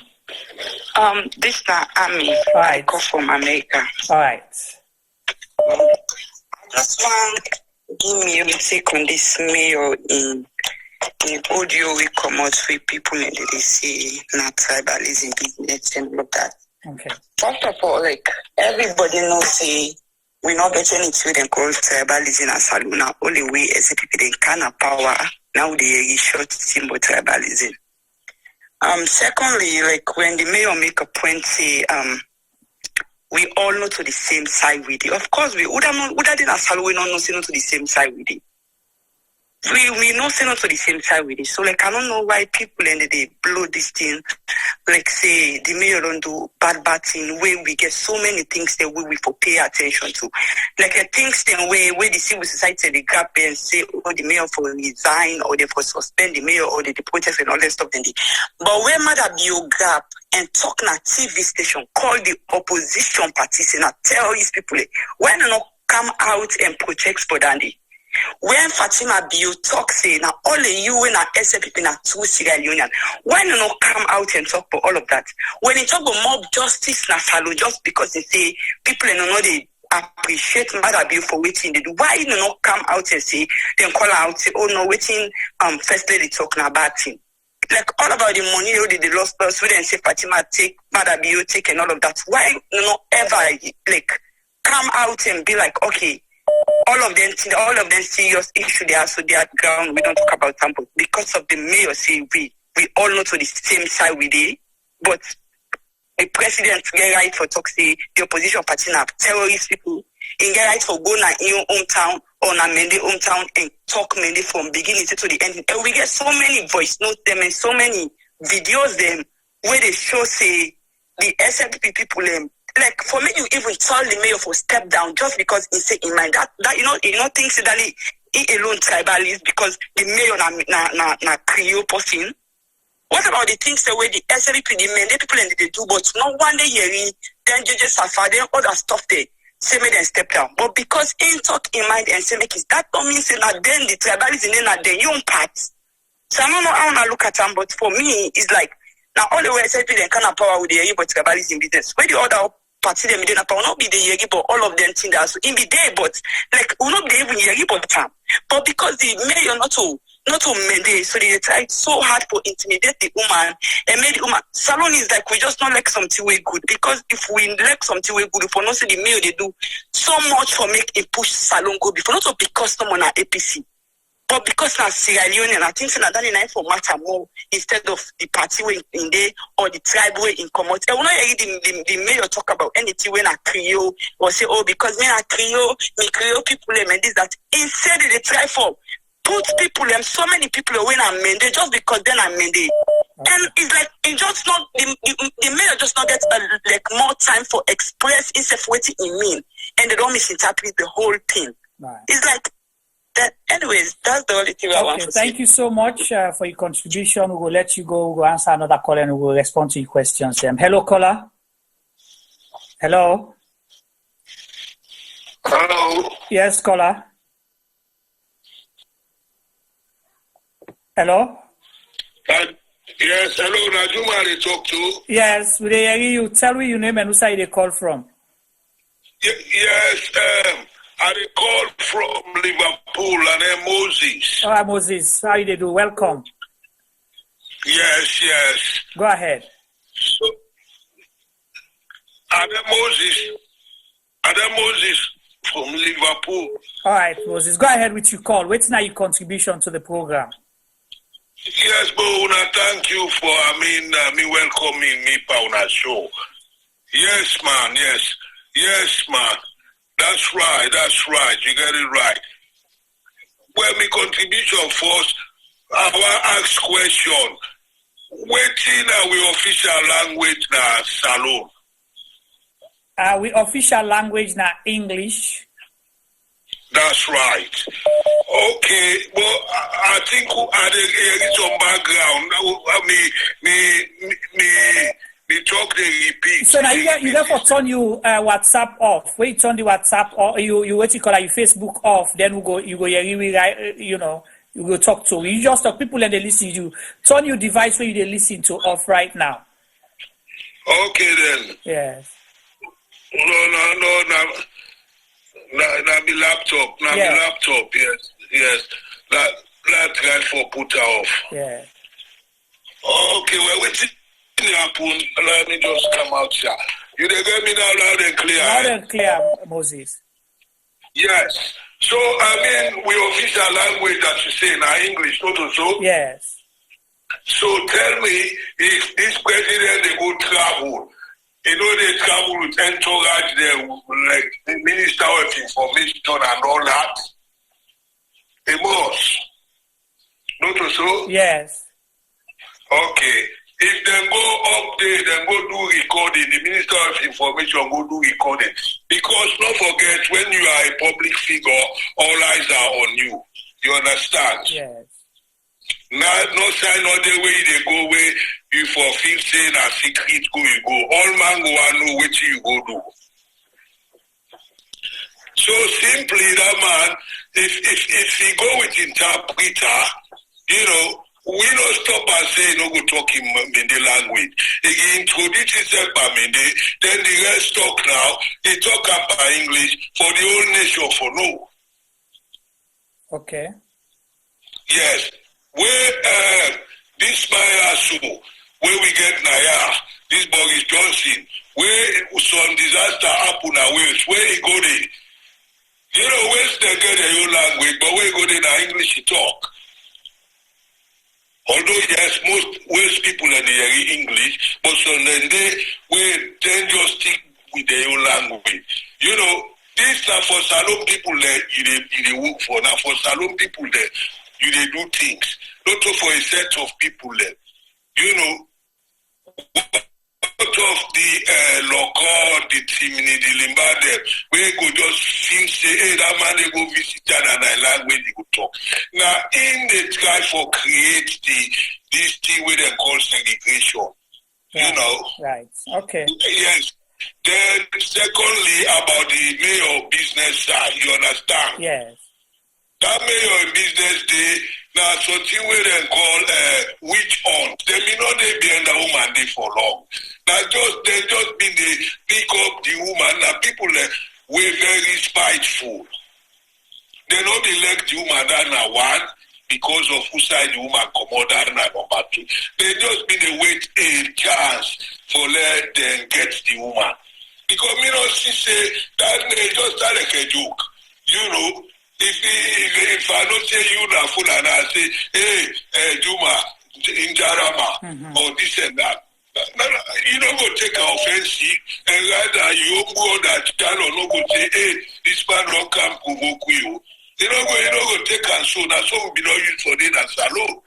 This is Ami. All right. I call from America. All right. Just want give me your take on this mayor in audio we come out with people and they say not tribalism business and all of that. Okay. First of all, like everybody knows say we not getting into them called tribalism and saluna. Only way as people they can have power now they short symbol tribalism. Secondly, like when the mayor make a point say we all know to the same side with it. Of course we would have done a salon we not know to the same side with it. We know say not to the same side with it. So like I don't know why people and they blow this thing, like say the mayor don't do bad thing where we get so many things that we for pay attention to. Like things then where the civil society they grab and say oh the mayor for resign or they for suspend the mayor or they protest and all that stuff then they. But where mother be your gap and talk na TV station, call the opposition parties and tell these people when they not come out and protest for Dandy. When Fatima Bio talk say now all of you when are SFP na two Sierra Leonean, why you not come out and talk for all of that? When they talk about mob justice na salo just because they say people know they appreciate Mother Bio for waiting they do, why you not come out and say then call out say oh no waiting first lady talk na bad thing. Like all about the money they lost us we then say Fatima take Mother Bio take and all of that. Why you not ever like come out and be like okay all of them serious issue they are so they are ground. We don't talk about them, but because of the mayor say we all know to the same side with it, but the president get right for talk say the opposition party have terrorist people, he get right for go na in your hometown or na Mende hometown and talk Mende from beginning to the end. And we get so many voice notes them and so many videos them where they show say the SFP people like for me, you even tell the mayor for step down just because he say in mind that you know things that he alone tribalist because the mayor na Creole person. What about the things the way the SLP the men the people and they do, but not one day hearing then judges suffer then other stuff they say me then step down. But because in talk in mind and say make it that don't mean say that then the tribalism then at the young part. So I don't know how I look at them, but for me it's like now all the way SLP then kind of power with the area but tribalism business. Where the other party them didn't not be the yegi, but all of them think that so in the day, but like will not be even yegi but time. But because the mayor not to mende, so they tried so hard to intimidate the woman and made the woman salon is like we just not like something way good because if we like something way good, if we not see the mayor they do so much for make a push salon go before not to be custom on our APC. But because now Sierra Leonean, I think that is for matter more instead of the party way in there or the tribe way in common. I will not hear the mayor talk about anything when I Creole or say, oh, because me I Creole, me Creole people and this that. Instead they try for put people and so many people when I'm Mende just because then I'm Mende. And it's like it just not the mayor just not get like more time for express instead of waiting in mean and they don't misinterpret the whole thing. Right. It's like anyways, that's the only thing I want to say. Thank you so much for your contribution. We will let you go. We'll answer another caller and we will respond to your questions. Hello, caller. Hello. Hello. Yes, caller. Hello. Yes, hello. Najuma, they talk to. Yes, we hear you. Tell me your name and who side they call from. Yes, I call from Liverpool and then Moses. All right, Moses. How you do? Welcome. Yes. Go ahead. So, Adam Moses from Liverpool. All right, Moses. Go ahead with your call. What's now your contribution to the program? Yes, but I thank you for me welcoming me on our show. Yes, man. Yes, man. That's right. You get it right. Well, my contribution first, I will ask question. Waiting we official language na Salon. We official language na English. That's right. Okay, well, I think I did some background. Me talk they repeat. So now you therefore turn your WhatsApp off. When you turn the WhatsApp off, you what you call your Facebook off. Then you go you go talk to. You just talk people and they listen to you. Turn your device where you they listen to off right now. Okay then. Yes. No. Na my laptop. Na my laptop. Yes. That guy for put her off. Yeah. Okay, well, what's happen? Let me just come out here. You dey get me now loud and clear? Loud and clear, Moses. Yes. So, we official language that you say in English, not so? Yes. So tell me, if this president, they go travel, they travel with entourage there, like the Minister of Information and all that? They must. Not so? Yes. Okay. If they go up there, then go do recording. The Minister of Information go do recording. Because don't forget, when you are a public figure, all eyes are on you. You understand? Yes. Now, no sign of the way they go where you for feel saying a secret go you go. All man go and know what you go do. So simply that man, if he go with interpreter, we don't stop and say no go talk in Mende language. He introduce himself by Mende, then the rest talk now. He talk about English for the whole nation for no. Okay. Yes. Where this Maya where we get Naya, this Boris Johnson, where some disaster happen at Wales, where he go there. Wales they get their own language, but where he go there now English he talk. Although yes, most Welsh people are the English, but some they just stick with their own language. This now for Salon people there, you work for. Now for Salon people there, you they do things. Not for a set of people there. Out of the local, the Timini, the Limba there, where go just feel say, hey, that man they go visit another language they go talk. Now in the try for create this thing where they call segregation. Right. Okay. Yes. Then secondly about the mayor business side, you understand? Yes. That mayor business day now something where they call witch hunt. They may not be under woman day for long. Now they just been they pick up the woman. Now people were very spiteful. They not elect the woman that one because of who side the woman come out that number two. They just been they wait a chance for let them get the woman. Because she say that they just start like a joke. If I don't say you na full and I say, hey, Juma, in Jarama, or this and that. You don't go take an offense, and rather you go that channel, no go say, hey, this man don't come to go you. You don't go take and so that's what we don't use for dinner salon.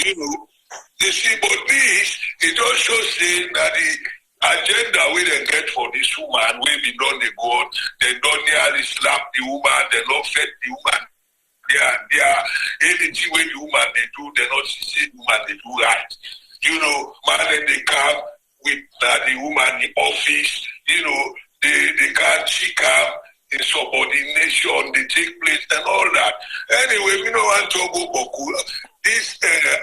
You see, but this, it also say that the agenda we they get for this woman, we be done the God, they don't nearly slap the woman, they don't fed the woman. They are anything when the woman they do, they not see the woman they do right. Man, then they come with the woman in the office, they can't check up in subordination, they take place and all that. Anyway, we don't want to go Boku. This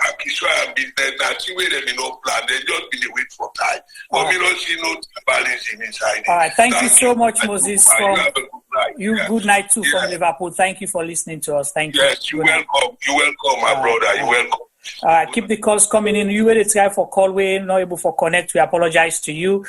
Akiswa business, that's where they no plan, they just been wait for time. But we don't see no tribalism inside. All right, thank you so much, Moses. Good night too from Liverpool. Thank you for listening to us. Thank you. Yes, you're welcome. You're welcome, my brother. You're welcome. All right, keep the calls coming in. You were the guy for call. We're not able for connect. We apologize to you.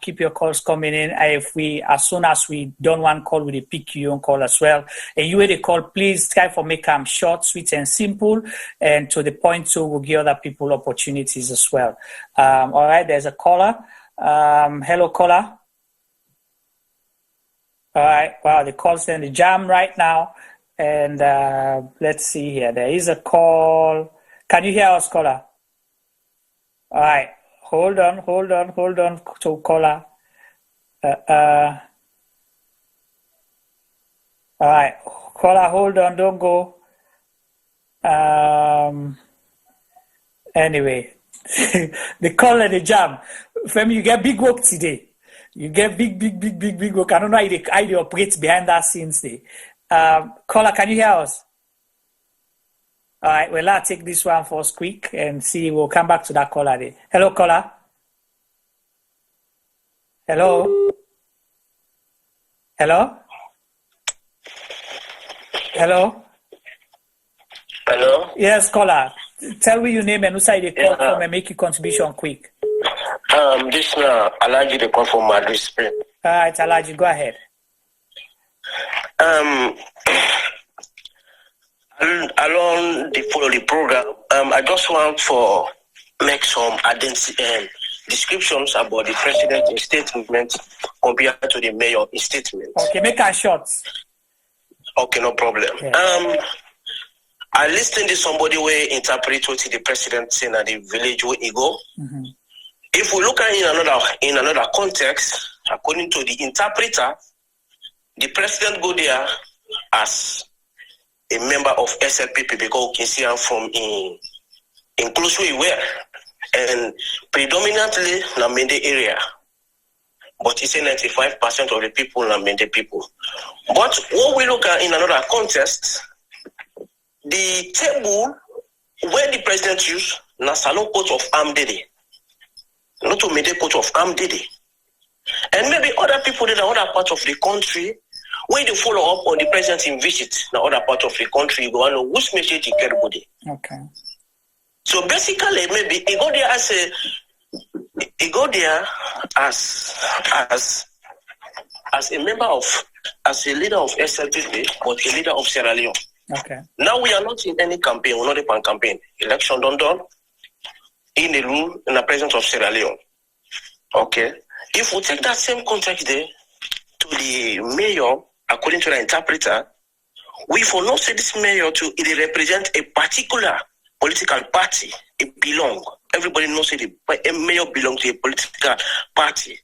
Keep your calls coming in. As soon as we done one call, we pick you on call as well. And you were the call, please try for make them short, sweet, and simple, and to the point. So we'll give other people opportunities as well. All right, there's a caller. Hello, caller. All right. Wow, the call's in the jam right now. And let's see here. There is a call. Can you hear us, caller? All right. Hold on to caller. All right. Caller, hold on. Don't go. Anyway, the call and the jam. Femi, you get big work today. You get big work. I don't know how they operate behind that scenes there. Caller, can you hear us? All right, well, I'll take this one first quick and see. We'll come back to that caller there. Hello, caller. Hello? Hello? Hello? Yes, caller. Tell me your name and who side they call from and make your contribution quick. This now, Alaji the call from Madrid, Spain. All right, Alaji, go ahead. Along the follow the program, I just want to make some descriptions about the president's statement compared to the mayor's statement. Okay, make a short. Okay, no problem. Yeah. I listened to somebody where interpret what the president saying at the village where he go. Mm-hmm. If we look at it in another context, according to the interpreter, the president go there as a member of SLPP because we can see him from in close way where and predominantly in the Mende area. But he said 95% of the people are Mende people. But what we look at in another context, the table where the president used na salon coat of arm dede, not to Mende coat of arm dede. And maybe other people in other parts of the country, when they follow up on the president in visit in other part of the country, you go and know which message he carry body. Okay. So basically, maybe he go there as a member of, as a leader of SLPP, but a leader of Sierra Leone. Okay. Now we are not in any campaign. We're not in a campaign. Election done in the rule in the presence of Sierra Leone. Okay. If we take that same context there to the mayor, according to the interpreter, we for not say this mayor to it represent a particular political party. It belong. Everybody knows that a mayor belongs to a political party.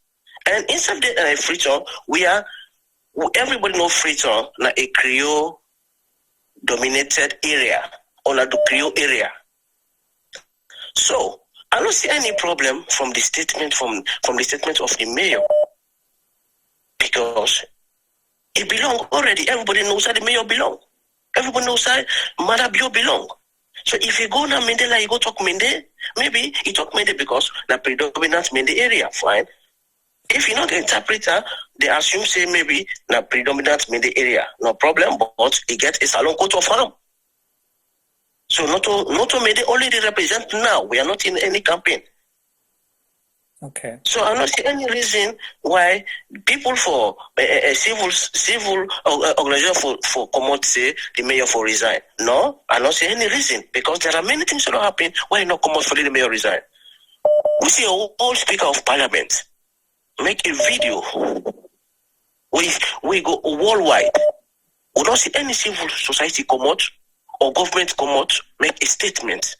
And inside the Freetown, everybody knows Freetown na a Creole dominated area or the Creole area. So I don't see any problem from the statement from the statement of the mayor because it belongs already. Everybody knows how the mayor belong. Everybody knows how Madabio belong. So if you go now Mende, like you go talk Mende, maybe you talk Mende because the predominant Mende area, fine. If you're not an interpreter, they assume say maybe the predominant Mende area, no problem, but you get a salon coat of arm. So not to Mende already represent now. We are not in any campaign. Okay. So I don't see any reason why people for a civil organization for come out say the mayor for resign. No, I don't see any reason because there are many things that happen why not come out for the mayor resign. We see all speaker of parliament make a video. We go worldwide. We don't see any civil society come out or government come out make a statement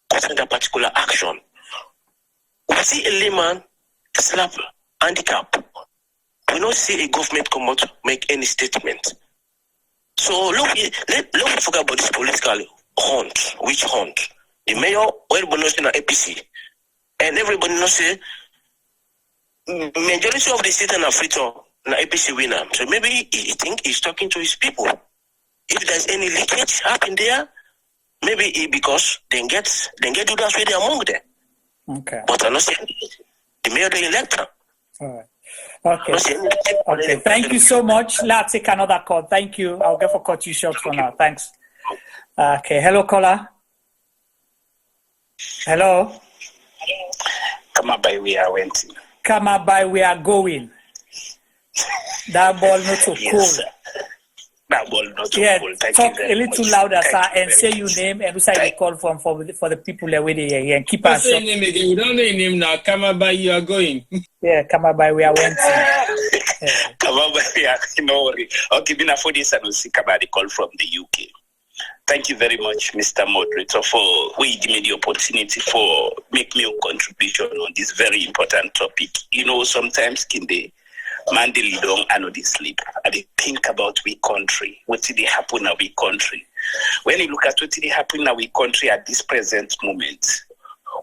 concerning that particular action. We see a layman slap handicap. We don't see a government come out make any statement. So let me forget about this political hunt, witch hunt. The mayor, everybody knows in the APC, and everybody knows say majority of the seats in Africa na APC winner. So maybe he think he's talking to his people. If there's any leakage happen there, maybe because they get to that way they among them. Okay. But I'm not saying the mayor the elector. All right. Okay. Okay. Thank you so much. Let's take another call. Thank you. I'll get for cut you short for now. Thanks. Okay. Hello, caller. Hello. Come by we are went. Come by we are going. That ball not so yes, cool. Sir. That ball not so yeah, cool. Thank talk you a little much. louder, Thank sir, you and say your name and who side you call from for the people that wait here and keep us. Say name again. We don't know your name now. Come by you are going. Yeah, come by we are went. Come by we are no worry. Okay, been for this and we'll see the call from the UK. Thank you very much, Mr. Moderator, for giving me the opportunity for make me a contribution on this very important topic. You know, sometimes can they man they long and they sleep. And they think about we country. What did they happen in our country? When you look at what did happen in our country at this present moment,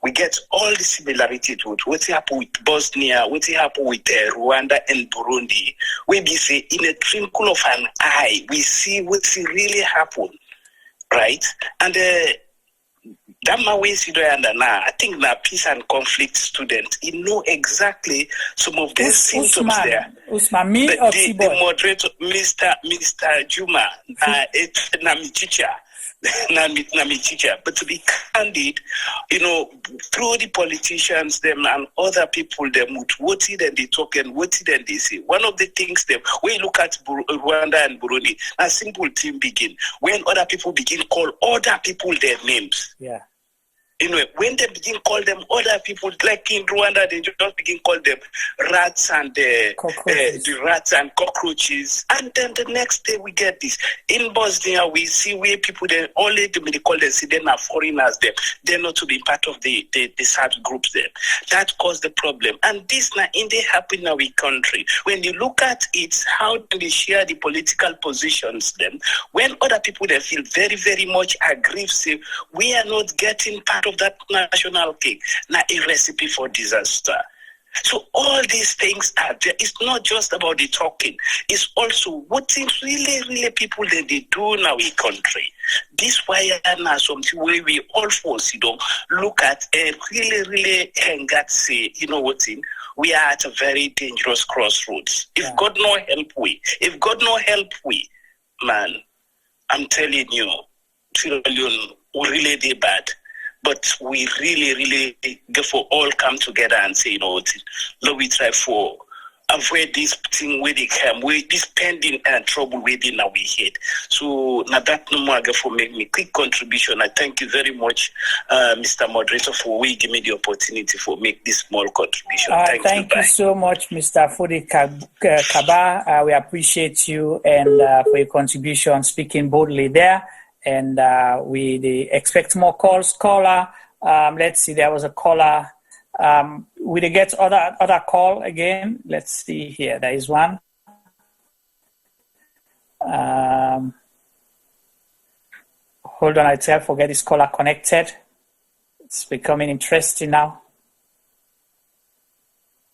we get all the similarity to it. What happened with Bosnia, what happened with Rwanda and Burundi. We be say in a twinkle of an eye, we see what really happened. Right? And Dama way Sidoyanda na, I think na peace and conflict student. He know exactly some of the symptoms there. Usman, me or the moderator, Mr. Juma, it's Nami teacher. Nami teacher. But to be candid, through the politicians, them and other people, them what it and they talk and what it and they say. One of the things them when you look at Rwanda and Burundi, a simple thing begin. When other people begin call other people their names. Yeah. When they begin call them other people, like in Rwanda, they just begin call them rats and the rats and cockroaches. And then the next day we get this. In Bosnia, we see where people, they call them, see they're not foreigners there. They're not to be part of the SAD groups there. That caused the problem. And this now in the happen in our country. When you look at it, how they share the political positions them, when other people, they feel very, very much aggrieved, say, we are not getting part of that national cake, not a recipe for disaster. So all these things are there. It's not just about the talking. It's also what is really people that they do in our country. This why now something where we all force, look at and really hang at say, we are at a very dangerous crossroads. If God no help we, man, I'm telling you, Sierra Leone really they bad. But we really therefore all come together and say, let we try for avoid this thing where they come, where this pending and trouble within our head. So now that no more for make me quick contribution. I thank you very much, Mr. Moderator, for giving me the opportunity for make this small contribution. Thank you so much, Mr. Fode Kaba. We appreciate you and for your contribution, speaking boldly there. And we expect more calls. Caller, let's see, there was a caller. We get other call again. Let's see here. There is one. Hold on, I tell forget this caller connected. It's becoming interesting now.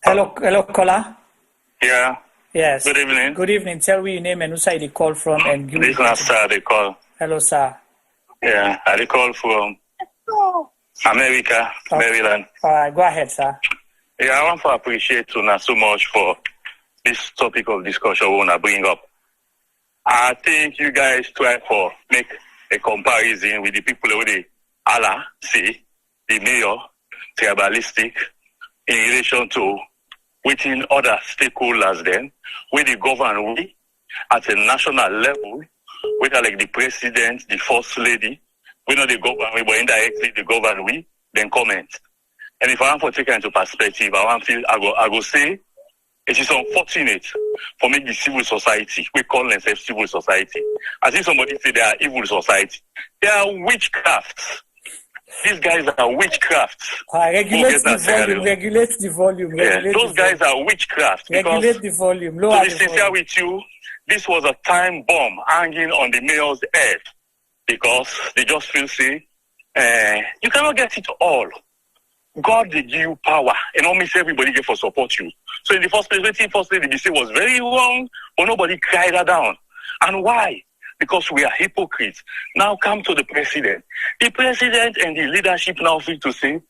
Hello, caller. Yeah. Yes. Good evening. Good evening. Tell me your name and who side you call from and give this is not sir, they call. Hello, sir. Yeah, I call from America, Maryland. All right, go ahead, sir. Yeah, I want to appreciate you so much for this topic of discussion we want to bring up. I think you guys try for make a comparison with the people who they Allah see, the mayor, tribalistic, in relation to within other stakeholders then, where they govern we at a national level, whether like the president, the first lady, we know the government, but indirectly the government, we then comment. And if I want to take it into perspective, I go say it is unfortunate for me the civil society, we call themselves civil society. I think somebody say they are evil society. They are witchcrafts. These guys are witchcrafts. Regulate the volume. Those guys are witchcrafts. Regulate the volume. To be sincere with you, this was a time bomb hanging on the mayor's head because they just feel you cannot get it all. God they give you power and not miss everybody get for support you. So in the first place, the BC was very wrong, but nobody cried her down. And why? Because we are hypocrites. Now come to the president. The president and the leadership now feel to say,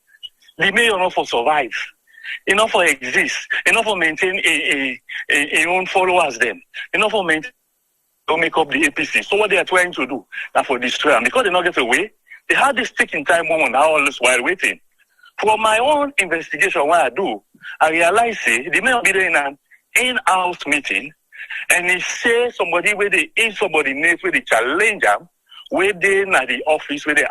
the mayor not for survive. Enough for exist, enough for maintain a own followers them, enough for maintain to make up the APC. So what they are trying to do now for destroy them, because they not get away, they had this ticking time moment all this while waiting. For my own investigation, what I do, I realize the mayor be there in an in-house meeting, and he say somebody where they insubordinate, where they challenge them, where they in the office, where they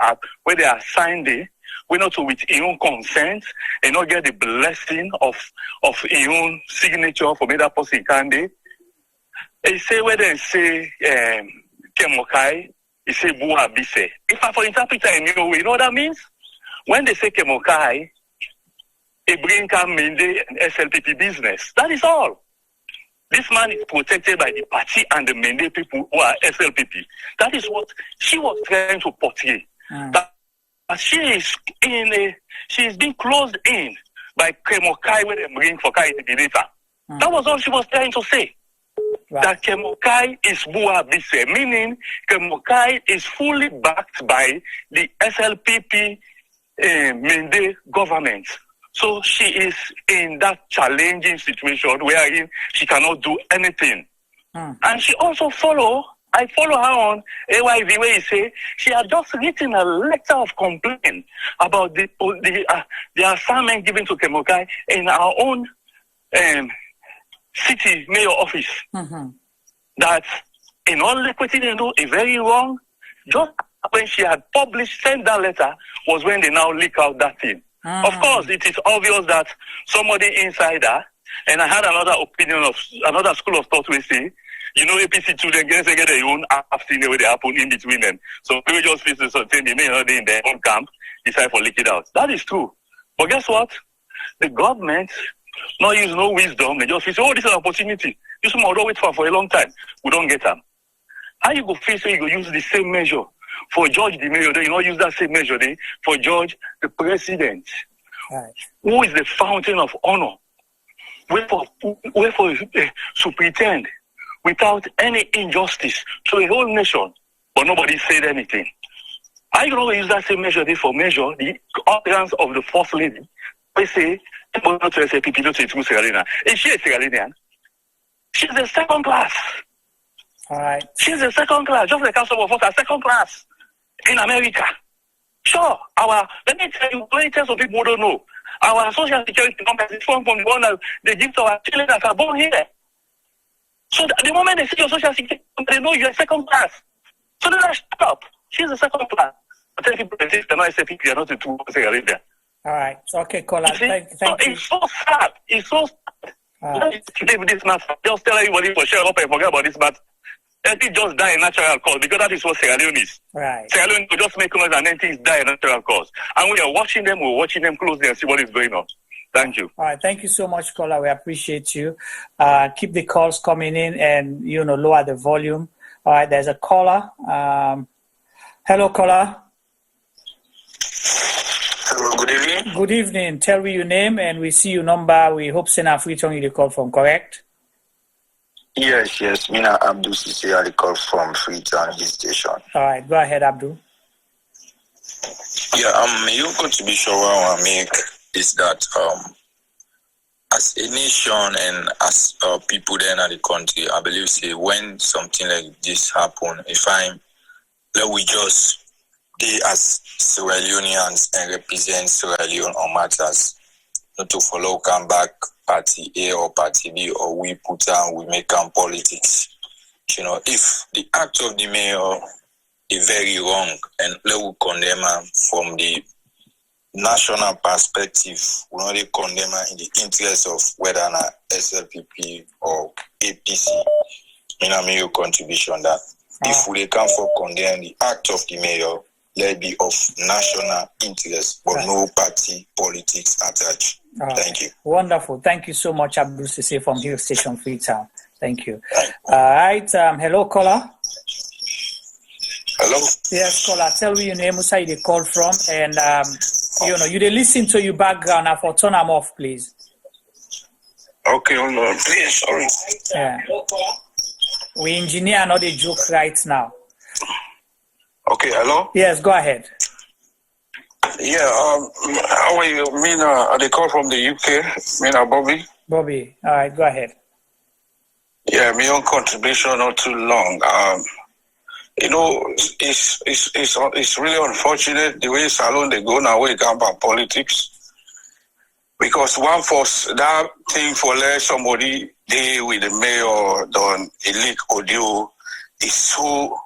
are assigned there. We not to with his own consent and not get the blessing of his own signature for me that person can do. He say where they say Kemokai, he say Bua Bise. If I for interpret it in your way, you know what that means? When they say Kemokai, it bring come Mende and SLPP business. That is all. This man is protected by the party and the Mende people who are SLPP. That is what she was trying to portray. She is being closed in by Kemokai where they bring for Kai to be later. That was all she was trying to say. Right. That Kemokai is Bua Bise, meaning Kemokai is fully backed by the SLPP Mende government. So she is in that challenging situation wherein she cannot do anything. And she also I follow her on AYV where he say she had just written a letter of complaint about the assignment given to Kemokai in our own city mayor office. That in all equity they know is very wrong. Just when she had sent that letter was when they now leak out that thing. Of course, it is obvious that somebody inside her, and I had another opinion of another school of thought we say, APC children get their own after the way they happen in between them. So people just feel to certain they may not be in their own camp, decide for leak it out. That is true. But guess what? The government not use no wisdom. They just feel, this is an opportunity. This one will wait for a long time. We don't get them. How you go feel so you go use the same measure for George the mayor? You not use that same measure for George the president, who is the fountain of honor. Wherefore to pretend without any injustice to a whole nation, but nobody said anything. How you going to use that same measure for measure the utterance of the first lady? We say, not to say people don't say to Sierra Leonean. Is she a Sierra Leonean? She's a second class. All right. She's a second class, just like some of us are second class in America. Sure, let me tell some people who don't know. Our social security number is from the one that they give to our children that are born here. So the moment they see your social security number, they know you're second class. So then I shut up. She's a second class. I tell people that if they're not SAP, you're not a two Sierra Leonean. All right. So, okay, caller. Thank you. It's so sad. It's so sad. This matter. Just tell everybody for sure up and forget about this matter. Anything just die in natural cause because that is what Sierra Leone is. Right. Sierra Leone will just make noise and then things die in natural cause. And we are watching them, we're watching them closely and see what is going on. Thank you. All right. Thank you so much, caller. We appreciate you. Keep the calls coming in and, lower the volume. All right. There's a caller. Hello, caller. Hello, good evening. Good evening. Tell me your name and we see your number. We hope Sena Freetown you the call from, correct? Yes. Mina Abdul Sisi, I call from Freetown Hill Station. All right. Go ahead, Abdul. Yeah, your contribution I want to make is that as a nation and as people there in the country, I believe say when something like this happen, we just they as Sierra Leoneans and represent Sierra Leone on matters, not to follow come back party A or party B or we put on we make politics. If the act of the mayor is very wrong and let we condemn from the national perspective, we only condemn in the interest of whether not SLPP or APC. Make your contribution that if we come for condemn the act of the mayor, let it be of national interest, but no party politics attached. Thank you. Wonderful. Thank you so much, Abdul Sisi from Hill Station, Freetown. Thank you. All right. Hello, caller. Hello. Yes, caller. Tell me your name, where you call from, and you they listen to your background. Now, for turn them off, please. Okay, hold on, please. Sorry. Yeah. We engineer another joke right now. Okay, hello? Yes, go ahead. Yeah, how are you? Mina, they call from the UK. Mina, Bobby. Bobby, all right, go ahead. Yeah, my own contribution not too long. It's really unfortunate the way Salon they go now we come about politics. Because one force that thing for let somebody deal with the mayor done a leak audio is so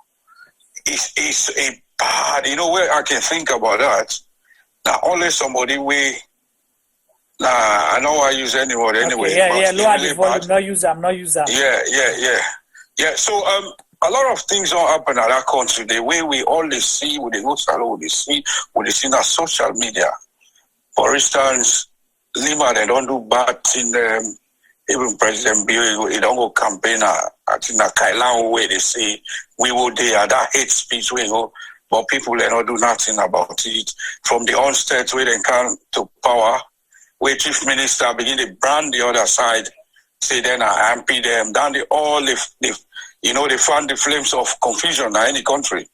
it's a bad, where I can think about that. Now only somebody I know I use anyone anyway. Yeah, lower the volume, not use them. Yeah. So a lot of things don't happen in that country. The way we always see, we go salon, we see on social media. For instance, Lima, they don't do bad thing. Even President Bill, he don't go campaign. I think that Kailan way they say we will there that hate speech we go, but people they don't do nothing about it. From the onset where they come to power, where Chief Minister begin to brand the other side, say then I MP them, then they fan the flames of confusion in any country.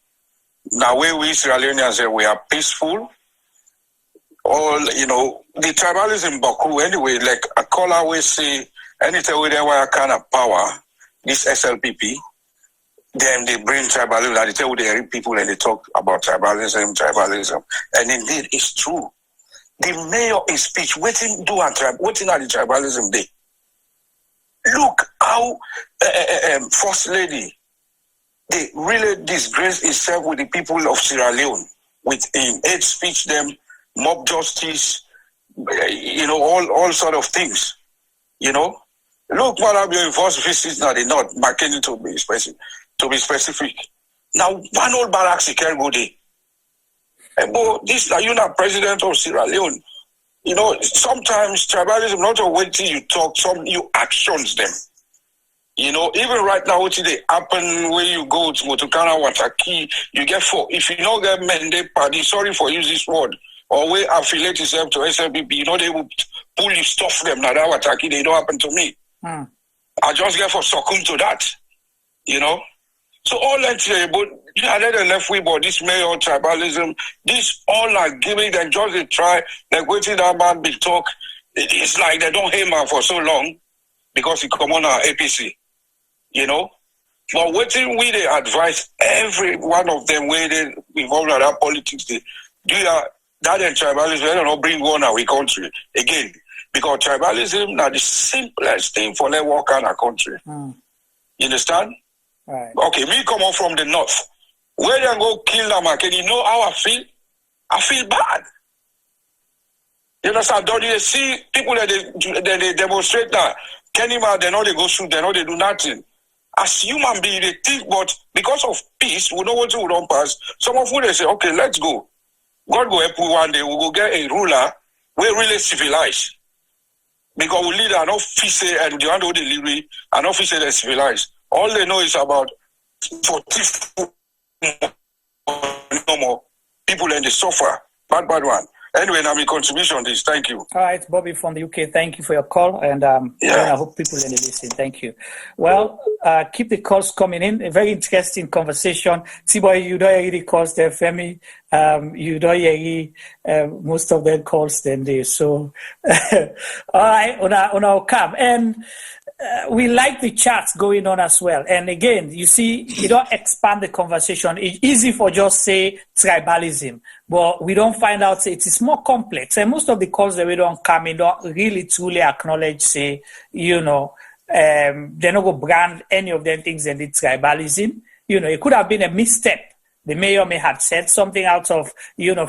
Now where we Sierra Leoneans say we are peaceful. all, the tribalism Baku, anyway, like a call always say, anytime we have kind of power, this SLPP, then they bring tribalism, they tell the people and they talk about tribalism. And indeed, it's true. The mayor in speech, waiting do and waiting at the tribalism day. Look how First Lady, they really disgrace itself with the people of Sierra Leone, with hate speech, them, mob justice, all sort of things. Look what have your first visits now, they not McKinney to be specific. Now, one old barracks, you can't go there. But this, you're not president of Sierra Leone. Sometimes tribalism, not a way till you talk, you actions them. Even right now, what they happen when you go to Motokana, Wataki, you get for, if you don't get Mende party, sorry for using this word, or we affiliate yourself to SLPP, they will pull you stuff them. Now that Wataki, they don't happen to me. I just get for succumb to that. So all that, but other than left with about this mayor tribalism, this all are giving them just a try, like waiting that man be talk. It's like they don't hear man for so long because he come on our APC, But waiting we they advise every one of them where they involved in that politics, they do that and tribalism, they don't bring one our country again. Because tribalism now the simplest thing for them work in our country. You understand? Right. Okay, me come on from the north. Where they go kill them, can you know how I feel? I feel bad. You understand? Don't you see people that they demonstrate that? Kenima, they know they go shoot, they know they do nothing. As human beings, they think, but because of peace, we know what we don't pass. Some of them they say, okay, let's go. God go help we one day, we'll go get a ruler, we're really civilized. Because we lead an officer and the one who delivery, an officer that's civilized. All they know is about 40 no more people and they suffer. Bad one. Anyway, now my contribution on this. Thank you. All right, Bobby from the UK. Thank you for your call, and I hope people in the listen. Thank you. Well, keep the calls coming in. A very interesting conversation. T-Boy, you don't hear the calls there, Femi. You don't hear most of them calls then there. So, all right, on our cam. And we like the chats going on as well. And again, you see, you don't expand the conversation. It's easy for just say tribalism, but we don't find out it is more complex. And most of the calls that we don't come in don't really truly acknowledge, say, they're not going to brand any of them things in the tribalism. It could have been a misstep. The mayor may have said something out of,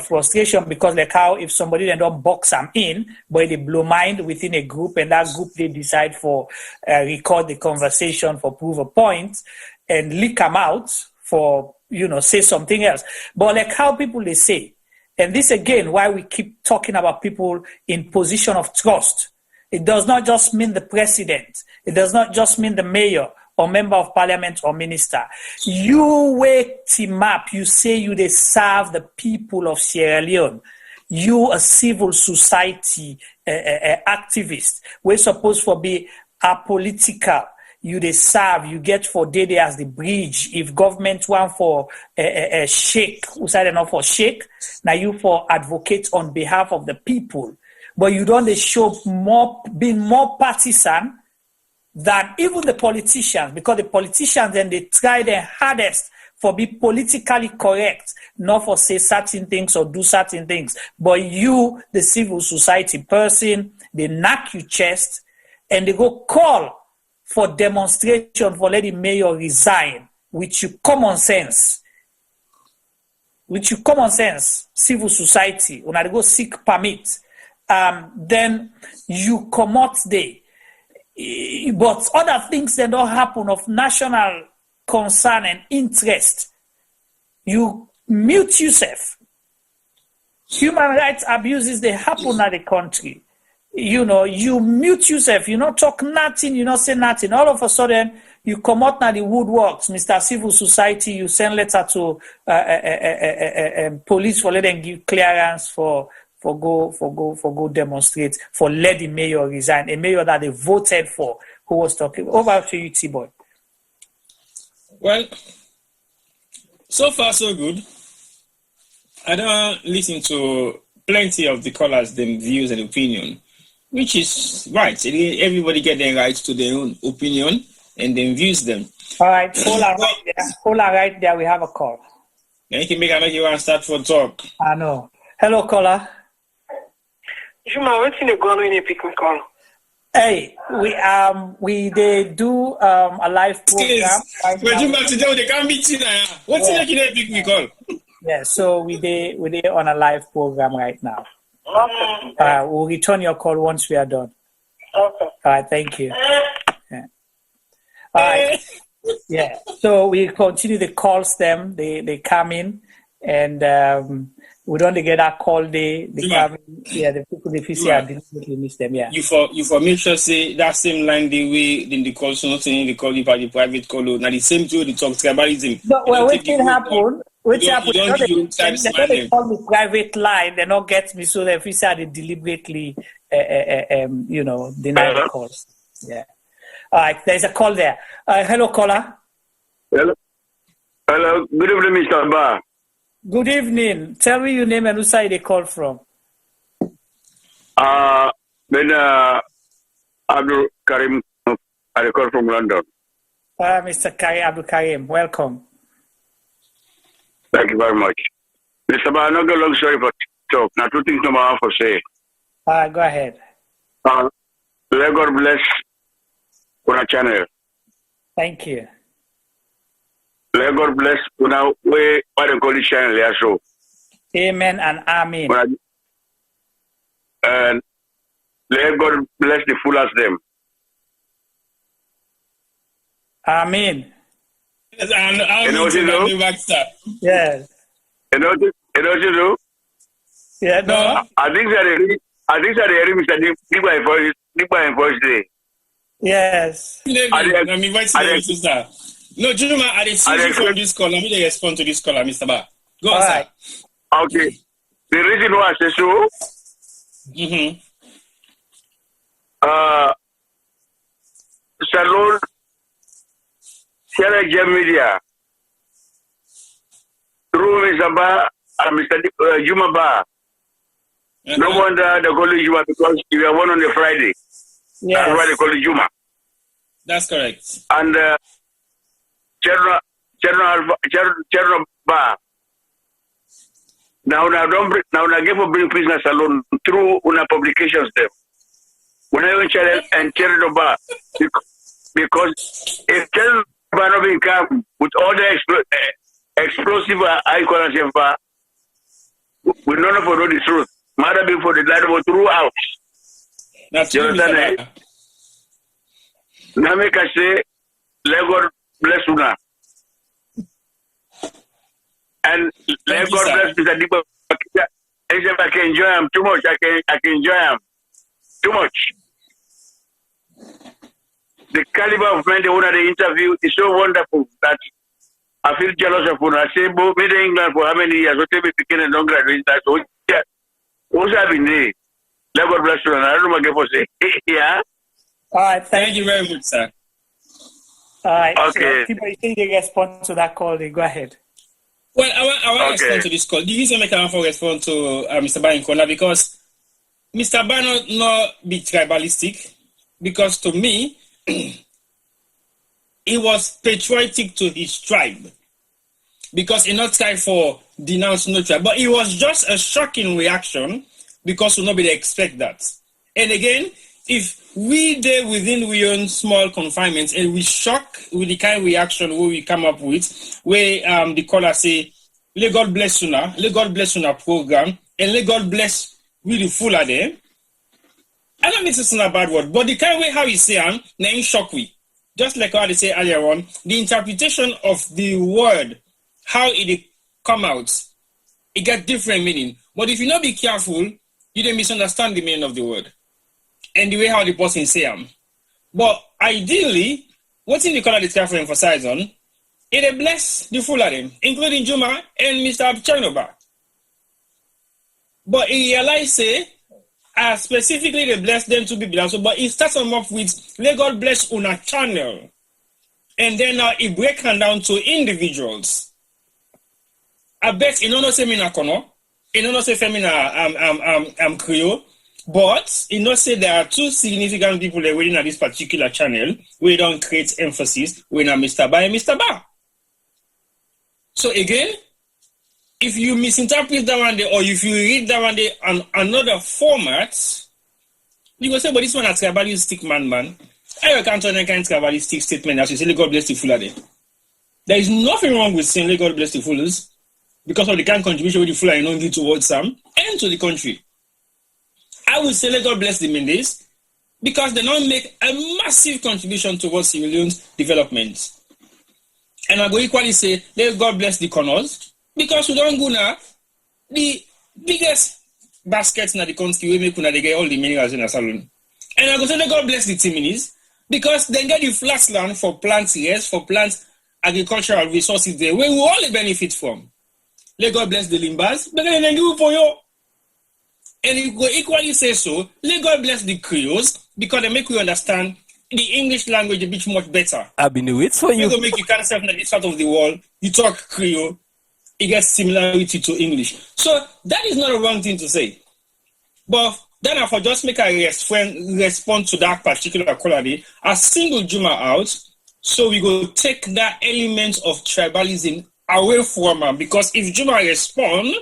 frustration because like how if somebody then don't box them in, but they blow mind within a group and that group, they decide for record the conversation for prove a point and leak them out for, say something else. But like how people they say, and this again, why we keep talking about people in position of trust. It does not just mean the president. It does not just mean the mayor or member of parliament or minister. You wake team up, you say you they serve the people of Sierra Leone. You a civil society activist. We're supposed to be apolitical. You they serve, you get for daily as the bridge. If government want for shake, who said enough for shake, now you for advocate on behalf of the people. But you don't show being more partisan than even the politicians, because the politicians then they try their hardest for be politically correct, not for say certain things or do certain things. But you, the civil society person, they knock your chest and they go call for demonstration for letting the mayor resign with your common sense. With your common sense, civil society, when they go seek permit, then you come out there. But other things that don't happen of national concern and interest, you mute yourself. Human rights abuses, they happen at the country. You mute yourself, you not talk nothing, you not say nothing. All of a sudden, you come out now the woodworks, Mr. Civil Society, you send letter to police for letting give clearance for go demonstrate, for let the mayor resign, a mayor that they voted for, who was talking. Over to you, T-Boy. Well, so far so good. I don't listen to plenty of the callers them views and opinion, which is right. Everybody get their rights to their own opinion and then views them. All right, hold on right there. Hold on right there. We have a call. Yeah, you can make another one start for talk. I know. Hello, caller. Juma, what's in the gun when you pick me call? Hey, we they do a live program. But Juma today they can't meet you now. What's in the pick me call? Yeah, so we on a live program right now. Okay. We'll return your call once we are done. Okay. All right, thank you. Yeah. All right. Yeah. So we continue the calls them. They come in and we don't get that call they come in. Yeah, the people they feel are deliberately miss them. Yeah. You for make sure say that same line the way in the call, so not saying the call by the private call. Now the same thing they talk tribalism. But well, what can happen? Which happen? They call me private line. They not get me, so the officer they deliberately, deny the calls. Yeah. All right. There's a call there. Hello, caller. Hello. Hello. Good evening, Mr. Ba. Good evening. Tell me your name and whose side they call from. Abdul Karim. I call from London. Mr. Abdul Karim, welcome. Thank you very much. Mr. Ba, I'm not going long story for talk. Now, two things number one for say. Go ahead. Let God bless our channel. Thank you. Let God bless our way by the college channel here. So. Amen and amen. And let God bless the fullest them. Amen. Yes, and know what you do? Yes. You know what you do? Yeah, no. I think that the enemy said Nipa voice day. Yes. No, Juma, I didn't see you from this call. Let me respond to this caller, Mr. Ba. Go on, sir. Okay. The reason why I say so. Salon Sierra Leonean media through Mr. Ba and Mr. Juma Ba. No wonder they call you Juma because you are one on the Friday. Yes. That's why they call you Juma. That's correct. And Cherno Ba. Now give for bring business alone through una publications them. When I even channel and Cherno Ba because if Cherno Ba not being come with all the explosive icons of Ba, we don't know for the truth. Matter before the light was throughout. That's you understand? Now make us say, let God bless Una. And let God bless Mr. Dipa. I can enjoy him too much. I can enjoy him too much. The caliber of men they want the interview is so wonderful that I feel jealous of Una. I say, made in England for how many years? What they became a non-graduate? So, yeah. What's happening there? Let God bless you. I don't know what to say. Yeah. All right. Thank you very much, sir. All right. Okay. So, you think they respond to that call? Go ahead. Well, I want to respond to this call. The reason I can't respond to Mr. Bainkola because Mr. Ba not be tribalistic because to me, he was patriotic to his tribe because he not tried for denounce no tribe, but it was just a shocking reaction because nobody expect that. And again, if we there within we own small confinements and we shock with the kind of reaction where we come up with, where the caller say, let God bless you now, let God bless you now program, and let God bless we the full of them. I don't mean to say a bad word, but the kind of way how he say na in shock we. Just like how they say earlier on, the interpretation of the word, how it come out, it got different meaning. But if you not be careful, you don't misunderstand the meaning of the word and the way how the person say them. But ideally, what in the color they try to emphasize on, it bless the full of them, including Juma and Mr. Chinoba. But he realized say, specifically they bless them to be blessed. But he starts them off with, let God bless una channel. And then now he breaks down to individuals. I bet in no say me na kono. You know, say femina, I'm Creole, but you know, say there are two significant people that waiting at this particular channel. We don't create emphasis when I'm Mr. Ba and Mr. Ba. So again, if you misinterpret that one day, or if you read that one day on another format, you go say, but this one is tribalistic man. I can't turn any kind of tribalistic statement as you say, God bless the Fulani. There is nothing wrong with saying, God bless the Fulans, because of the kind of contribution with the Fulani don't give towards some and to the country. I would say, God bless the Mendes, because they don't make a massive contribution towards Sierra Leone's development. And I go equally say, let God bless the Connors, because we don't go now, the biggest baskets in the country, we make they get all the minerals in a salon. And I go say, let God bless the Timinis, because they get the flat land for plants, yes, for plants, agricultural resources there, where we all benefit from. Let God bless the Limbas, but then they give for you. And you go equally say so, let God bless the Creoles, because they make you understand the English language a bit much better. I've been waiting for you. Go make you can't self in this part of the world, you talk Creole, it gets similarity to English. So that is not a wrong thing to say. But then I just make a respond to that particular quality, a single Juma out, so we go take that element of tribalism away from him, because if Juma respond,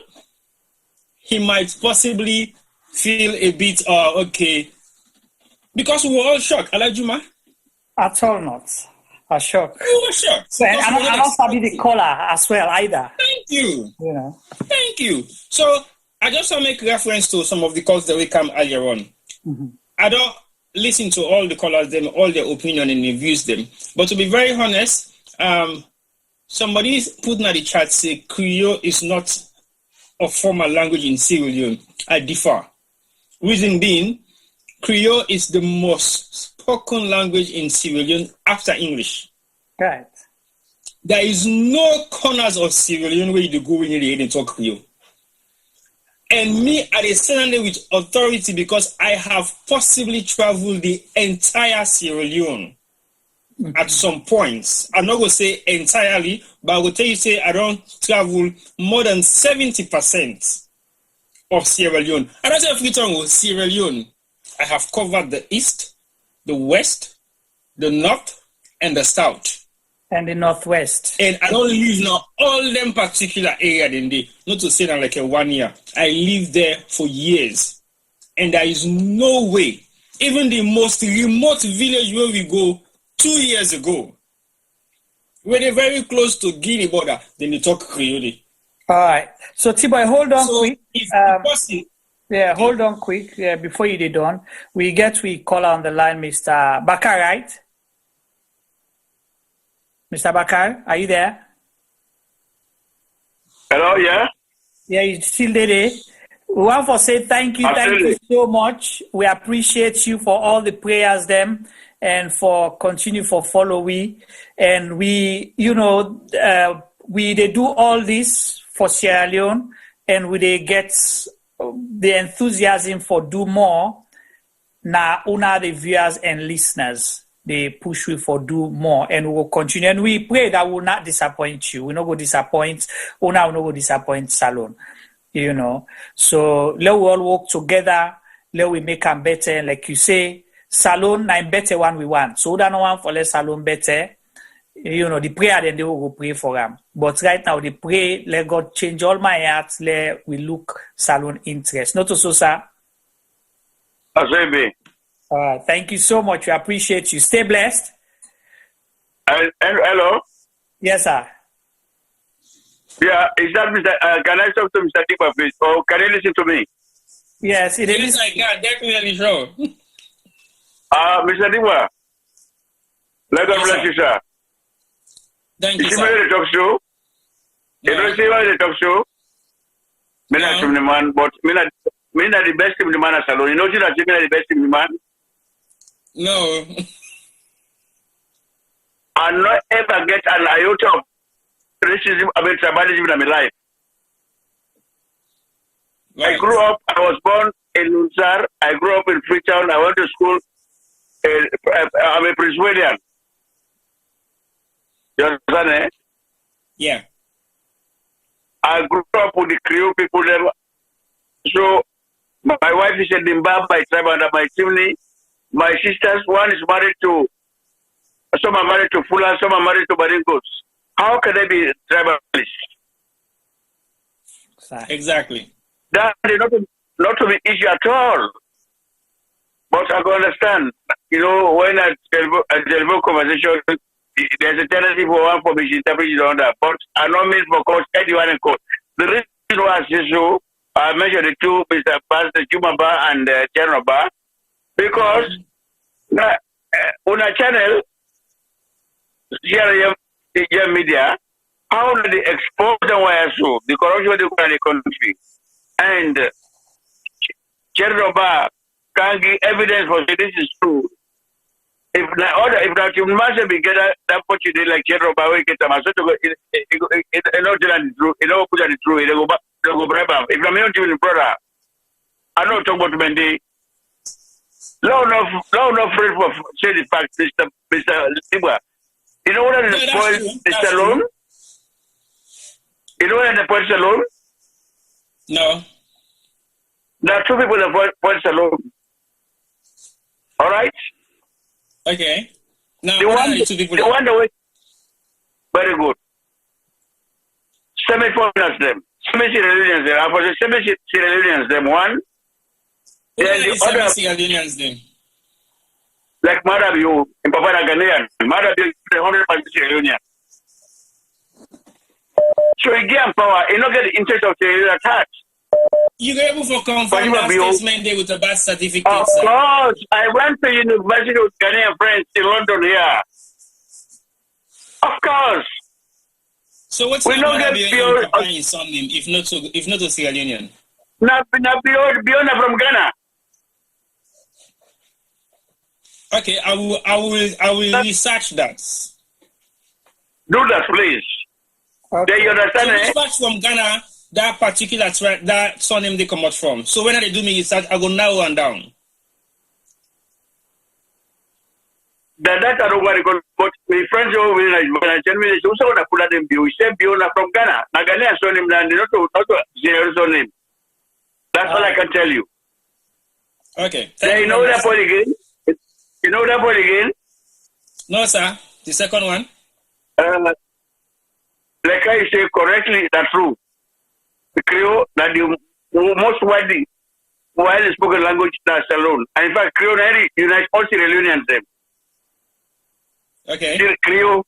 he might possibly feel a bit, okay, because we were all shocked. Ala Juma? At all not. A shock. We were shocked. So, and I don't sabi the color as well either. Thank you. You know. Thank you. So I just want to make reference to some of the calls that we come earlier on. Mm-hmm. I don't listen to all the callers, them, all their opinion and reviews them. But to be very honest, somebody put in the chat say Creole is not a formal language in Sierra Leone. I differ. Reason being, Creole is the most spoken language in Sierra Leone after English. Right. There is no corners of Sierra Leone where you go in the and talk Creole. And me, I stand there with authority because I have possibly traveled the entire Sierra Leone at some points. I'm not going to say entirely, but I will tell you, say I don't travel more than 70% of Sierra Leone. I don't say African Sierra Leone. I have covered the east, the west, the north, and the south. And the northwest. And I don't live now all them particular area in the, not to say that like a 1 year. I lived there for years. And there is no way, even the most remote village where we go 2 years ago, where they're very close to Guinea border, then they talk Creole. All right. So T-Boy, hold on quick. Yeah, hold on quick before you did on. We call on the line, Mr. Bakar, right? Mr. Bakar, are you there? Hello, yeah? Yeah, you still there? We want to say thank you so much. We appreciate you for all the prayers them and for continue for following. And we, they do all this for Sierra Leone and they get the enthusiasm for do more. Now, una the viewers and listeners. They push you for do more and we will continue. And we pray that we will not disappoint you. We not go disappoint. Una will not go disappoint Salon. So let we all work together. Let we make them better. Like you say, Salon na better one we want. So we don't want for let Salon better. The prayer then they will pray for them. But right now they pray, let God change all my heart. Let we look Salon interest. Not so, sir. Thank you so much. We appreciate you. Stay blessed. Hello? Yes, sir. Yeah, is that Mr. Can I talk to Mr. Dipa, please? Or can you listen to me? Yes, it is. Yes, I can. Definitely so. Mr. Dipa, let God bless you, sir. Thank you, sir. sir. The talk show? You don't see why the talk show? Me not the man, but me not the best team the man as alone. You know that me not the best team the man? No. I not ever get an iota of racism about tribalism in my life. Right. I grew up, I was born in Lunsar, I grew up in Freetown, I went to school, I'm a Presbyterian. You understand, eh? Yeah. I grew up with the Creole people there. So my wife is a Dimba by tribe under my chimney. My sisters, one is married to, some are married to Fula, some are married to Baringos. How can they be tribalist? Exactly. That is not to be easy at all. But I can understand, when I deliver conversation, there's a tendency for one for misinterpretation on that. But I don't mean for course, anyone in court. The reason why I say so, I mentioned the two, Mr. Pastor Jumaba and Chenoba, because on a channel, Sierra Leonean media, how do they expose them why so? The corruption they in the country. And Chenoba can give evidence for this is true. If that you must be get that opportunity like Chenoba, we get them. So it not true. It don't put it true. It go back. If I'm not doing brother, I don't talk about Mendy. No, afraid for say the fact, Mr. Libra. You know what the point Mr. Alone? You know what the point alone? No. There are two people that point alone. All right. Okay. Now the one that way. Very good. Semi-foreigners them. Sierra Leoneans them. For the Sierra Leoneans them one. Then the other Sierra Leoneans them. Like Marabu in Papua Ghanaian. Marabu is 100% Sierra Leonean. So he gain power. He not get the interest of Sierra Leone attached. You were able to confirm that statement there with a birth certificate. Of course, I went to University of Ghanaian friends in London here. Of course. So what's the name his son name, if not to Sierra Leonean? Beyond from Ghana. Okay, I will research that. Do that, please. Okay. You understand? So which part from Ghana that particular that surname they come out from? So when they do me research, I go narrow one down. That I don't want to go. But my friends over there, when I tell me they also want to put them view. He said Biona from Ghana. Now Ghanaian surname, not to Sierra surname. That's all I can tell you. Okay. You know that point again? You know that point again? No, sir. The second one? Like I say correctly, that's true. The Creole, that the most widely spoken language that's alone. And in fact, Creole unites all Sierra Leoneans them. Okay. Creole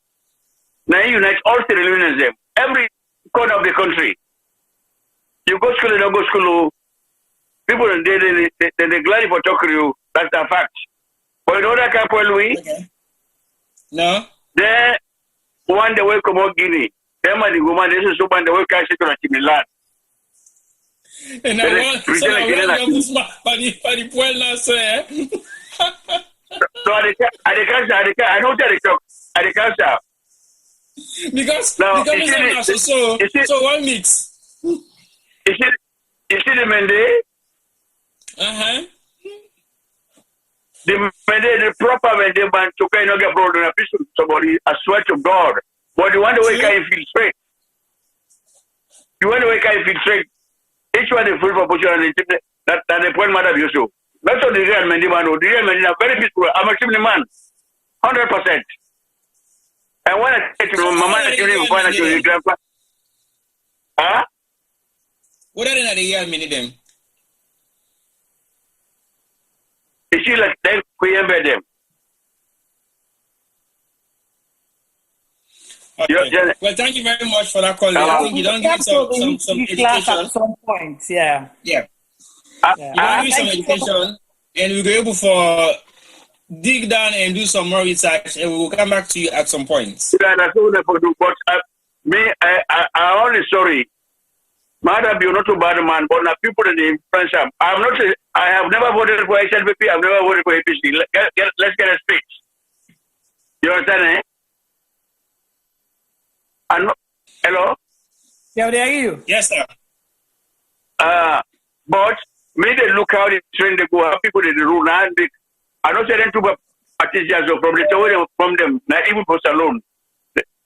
now unites all Sierra Leoneans them. Every corner of the country. You go school, you don't go school. People they gladly for talk to you. That's a fact. But in order to tell we, no. Then one the way come out Guinea. Them and the woman this is one the way can sit on a land. And I want the point now, sir. So I know that talk. At the council. Because so one mix. You see the Mende? The Mende, the proper Mende man to kind of get brought in a piece of somebody, I swear to God. But you want to wake up feel straight. You want to wake up feel straight. Each one is full of opportunity that the point matter of you so. That's what the real Mende man. The real Mende are very peaceful. I'm a chimney man. 100%. And when I say to my mother, you grandpa. Huh? What are they real Mende them? You see, like them, we embed them. Okay. Well, thank you very much for that call. I think you don't give some education at some point. Yeah. You don't give some education, and we'll be able to dig down and do some more research, and we will come back to you at some point. Yeah, that's all they do. But I only sorry. Madam, you're not a bad man, but now people in the influence. I have never voted for HLPP. I've never voted for APC. Let's get a speech. You understand, eh? Hello? Yeah, they hear you. Yes, sir. But me they look how they train they go, how people they rule. I don't say them to participants from the theory from them, not even for Salon.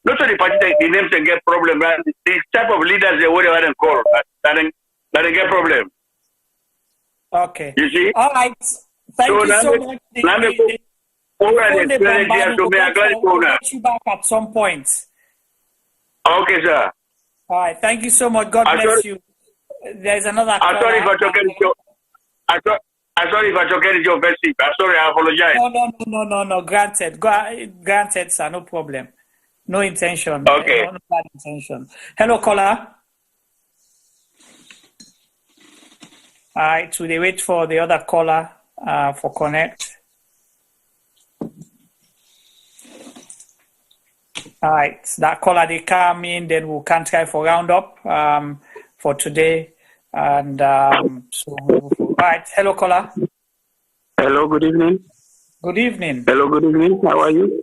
Not only party the names and get problem, these type of leaders they whatever they call that they get problem. Okay. You see? All right. Thank you so much. We'll get you back at some point. Okay, sir. All right. Thank you so much. God bless you. There's another I'm sorry if I took any joke. I'm sorry if I took any joke. I'm sorry. I apologize. No. Granted, sir. No problem. No intention. Okay. No bad intention. Hello, caller. All right. So they wait for the other caller for connect. All right. That caller they come in, then we can try for round up for today. And so all right. Hello, caller. Hello. Good evening. Good evening. Hello. Good evening. How are you?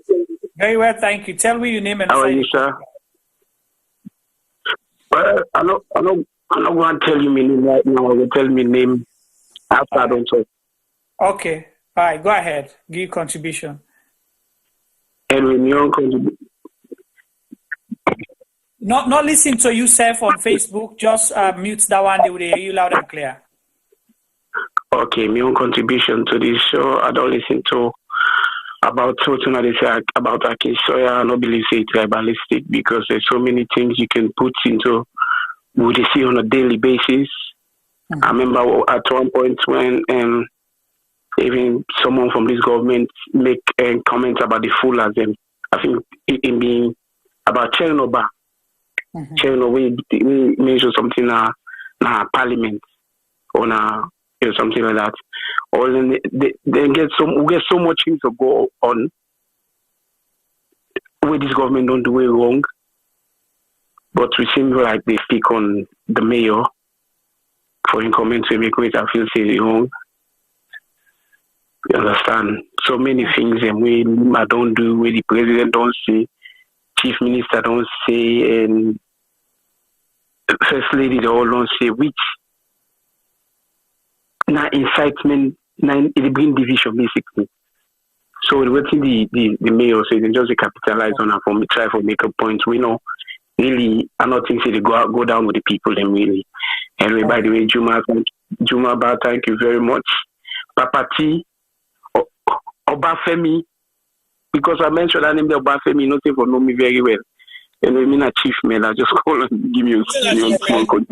Very well, thank you. Tell me your name and how are you, sir? Well, I'm not going to tell you my name right now. I will tell me name after I don't talk. Okay. All right. Go ahead. Give your contribution. Edwin, your contribution. Not listen to yourself on Facebook. Just mute that one. They will hear you loud and clear. Okay, my own contribution to this show. I don't listen to about something that they say about Akinsoya. I don't believe it's tribalistic because there's so many things you can put into what you see on a daily basis. Mm-hmm. I remember at one point when even someone from this government make comments about the Fulasm. I think it being about Chernobyl. Mm-hmm. Chernobyl, we mention something na parliament or something like that. Or then they get so much things to go on where this government don't do it wrong. But we seem like they speak on the mayor for him comment to make it I feel say wrong. You understand? So many things and we I don't do, where the president don't say, chief minister don't say, and first lady they all don't say, which now incitement, it bring division basically. So we're waiting the mayor so they just capitalize on her for me, try to make a point. We know really I'm not thinking they go down with the people then really. Anyway, by the way, Juma, thank you very much. Papa T, Obafemi, because I mentioned that name Obafemi, nothing for know me very well. And I mean a chief man, I just call and give you a small contribution.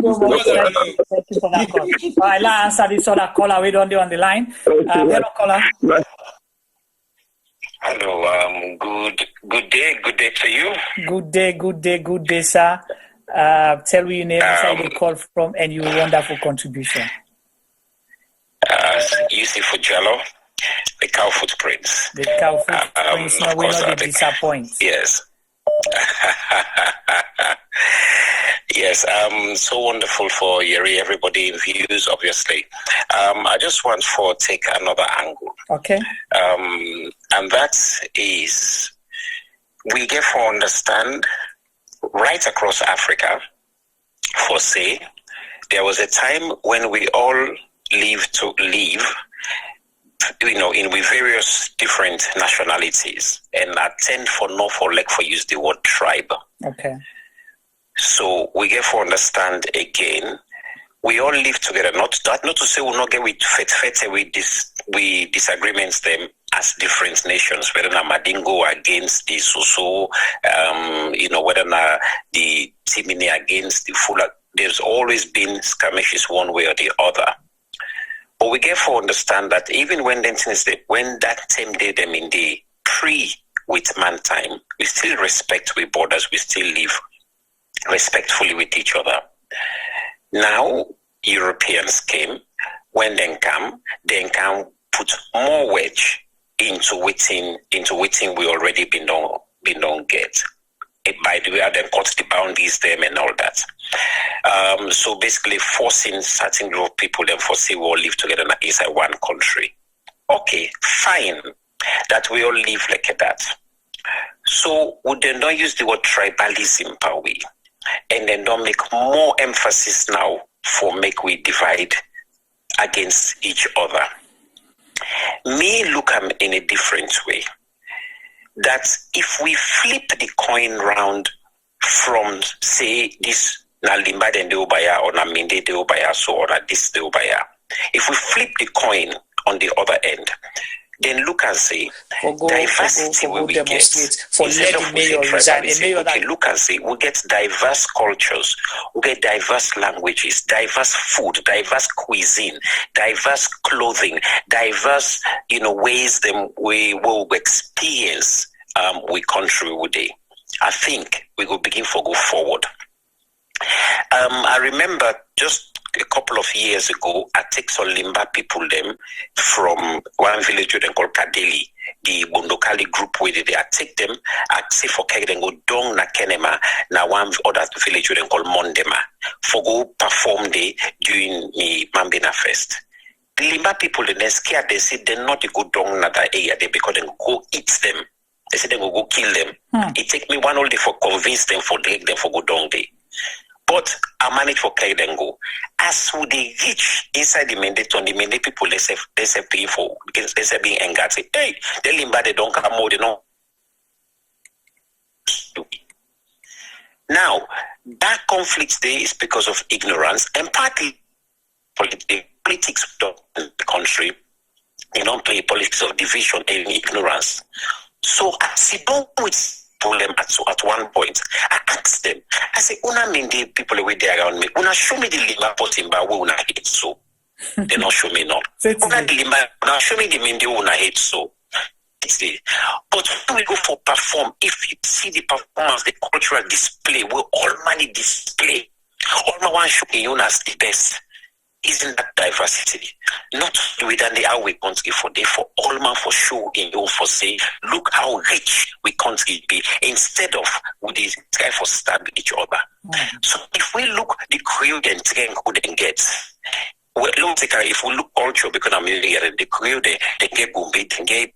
Thank you for that call. All right, let's answer this other caller. We don't do on the line. Hello, caller. Hello, good day to you. Good day, sir. Tell me your name, where you call from, and your wonderful contribution. Easy for Jello, the cow footprints. The cow footprints, no, we not disappoint. Yes. Yes, so wonderful for Yeri, everybody in views, obviously. I just want to take another angle. Okay. And that is, we get to understand right across Africa, for say, there was a time when we all lived in with various different nationalities, and I tend for use the word tribe. Okay. So we get to understand again, we all live together. Not to say we'll not get with we disagreements them as different nations, whether na Madingo against the Soso, whether na the Timini against the Fula. There's always been skirmishes one way or the other. But we get to understand that even when that same day them in the with man time, we still respect we borders, we still live respectfully with each other. Now Europeans came, when they can put more wedge into waiting we already been done get. By the way, then cut the boundaries them and all that. So basically forcing certain group of people then we all live together inside one country. Okay, fine. That we all live like that. So would they not use the word tribalism per way? And then don't make more emphasis now for make we divide against each other. Me look at in a different way. That if we flip the coin round from say this na limba den de obaya or na minde de obaya so or na this de obaya, If we flip the coin on the other end, then look and see diversity where we get. Instead of we say tribalism, okay, look and see, we get diverse cultures, we get diverse languages, diverse food, diverse cuisine, diverse clothing, diverse, ways them we will experience we country with day. I think we will begin to go forward. I remember just a couple of years ago, I take some Limba people them from one village they call Kadeli, the Bondokali group where they take them, I say for Keg then go down na Kenema, na one other village they call Mondema, for go perform day during the Mambina Fest. The Limba people they scared, they say they're not to go down na that area they because they go eat them. They say they will go kill them. It take me one whole day for convince them for drag them for go down there. But I managed for Kaidengo. As would they reach inside the mandate on the mandate people, they say pay for because they say being angered. Say, hey, tell him but they don't come more, they know. Now, that conflict there is because of ignorance and partly politics of the country. They don't play politics of division and ignorance. So I sit down with problem at one point. I asked them, I say, Una mean the people away there around me. Una show me the Lima Potimba where Una hate so. They not show me no. Una the Lima, Una show me the Mindi Una hate so. But when we go for perform, if you see the performance, the cultural display, we all money display. All my one showing you as the best. Isn't that diversity? Not within the our country for day for all man for show in you for say, look how rich we country be instead of we try for stab each other. So if we look the Creole and trend could get. Well, if we look culture because I'm here the Creole they get boom they get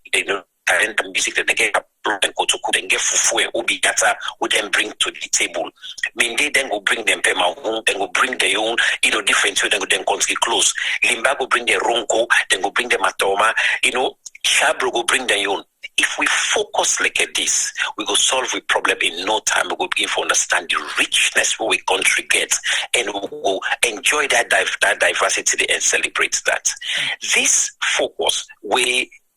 current music that they get and go to cook and get fufu and ubigata would then bring to the table. Mean they then go bring them pema home, then go bring their own, different so then go then country close. Limba go bring their ronko, then go bring them atoma, Shabro go bring their own. If we focus like this, we go solve the problem in no time. We go begin to understand the richness we country gets, and we will enjoy that diversity and celebrate that. This focus,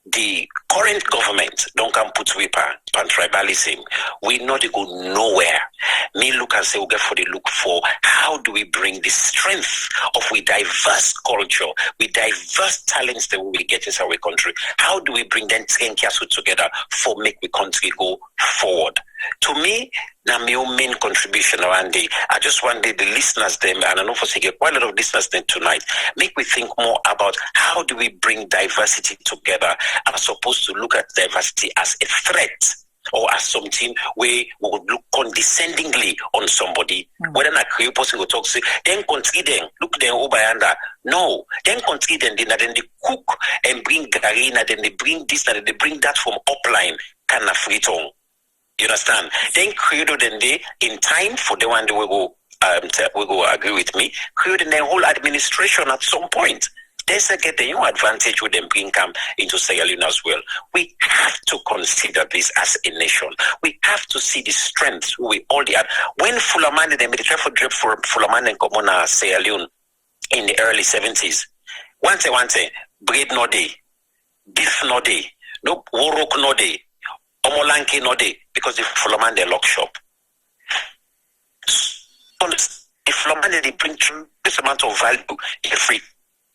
the current government don't come put weapon on tribalism. We know they go nowhere. Me look and say we get for the look for how do we bring the strength of we diverse culture, we diverse talents that we get in our country. How do we bring them together for make the country go forward? To me, now my main contribution around day. I just want the listeners them, and I know for say quite a lot of listeners them tonight, make me think more about how do we bring diversity together as opposed to look at diversity as a threat or as something where we would look condescendingly on somebody. Whether a Creole person will talk, say, then country them, look them over yonder. No, then country them, then they cook and bring garina, then they bring this, and they bring that from upline, kind of free tongue. You understand? Then Credo then they in time for the one that will go agree with me, creating the whole administration at some point. There's a get a new advantage with them bring come into Sierra Leone as well. We have to consider this as a nation. We have to see the strengths we all have. When Fulamani they made a try for Fulamani and Komona Sierra Leone in the early 70s. One say, bread no day, beef no day, no worok no day. Omolanke no day because the Fulaman they lock shop. The Fulaman they bring tremendous amount of value every.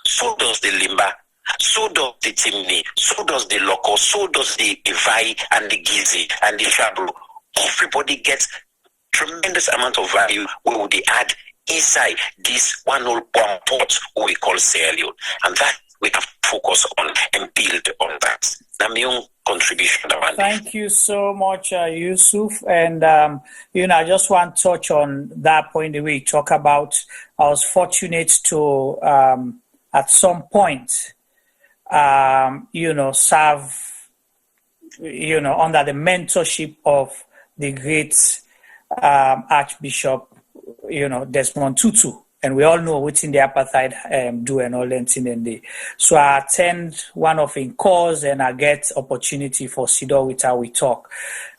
So does the Limba, so does the Timni, so does the Loco, so does the Ivai and the Gizi and the Shabro. Everybody gets tremendous amount of value where would they add inside this one pot we call Sierra Leone. And that we have to focus on and build on that. Contribution. Thank you so much, Yusuf. And, I just want to touch on that point that we talk about. I was fortunate to, at some point, serve, under the mentorship of the great Archbishop, Desmond Tutu. And we all know what's in the apartheid do and all that in the. So I attend one of in cause and I get opportunity for Sido with how we talk.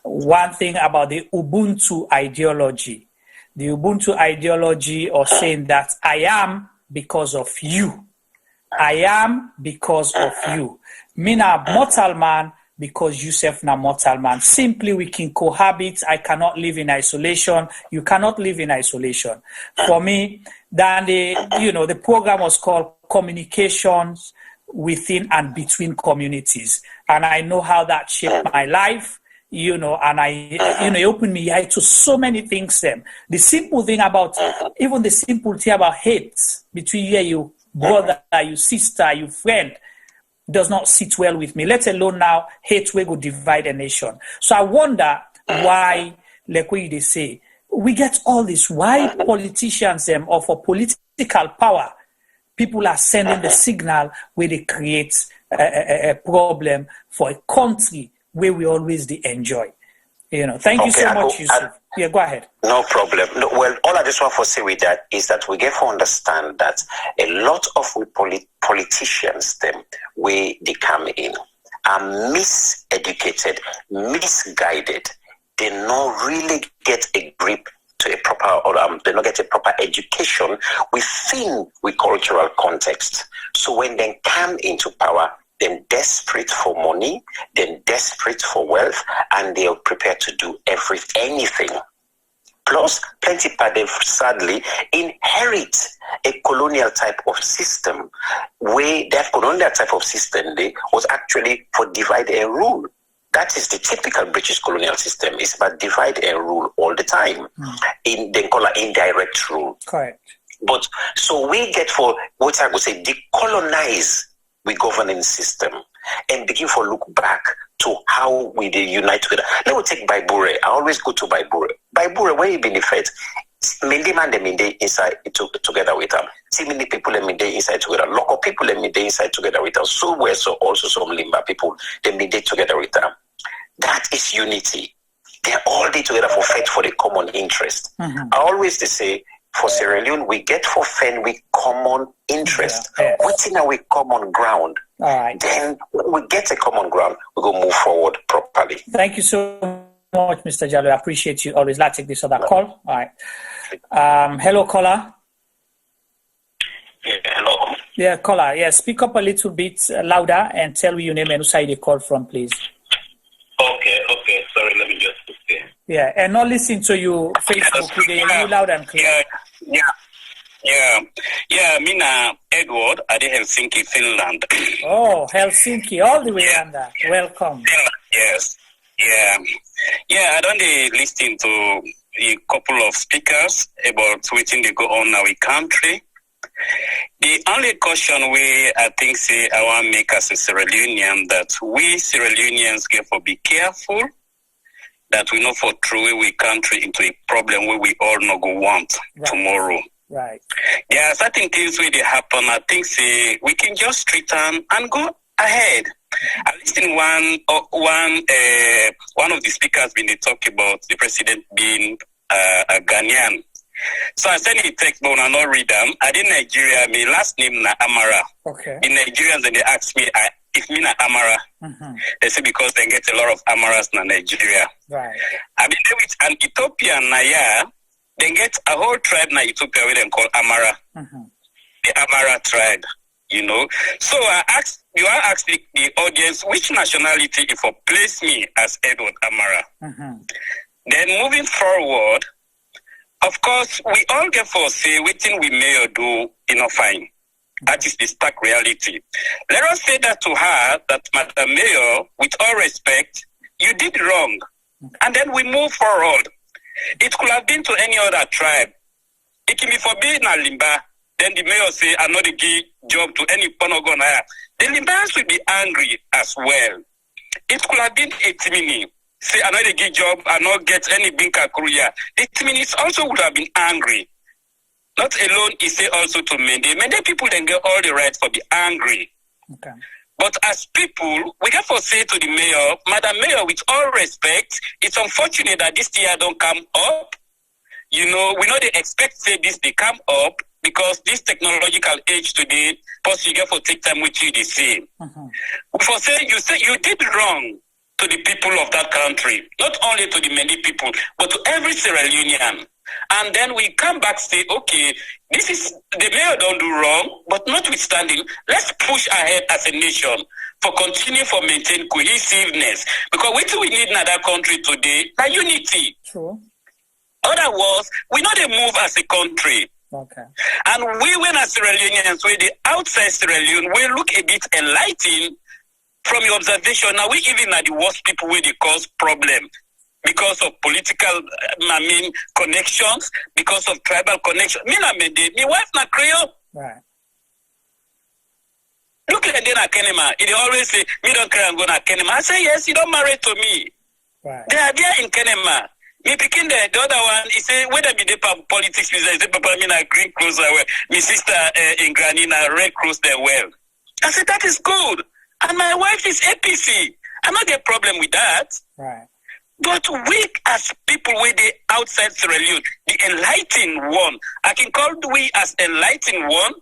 One thing about the Ubuntu ideology. The Ubuntu ideology of saying that I am because of you. I am because of you. Me na mortal man because you self na mortal man. Simply we can cohabit. I cannot live in isolation. You cannot live in isolation. For me, then the program was called Communications Within and Between Communities. And I know how that shaped my life. And it opened me eye to so many things. The simple thing about, even the simple thing about hate between you and your brother, your sister, your friend, does not sit well with me, let alone now hate will go divide a nation. So I wonder why, like what they say, we get all this, why politicians or for political power, people are sending the signal where they create a problem for a country where we always enjoy. Thank you so much, Yusuf. Yeah, go ahead. No problem. No, well, all I just want to say with that is that we get to understand that a lot of politicians, where they come in, are miseducated, misguided. They don't really get a grip to a proper, they don't get a proper education within the cultural context. So when they come into power, they're desperate for money, they're desperate for wealth, and they are prepared to do anything. Plus, plenty people sadly inherit a colonial type of system, where that colonial type of system was actually for divide and rule. That is the typical British colonial system. It's about divide and rule all the time. They call it indirect rule. Correct. But so we get for what I would say decolonize the governing system and begin for look back to how we unite together. Let me take Baibure. I always go to Baibure. Baibure, where you benefit, many man them inside together with them. See many people them inside together. Local people them inside together with them. So where so also some Limba people them together with them. That is unity. They're all day together for fight for the common interest. I always say, for Sierra Leone, we get for fend with common interest. Within our common ground. All right. Then when we get a common ground, we go move forward properly. Thank you so much, Mr. Jallo. I appreciate you always. Let's take this other call. All right. Hello, caller. Yeah, hello. Yeah, caller. Yeah, speak up a little bit louder and tell me your name and who side you call from, please. Okay. Sorry, let me just say. Yeah, and not listen to you Facebook. They hear you loud and clear. Yeah. Mina Edward, I did Helsinki, Finland. Oh, Helsinki, all the way under. Welcome. Yes. Yeah, I don't listen to a couple of speakers about what they go on in our country. The only caution we I think say I want to make as a Sierra Leonean that we Sierra Leoneans get for be careful that we not for throw away country into a problem where we all not go want tomorrow. Right. Yeah, certain things where they happen, I think say we can just return and go ahead. I listened one of the speakers when they talk about the president being a Ghanaian. So I sent a text, but I not read them. I did Nigeria. My last name na Amara. Okay. In Nigerians, and they ask me if me na Amara. Mm-hmm. They say because they get a lot of Amaras in Nigeria. Right. I mean, with an Ethiopian Naya, they get a whole tribe na Ethiopia where they call Amara. Mm-hmm. The Amara tribe, you know. So I asked the audience which nationality if you place me as Edward Amara. Mm-hmm. Then moving forward, of course, we all get for say waiting we may or do fine. That is the stark reality. Let us say that to her, that Madam Mayor, with all respect, you did wrong. Okay. And then we move forward. It could have been to any other tribe. It can be forbidden a Limba. Then the mayor say, I'm not give job to any Ponogon. The Limbans will be angry as well. It could have been a Timini. Say, I'm not give job, I not get any Binka Korea. The Timinis also would have been angry. Not alone, he say also to Mende. Mende people then get all the right for be angry. Okay. But as people, we have to say to the mayor, Madam Mayor, with all respect, it's unfortunate that this year don't come up. You know, we know they expect say this they come up because this technological age today, plus you get for take time with you the same. Mm-hmm. For say you did wrong to the people of that country, not only to the many people, but to every Sierra Leonean. And then we come back say, okay, this is the mayor don't do wrong, but notwithstanding, let's push ahead as a nation for continue for maintain cohesiveness. Because what we need in that country today, is unity. True. Otherwise, we know they move as a country. Okay. And we, when as Sierra Leoneans, we the outside Sierra Leone, we look a bit enlightened from your observation. Now we even are the worst people where they cause problem because of political, connections, because of tribal connections. My wife na Creole. Right. Look at them at Kenema. They always say, me don't care and go to Kenema. I say, yes, you don't marry to me. Right. They are there in Kenema. Me picking the other one, he say, whether be the politics, he say, Papa, me na green clothes well. My sister in Granny na red clothes there well. I said, that is good. And my wife is APC. I not get problem with that. Right. But we as people with the outside Sierra Leone, the enlightened one, I can call we as enlightened one,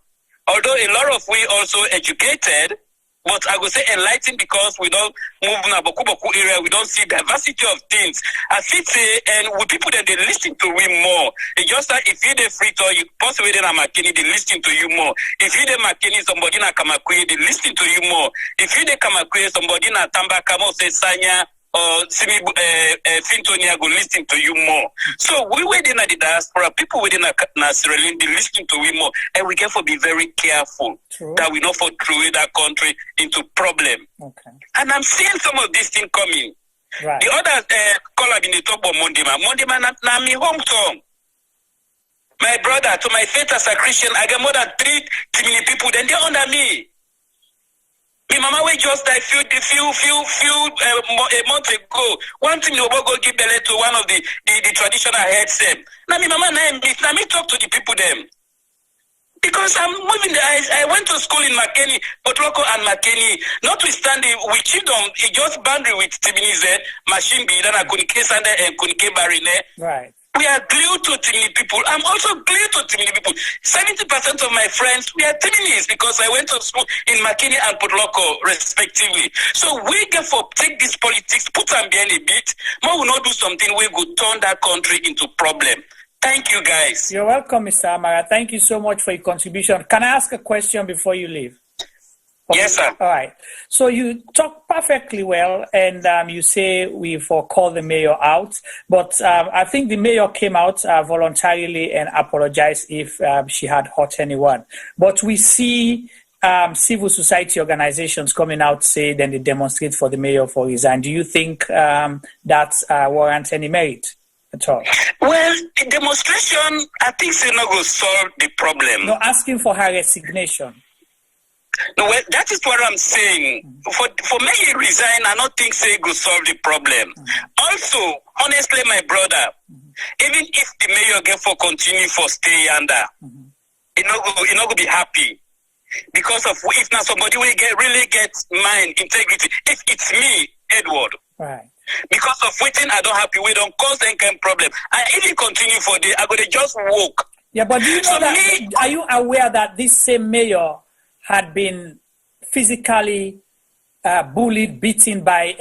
although a lot of we also educated, but I would say enlightened because we don't move in a Boku area, we don't see diversity of things. I feel say, and with people that they listen to we more. It's just that if you're the free talk, you possibly in a Makini, they listen to you more. If you're the Makini, somebody in a Kamakwe, they listen to you more. If you're the Kamakwe, somebody in a Tambakamo, say Sanya, or Fintonia go listen to you more. So we within the diaspora, people within Sierra Leone, they listen to we more. And we therefore be very careful that we not fall through that country into problem. Okay. And I'm seeing some of these things coming. Right. The other caller in the talk about Mondema. Mondema na me hometown. My brother, to my faith as a Christian, I get more than 3 many people, then they're under me. My mama we just died few a month ago. One thing you go give belly to one of the traditional heads them. Now my mama now me talk to the people them. Because I'm moving I went to school in Makeni, Potloko and Makeni. Notwithstanding with children, it just boundary with Tibinize, Machine B, then I couldn't case under and couldn't get Barine. Right. We are glued to Timini people. I'm also glued to Timini people. 70% of my friends, we are Timinis because I went to school in Makini and Potloko, respectively. So we get for take this politics, put them behind a bit, more will not do something we could turn that country into problem. Thank you, guys. You're welcome, Mr. Amara. Thank you so much for your contribution. Can I ask a question before you leave? Okay. Yes, sir. All right. So you talk perfectly well, and you say we've called the mayor out, but I think the mayor came out voluntarily and apologized if she had hurt anyone. But we see civil society organizations coming out say then they demonstrate for the mayor for resign. Do you think that warrants any merit at all? Well, the demonstration, I think it's not going to solve the problem. No, asking for her resignation. No, well, that is what I'm saying. For me, he resign, I don't think say go solve the problem. Also, honestly, my brother, even if the mayor get for continue for stay under, he not go be happy. Because of if now somebody will really get mind integrity. If it's me, Edward. Right. Because of waiting, I don't happy. We don't cause any kind of problem. I even continue for the I go to just walk. Yeah, but do you know that? Are you aware that this same mayor had been physically bullied, beaten by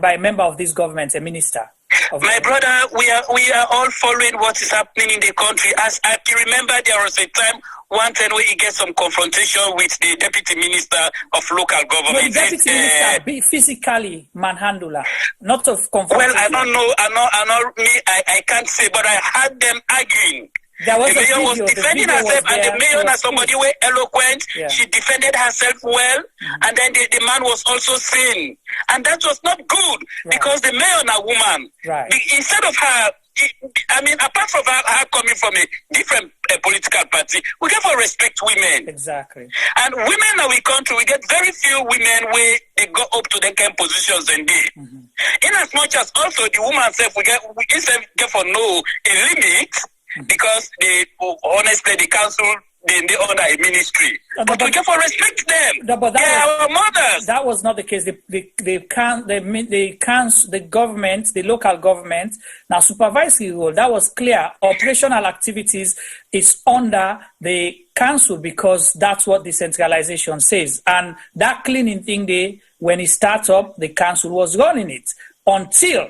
by a member of this government, a minister? My brother, we are all following what is happening in the country. As I can remember, there was a time, one time where he gets some confrontation with the deputy minister of local government. No, the deputy minister be physically manhandler, not of confrontation. Well, I don't know. I can't say, but I heard them arguing. There was the mayor was defending herself, and the mayor was somebody very eloquent. Yeah. She defended herself well, and then the man was also seen. And that was not good, because the mayor is a woman. Right. Instead of her, apart from her coming from a different political party, we get to respect women. Exactly. And women in our country, we get very few women where they go up to their kind of positions and they. In as much as also the woman herself, we get for no a limit. Because honestly, the council they under a ministry. But we can respect them. They are our mothers. That was not the case. The government, the local government, now supervisory role, that was clear. Operational activities is under the council because that's what decentralization says. And that cleaning thing, when it started up, the council was running it until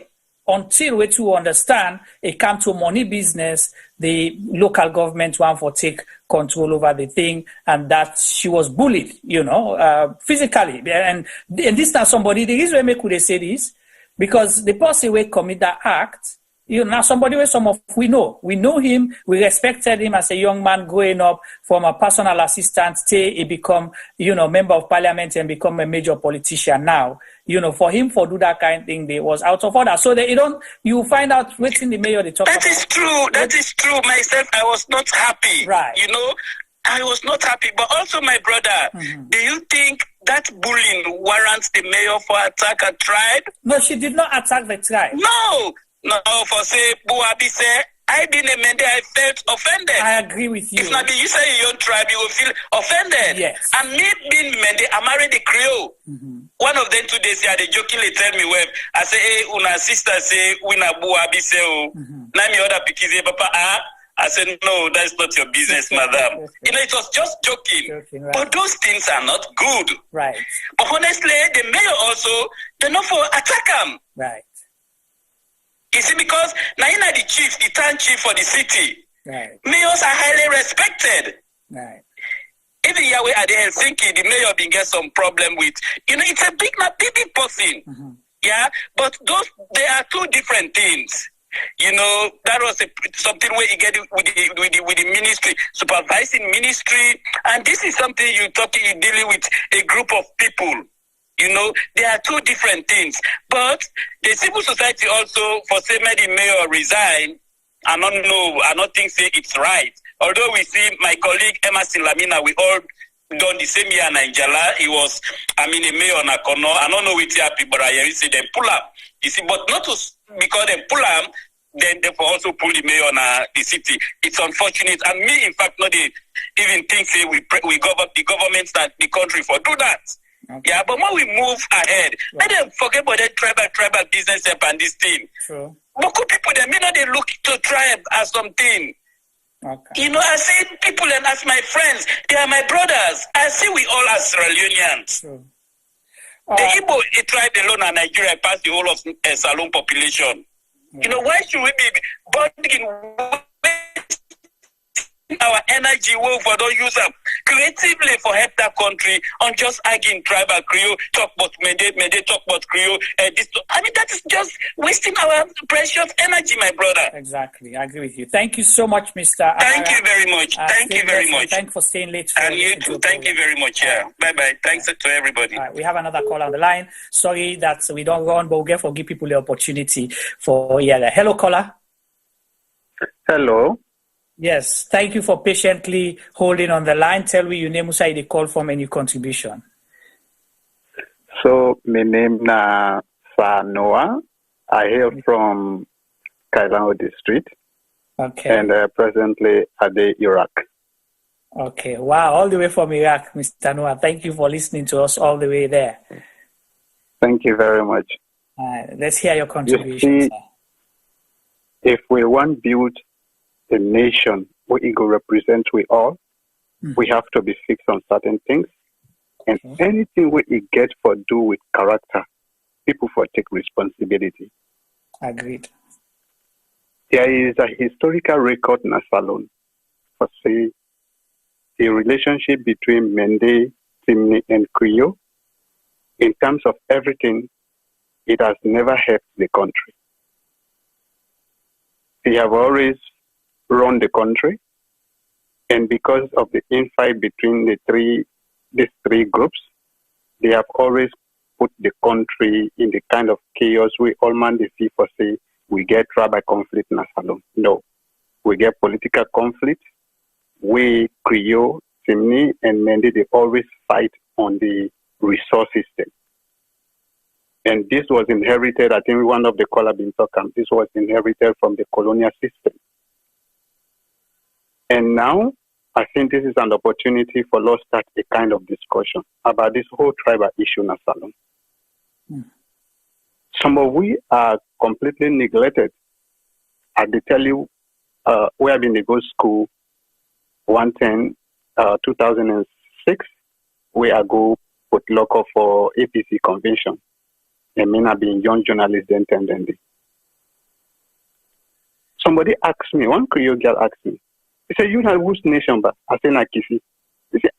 we to understand it come to money business, the local government want to take control over the thing, and that she was bullied, physically. And this now somebody, the reason why could they say this, because the person who commit that act, now somebody where we know him, we respected him as a young man growing up from a personal assistant till he become, member of parliament and become a major politician now. For him for do that kind of thing, they was out of order. So you find out waiting the mayor they talk about. That is true. Myself, I was not happy. Right. I was not happy. But also my brother, do you think that bullying warrants the mayor for attack a tribe? No, she did not attack the tribe. No, for say Buabi say I been a Mende, I felt offended. I agree with you. If not you say your tribe, you will feel offended. Yes. And me being Mende, I married a Creole. One of them today say they jokingly tell me well. I say, hey, una sister say we na Buabi say oh. Now me other picky say papa I said, no, that's not your business, madam. It was just joking. Right. But those things are not good. Right. But honestly, the mayor also, they're not for attack them. Right. You see, because now you know the town chief for the city. Right. Mayors are highly respected. Right. Even Yahweh at the Helsinki, the mayor been get some problem with, it's a big person. Yeah, but they are two different things. That was something where you get with the ministry, supervising ministry, and this is something you're dealing with a group of people. There are two different things. But the civil society also, for say the mayor resign, I don't think say it's right. Although we see my colleague Emerson Lamina, we all done the same year in Nigeria. He was, a mayor on Akono. I don't know which people are here. You see them pull up. You see, but not because they pull up, then they also pull the mayor on the city. It's unfortunate. And me, in fact, not even think say we govern the government that the country for do that. Okay. Yeah, but when we move ahead, let them forget about that tribal business and this thing. True. But good people, they may not they look to tribe as something. Okay. I see people and as my friends, they are my brothers. I see we all are Sierra Leoneans. True. The Igbo tribe alone in Nigeria pass the whole of Salon population. Yeah. Why should we be bonding our energy for don't use them creatively for help that country on just arguing tribal Creole, talk about Mende talk about Creole. That is just wasting our precious energy, my brother. Exactly. I agree with you. Thank you so much, Mr. Thank you very much. Thank you very much. Thank you for staying late. And you too. Thank you very much. Yeah. Bye-bye. Thanks to everybody. We have another call on the line. Sorry that we don't run, but we'll give people the opportunity for Hello, caller. Hello. Yes, thank you for patiently holding on the line. Tell me your name, where you call from, and your contribution. So, my name is Noah. I hail from Kailao district. Okay. And presently at the Iraq. Okay, wow, all the way from Iraq, Mr. Noah. Thank you for listening to us all the way there. Thank you very much. Let's hear your contribution, you see, sir. If we want to build a nation where it will represent we all, we have to be fixed on certain things. And anything we get for do with character, people for take responsibility. Agreed. There is a historical record in Salon for say the relationship between Mende, Timni, and Creole. In terms of everything, it has never helped the country. They have always run the country, and because of the infight between these three groups, they have always put the country in the kind of chaos we all man the see for say we get tribal conflict in Salon. No, we get political conflict. We Creole, Simni, and Mende, they always fight on the resource system. And this was inherited, I think one of the caller been talking, this was inherited from the colonial system. And now, I think this is an opportunity for us to start a kind of discussion about this whole tribal issue in Salon. Some of we are completely neglected. I did tell you, we have been to go school 2006, we are go put local for APC convention. And me have been young journalist then. Somebody asked me, one Creole girl asked me, he said, you know which nation, but I said, Nakisi. He said,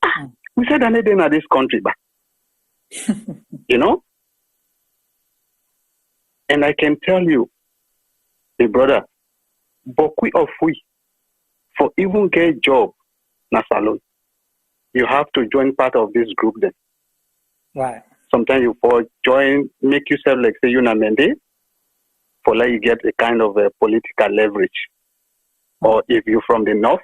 we said, I'm in this country, but you know? And I can tell you, the brother, beaucoup of we, for even get job na salon, you have to join part of this group then. Right. Sometimes you for join, make yourself like say you na mende, for like you get a kind of a political leverage. Or if you're from the north,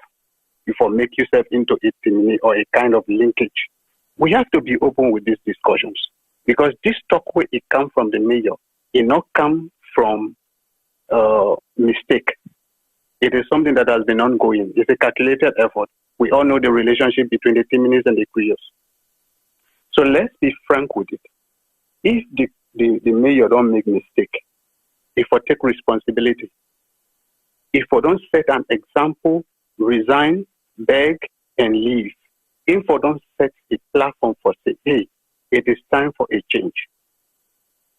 you for make yourself into a team or a kind of linkage. We have to be open with these discussions because this talk where it come from the mayor, it not come from mistake. It is something that has been ongoing. It's a calculated effort. We all know the relationship between the Timinis and the Creoles. So let's be frank with it. If the mayor don't make mistake, if we take responsibility, if we don't set an example, resign, beg, and leave, if we don't set a platform for say, hey, it is time for a change.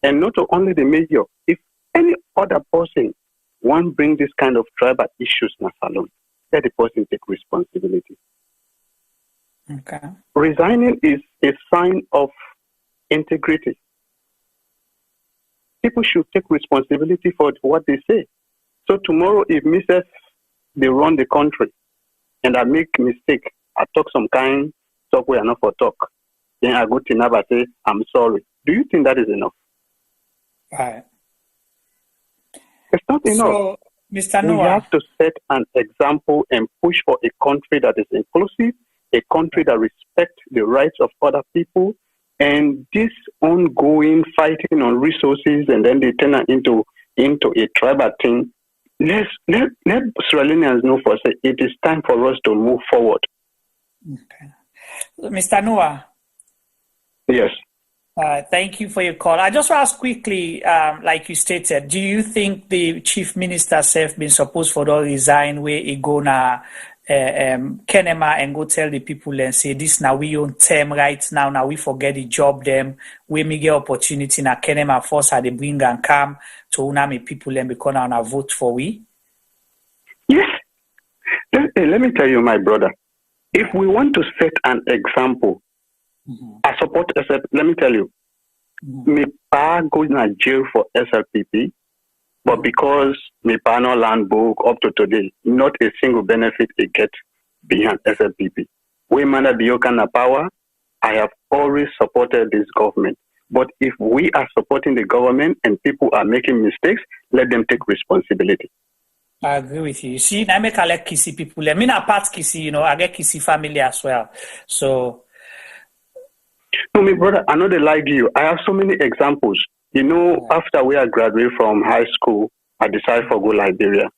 And not only the mayor, if any other person want bring this kind of tribal issues in a salon, let the person take responsibility. Okay. Resigning is a sign of integrity. People should take responsibility for what they say. So tomorrow, if Mrs. they run the country and I make mistake, I talk some kind, talk where I not for talk, then I go to Naba say, I'm sorry. Do you think that is enough? Right. It's not enough. So, Mr. Noah, we have to set an example and push for a country that is inclusive, a country that respects the rights of other people, and this ongoing fighting on resources and then they turn it into a tribal thing. Let Sierra Leoneans know for say it is time for us to move forward. Okay. Mr. Noah. Yes. Thank you for your call. I just want to ask quickly, like you stated, do you think the chief minister have been supposed for to resign where he go na Kenema and go tell the people and say this now we own term right now we forget the job them we may get opportunity na Kenema force how they bring and come to unami people and because now vote for we? Yes. Let me tell you, my brother, if we want to set an example, I support SLPP. Let me tell you, me pa go to jail for SLPP, but because me pa no land book up to today, not a single benefit it get behind SLPP. We man be na power. I have always supported this government. But if we are supporting the government and people are making mistakes, let them take responsibility. I agree with you. You see, I make a like Kisi people. I mean, apart Kisi, I get Kisi family as well. So. No, my brother, I know they like you. I have so many examples. After we are graduated from high school, I decided to go Liberia.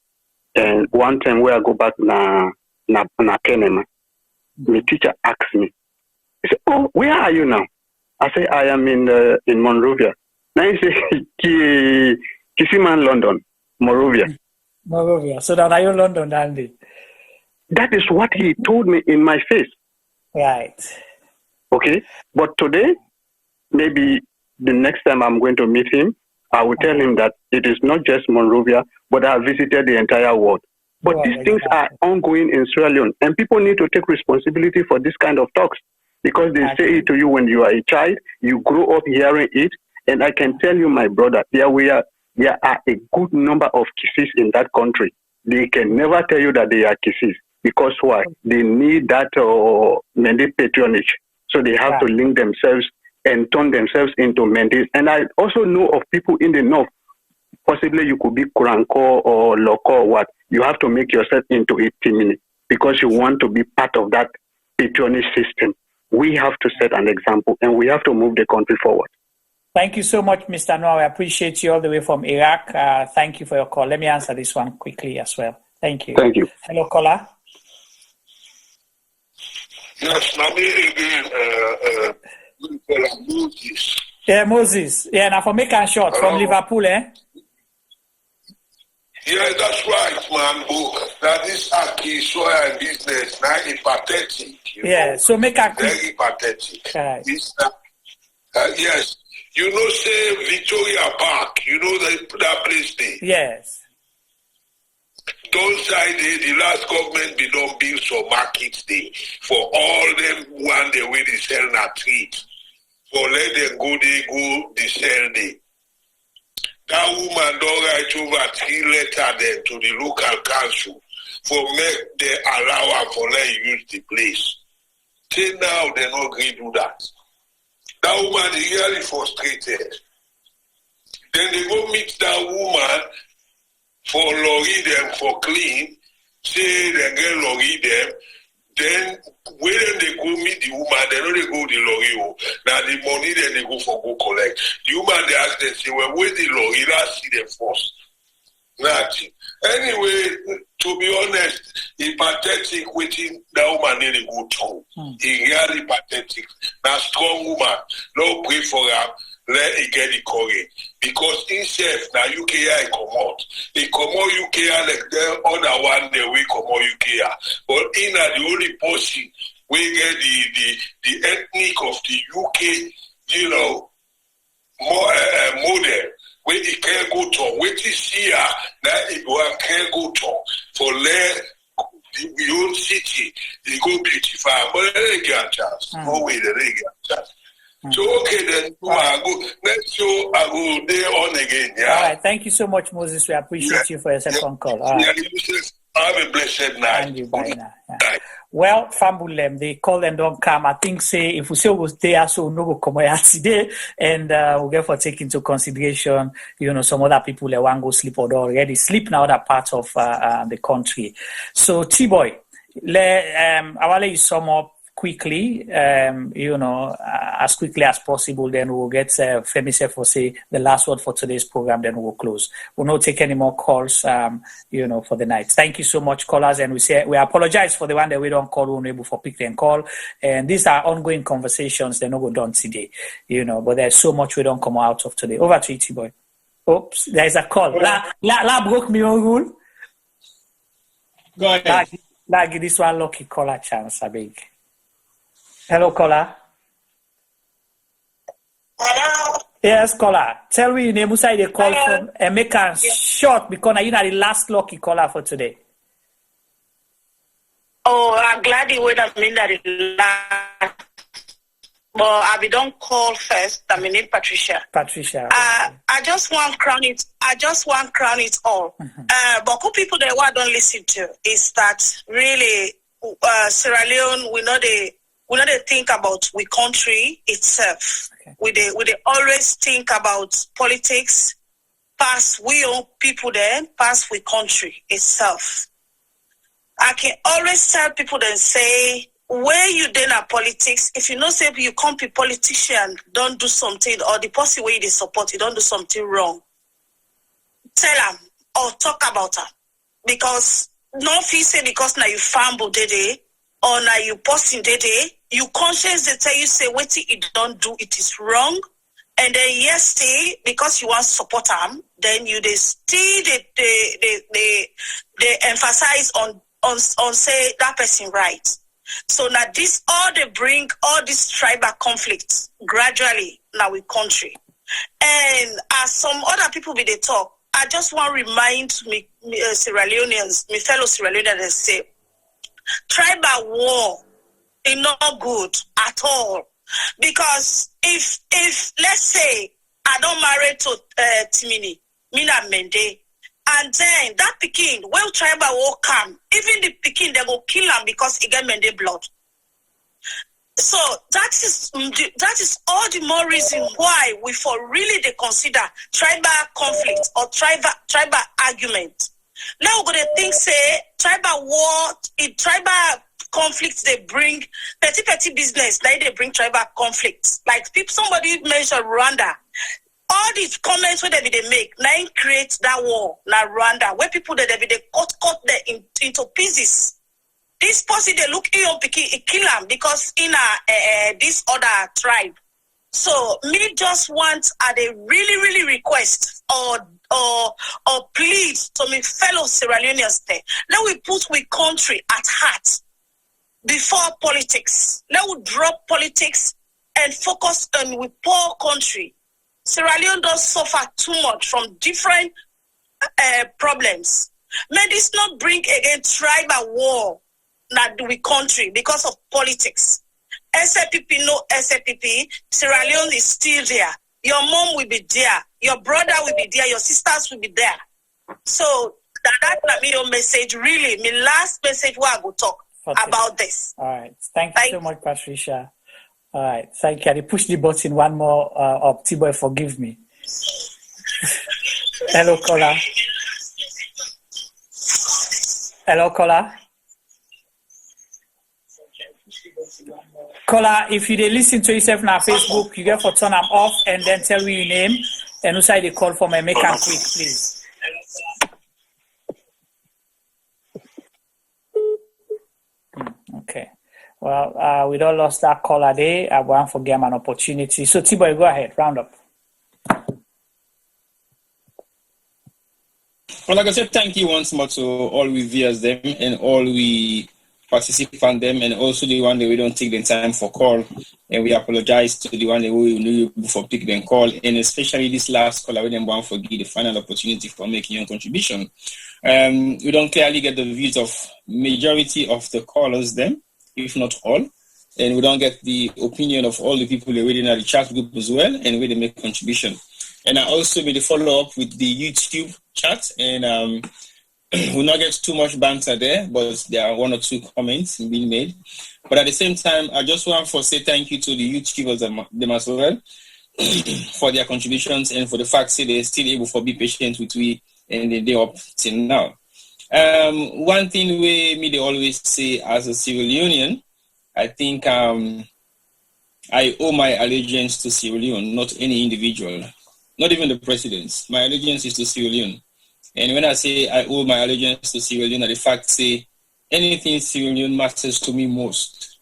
And one time where I go back na Kenema, my teacher asked me, he said, "Oh, where are you now?" I say, "I am in Monrovia." Now he say, Kisiman, London, Monrovia. Monrovia. So that are you London, Andy? That is what he told me in my face. Right. Okay, but today, maybe the next time I'm going to meet him, I will tell him that it is not just Monrovia, but I have visited the entire world. But these things are ongoing in Sierra Leone, and people need to take responsibility for this kind of talks because they say it to you when you are a child, you grow up hearing it, and I can tell you, my brother, there are a good number of Kisis in that country. They can never tell you that they are Kisis because why? They need that mandate patronage. So they have to link themselves and turn themselves into mandates. And I also know of people in the north, possibly you could be Kuranko or Loko or what. You have to make yourself into a team because you want to be part of that patronage system. We have to set an example and we have to move the country forward. Thank you so much, Mr. Noah. I appreciate you all the way from Iraq. Thank you for your call. Let me answer this one quickly as well. Thank you. Thank you. Hello, caller. Thank you. Hello, caller. Thank you. Yes, Mami again, Moses. Yeah, Moses. Yeah, now for making short from Liverpool, eh? Yeah, that's right, man. That this Aki soil business now is pathetic. Yeah, so make a very pathetic. Right. Yes, you know, say Victoria Park. You know that place there. Yes. Don't side the last government be done build some markets there for all them one day where they sell na trees. For let them go they sell there. That woman don't write over 3 letters then to the local council for make they allow her for let use the place. Till now they not agree to do that. That woman is really frustrated. Then they go meet that woman for lorry them for clean, say they get lorry them. Then when they go meet the woman, they know they go the lorry. Now the money then they go for go collect. The woman they ask them, say, well, where the lorry? Let's see them first. Nothing. Anyway, to be honest, it's pathetic waiting that woman really go through. It's really pathetic. Now strong woman, Lord pray for her. Let it get the courage. Because himself, now UKI come out. He come out UKI like the other one, they will come out UKI. But in the only person, we get the ethnic of the UK, you know, more model. Where it can go to, where it is here, now it can go to for let the old city, they go beautify, but they get a chance. No way they get a chance. So okay then, I go next show. I go there on again. Yeah. All right. Thank you so much, Moses. We appreciate you for your second call. All right. Have a blessed night. And you bye now. Yeah. Well, Fambulem, they call and don't come. I think say if we say we there, so no go come here today, and we'll get for take into consideration, you know, some other people that want go sleep or already sleep now that part of the country. So T-Boy, I will let you sum up quickly, you know, as quickly as possible, then we'll get Femi for say the last word for today's program, then we'll close. We'll not take any more calls, you know, for the night. Thank you so much, callers, and we apologize for the one that we don't call, we're unable for pick and call, and these are ongoing conversations, they're not go done today, you know, but there's so much we don't come out of today. Over to you, T-Boy. Oops, there's a call. La broke me on rule. Go ahead. Give this one lucky caller chance, I beg. Hello, caller. Hello. Yes, caller. Tell me your name, who side they call from, and make it short because you're not the last lucky caller for today. Oh, I'm glad you would have been that last. But I be don't call first. I mean, Patricia. Patricia. I just want crown it. I just want crown it all. But who people that what don't listen to is that really Sierra Leone we know they think about we country itself. Okay. We always think about politics, past we own people then, past we country itself. I can always tell people then say, where you then are politics, if you know say you can't be politician, don't do something, or the person where they support you don't do something wrong, tell them or talk about her. Because no fee say because now you fumble dede or now you posting dede, you conscience they tell you say what it don't do, it is wrong. And then yes, stay because you want to support them, then you they still they emphasize on say that person right. So now this all they bring all these tribal conflicts gradually now with country. And as some other people be they talk, I just want to remind me Sierra Leoneans, my fellow Sierra Leoneans, say tribal war is not good at all. Because if let's say I don't marry to Timini, Mina Mende, and then that Pekin, when tribal war come, even the Pekin they go kill him because he get Mende blood. So that is all the more reason why we for really they consider tribal conflict or tribal argument. Now we're gonna think say tribal war, tribal conflicts they bring petty business. Now they bring tribal conflicts. Like somebody mentioned Rwanda. All these comments where they make now create that war, now Rwanda, where people they cut them into pieces. this person they look in kill him because in this other tribe. So me just want they really request or plead to my fellow Sierra Leoneans there. Let we put we country at heart before politics. Let we drop politics and focus on we poor country. Sierra Leone does suffer too much from different problems. May this not bring again tribal war that we country because of politics. SLPP, no SLPP, Sierra Leone is still there. Your mom will be there. Your brother will be there. Your sisters will be there. So that's your message, really. My last message where I go talk about this. All right. Thank you so much, Patricia. All right. Thank you. I push the button one more up. T-Boy, forgive me. Hello, caller. Hello, caller. Caller, if you listen to yourself on Facebook, you get for turn them off and then tell me your name and who side they call for my make them quick, please. Okay. Well, we don't lost that caller there. I won't forget an opportunity. So T-Boy, go ahead, round up. Well, like I said, thank you once more to all we viewers them and all we participant them, and also the one that we don't take the time for call, and we apologize to the one that we knew for pick them call, and especially this last caller we didn't want to forgive the final opportunity for making your contribution. We don't clearly get the views of majority of the callers them, if not all, and we don't get the opinion of all the people that were in the chat group as well, and where they make contribution. And I also made a follow up with the YouTube chat, and we'll not get too much banter there, but there are one or two comments being made. But at the same time, I just want to say thank you to the YouTubers them as well for their contributions and for the fact that they're still able to be patient with we and they're up till now. One thing they always say as a Sierra Leonean, I think I owe my allegiance to Sierra Leone, not any individual, not even the presidents. My allegiance is to Sierra Leone. And when I say I owe my allegiance to Sierra Leone, the fact say anything Sierra Leone matters to me most.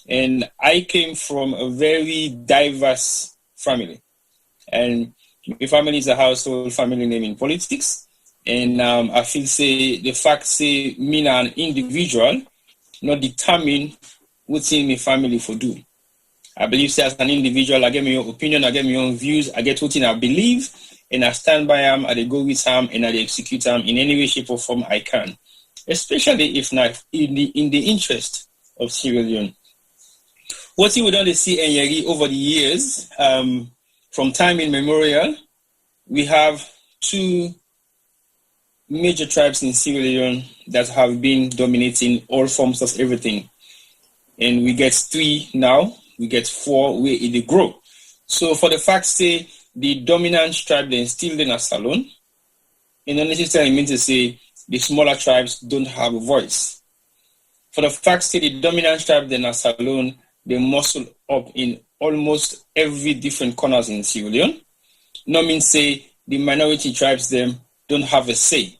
And I came from a very diverse family. And my family is a household family name in politics. And I feel say the fact say me an individual not determine what's in my family for do. I believe say as an individual, I get my own opinion, I get my own views, I get what I believe. And I stand by him, I go with him, and I execute him in any way, shape, or form I can, especially if not in the interest of Sierra Leone. What you would only see in over the years, from time immemorial, we have two major tribes in Sierra Leone that have been dominating all forms of everything. And we get 3 now, we get 4 where it grow. So for the fact say, the dominant tribe then still in a salon, and not necessarily means to say the smaller tribes don't have a voice. For the fact that the dominant tribe then a salon, they muscle up in almost every different corners in Sierra Leone. No means say the minority tribes them don't have a say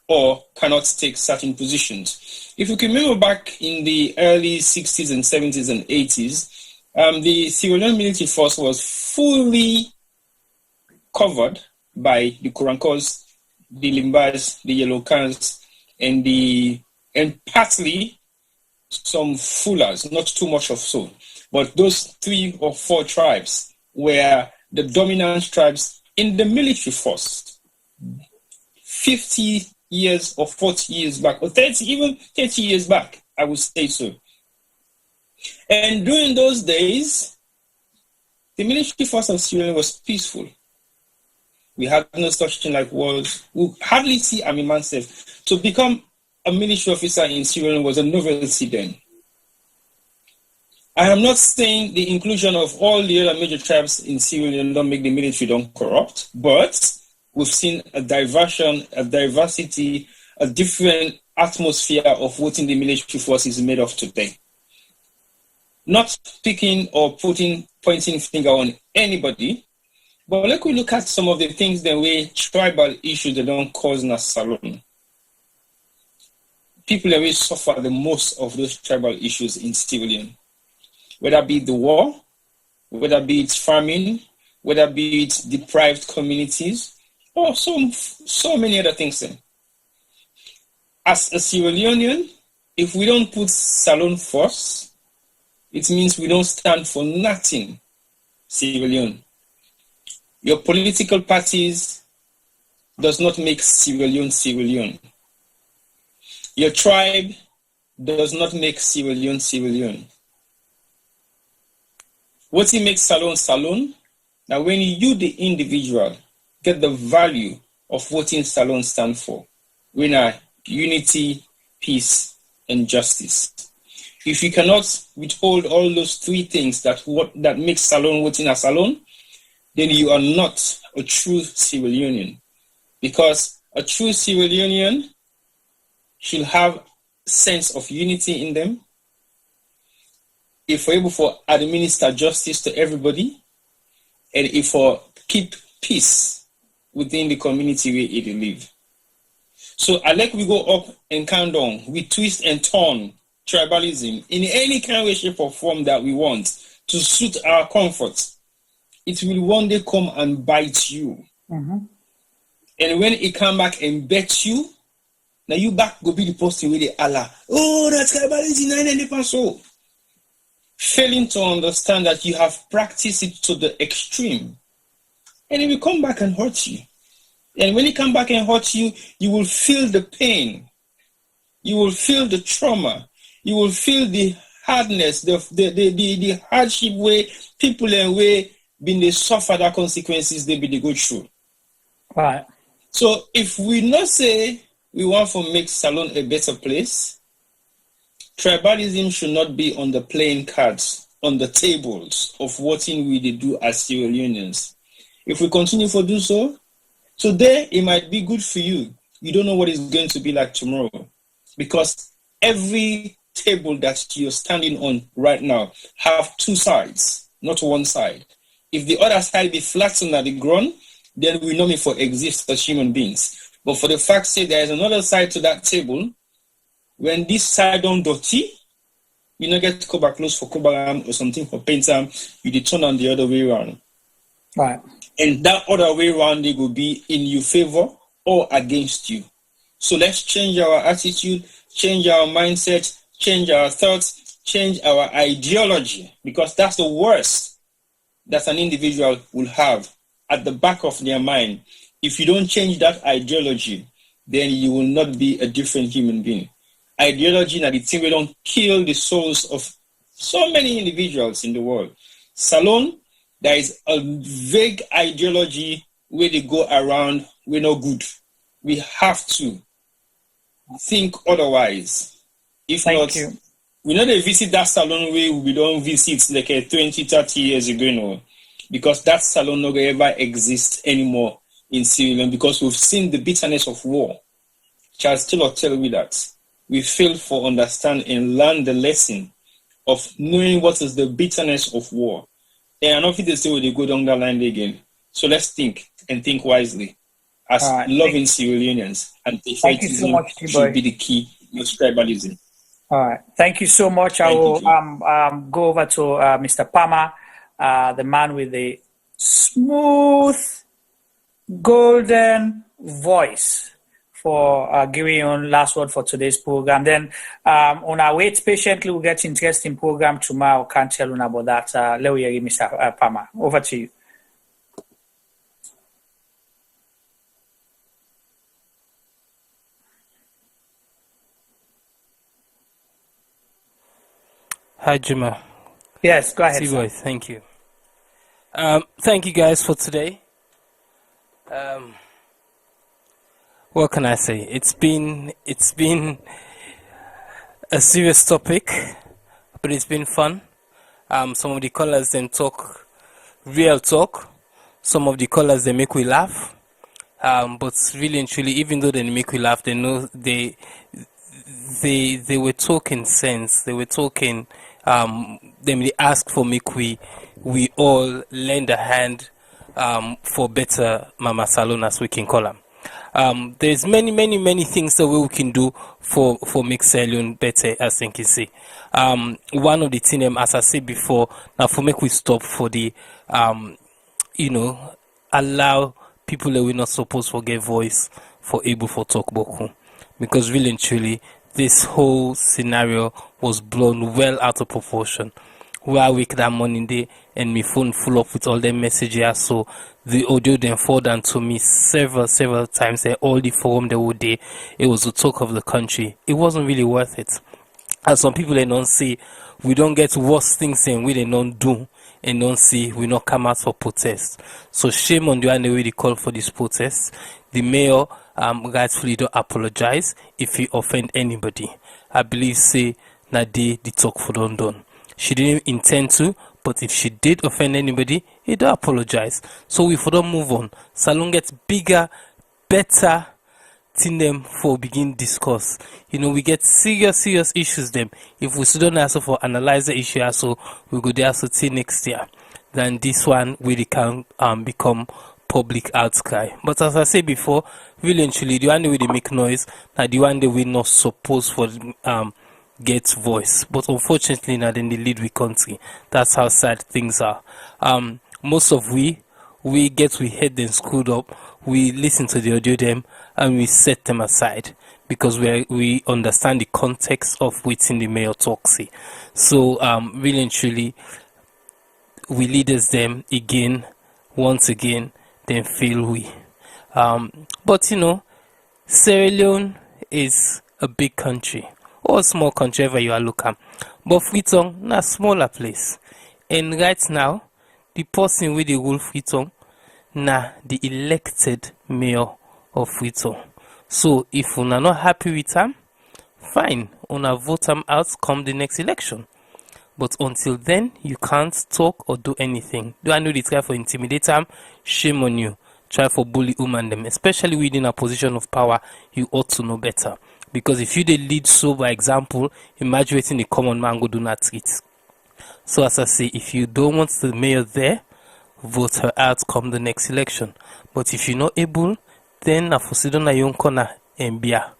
or cannot take certain positions. If you can remember back in the early 60s and 70s and 80s, the Sierra Leone military force was fully covered by the Kurankos, the Limbas, the Yellow Cans, and partly some Fulas, not too much of so. But those 3 or 4 tribes were the dominant tribes in the military force 50 years or 40 years back, or 30, even 30 years back, I would say so. And during those days, the military force of Sierra Leone was peaceful. We had no such thing like wars. We hardly see army myself. To become a military officer in Sierra Leone was a novelty then. I am not saying the inclusion of all the other major tribes in Sierra Leone don't make the military don't corrupt, but we've seen a diversion, a diversity, a different atmosphere of what in the military force is made of today. Not picking or pointing finger on anybody, but let we look at some of the things the way tribal issues that don't cause in a salon. people always suffer the most of those tribal issues in Sierra Leone, whether be the war, whether be it famine, whether be it deprived communities, or so many other things. As a Sierra Leonean, if we don't put Salone first, it means we don't stand for nothing, Sierra Leone. Your political parties does not make Sierra Leone Sierra Leone. Your tribe does not make Sierra Leone Sierra Leone. What it makes Salone Salone, now when you, the individual, get the value of what in Salone stand for, we are unity, peace, and justice. If you cannot withhold all those three things that makes Salone what in a Salone, then you are not a true Sierra Leonean. Because a true Sierra Leonean should have sense of unity in them. If we're able to administer justice to everybody, and if we keep peace within the community where it live. So I like we go up and count down, we twist and turn tribalism in any kind of way, shape, or form that we want to suit our comfort. It will one day come and bite you. Mm-hmm. And when it come back and bet you, now you back go be the person with the Allah. Oh, that's tribalism, so. Failing to understand that you have practiced it to the extreme. And it will come back and hurt you. And when it come back and hurt you, you will feel the pain. You will feel the trauma. You will feel the hardness, the hardship where people and where been they suffer the consequences they go through. Right. So if we not say we want to make Salone a better place, tribalism should not be on the playing cards, on the tables of what we do as Sierra Leoneans. If we continue to do so, today it might be good for you. You don't know what it's going to be like tomorrow. Because every table that you're standing on right now have two sides, not one side. If the other side be flattened at the ground, then we know me for exist as human beings. But for the fact that there is another side to that table, when this side don't dirty, you don't get cover clothes for cover or something for paint them, you turn on the other way around. Right. And that other way around, they will be in your favor or against you. So let's change our attitude, change our mindset, change our thoughts, change our ideology, because that's the worst that an individual will have at the back of their mind. If you don't change that ideology, then you will not be a different human being. Ideology that the thing will don't kill the souls of so many individuals in the world. Salone, there is a vague ideology where they go around, we're no good. We have to think otherwise. If not, we know they visit that Salone way we don't visit like 20, 30 years ago, no. Because that Salone no ever exists anymore in Sierra Leone, because we've seen the bitterness of war. Charles Taylor tell me that we fail to understand and learn the lesson of knowing what is the bitterness of war. And I don't think they say they go down that line again. So let's think and think wisely as loving Sierra Leoneans, and patriotism should be the key, not tribalism. All right. Thank you so much. I will go over to Mr. Palmer, the man with the smooth, golden voice, for giving you last word for today's program. Then on our wait patiently, we'll get interesting program tomorrow. Can't tell you about that. Mr. Palmer, over to you. Hi, Juma. Yes, go ahead. T-Boy, thank you. Thank you guys for today. What can I say? It's been a serious topic, but it's been fun. Some of the callers then talk real talk. Some of the callers they make we laugh. But really and truly, even though they make we laugh, they know they were talking sense. They were talking. They ask for make we all lend a hand for better Mama Salone, as we can call them. There's many things that we can do for make Sierra Leone better, as I can say. One of the things, as I said before, now for make we stop for the allow people that we're not supposed to get voice for able for talk boku, because really and truly this whole scenario was blown well out of proportion. Where I wake that morning day and my phone full up with all the messages, so the audio then forwarded to me several times, and all the forum the whole day, it was the talk of the country. It wasn't really worth it. As some people they don't say, we don't get worse things and we they don't do, and don't see we not come out for protest. So shame on the one way they call for this protest. The mayor rightfully don't apologize if he offend anybody. I believe say that the talk for done. She didn't intend to, but if she did offend anybody, he don't apologize. So we for don't move on. Salon gets bigger, better thing them for begin discuss. We get serious issues them. If we still don't also for analyze the issue also, we go there also till next year. Then this one really can become public outcry. But as I said before, really and truly, the one way they make noise, now the one that we not supposed for get voice. But unfortunately now then they lead we country. That's how sad things are. Most of we get we head them screwed up, we listen to the audio them and we set them aside because we understand the context of waiting the mayor talk say. So really and truly we leaders them once again then fail we. But Sierra Leone is a big country, or a small country ever you are looking. But Freetown na smaller place. And right now, the person with the rule Freetown na the elected mayor of Freetown. So if una not happy with him, fine, una vote him out come the next election. But until then, you can't talk or do anything. Do I know they try for intimidate him? Shame on you. Try for bully woman them, especially within a position of power. You ought to know better. Because if you they lead so by example, imagine the common man go do not treat. So as I say, if you don't want the mayor there, vote her out come the next election. But if you're not able, then Afosidona Yonkona Mbia,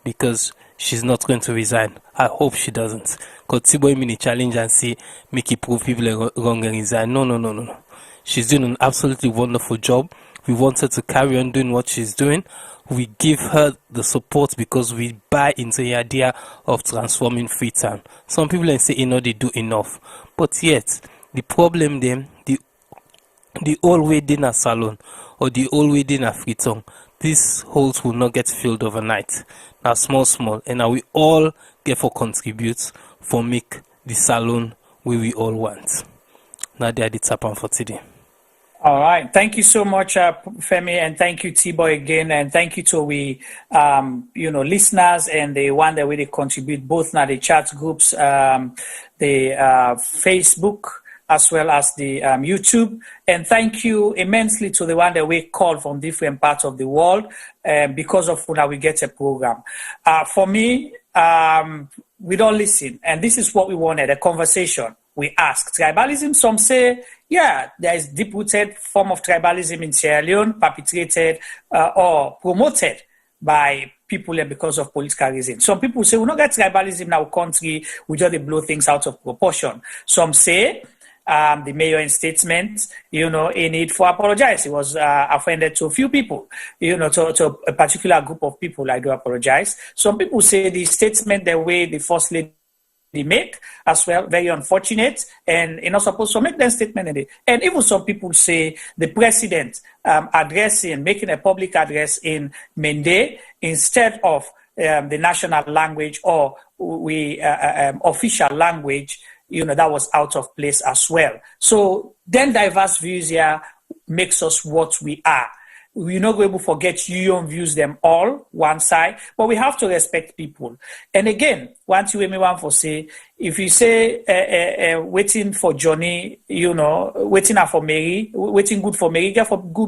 because she's not going to resign. I hope she doesn't. Because Tiboy mini challenge and say make it prove people are wrong and resign. No. She's doing an absolutely wonderful job. We want her to carry on doing what she's doing. We give her the support because we buy into the idea of transforming Freetown. Some people say they do enough. But yet, the problem then, the old way dinner salon or the old way dinner Freetown, these holes will not get filled overnight. Now small, and now we all get for contribute for make the salon where we all want. Now they are the tap on for today. All right. Thank you so much, Femi, and thank you, T-Boy, again, and thank you to we, listeners and the one that really contribute both now the chat groups, the Facebook, as well as the YouTube. And thank you immensely to the one that we call from different parts of the world, because of now we get a program. For me, we don't listen, and this is what we wanted, a conversation. We ask tribalism. Some say, yeah, there is deep-rooted form of tribalism in Sierra Leone, perpetrated or promoted by people because of political reasons. Some people say, we don't get tribalism in our country, we just blow things out of proportion. Some say, the mayor in statement, he need for apologize. He was offended to a few people, to a particular group of people. I do apologize. Some people say the statement, the way the first lady make as well, very unfortunate, and you're not supposed to make that statement. And even some people say the president making a public address in Mende instead of the national language or official language, that was out of place as well. So then diverse views here makes us what we are. We're not going to forget you don't views them all one side, but we have to respect people. And again, once you me one for say, if you say waiting for Johnny, waiting for Mary, waiting good for Mary,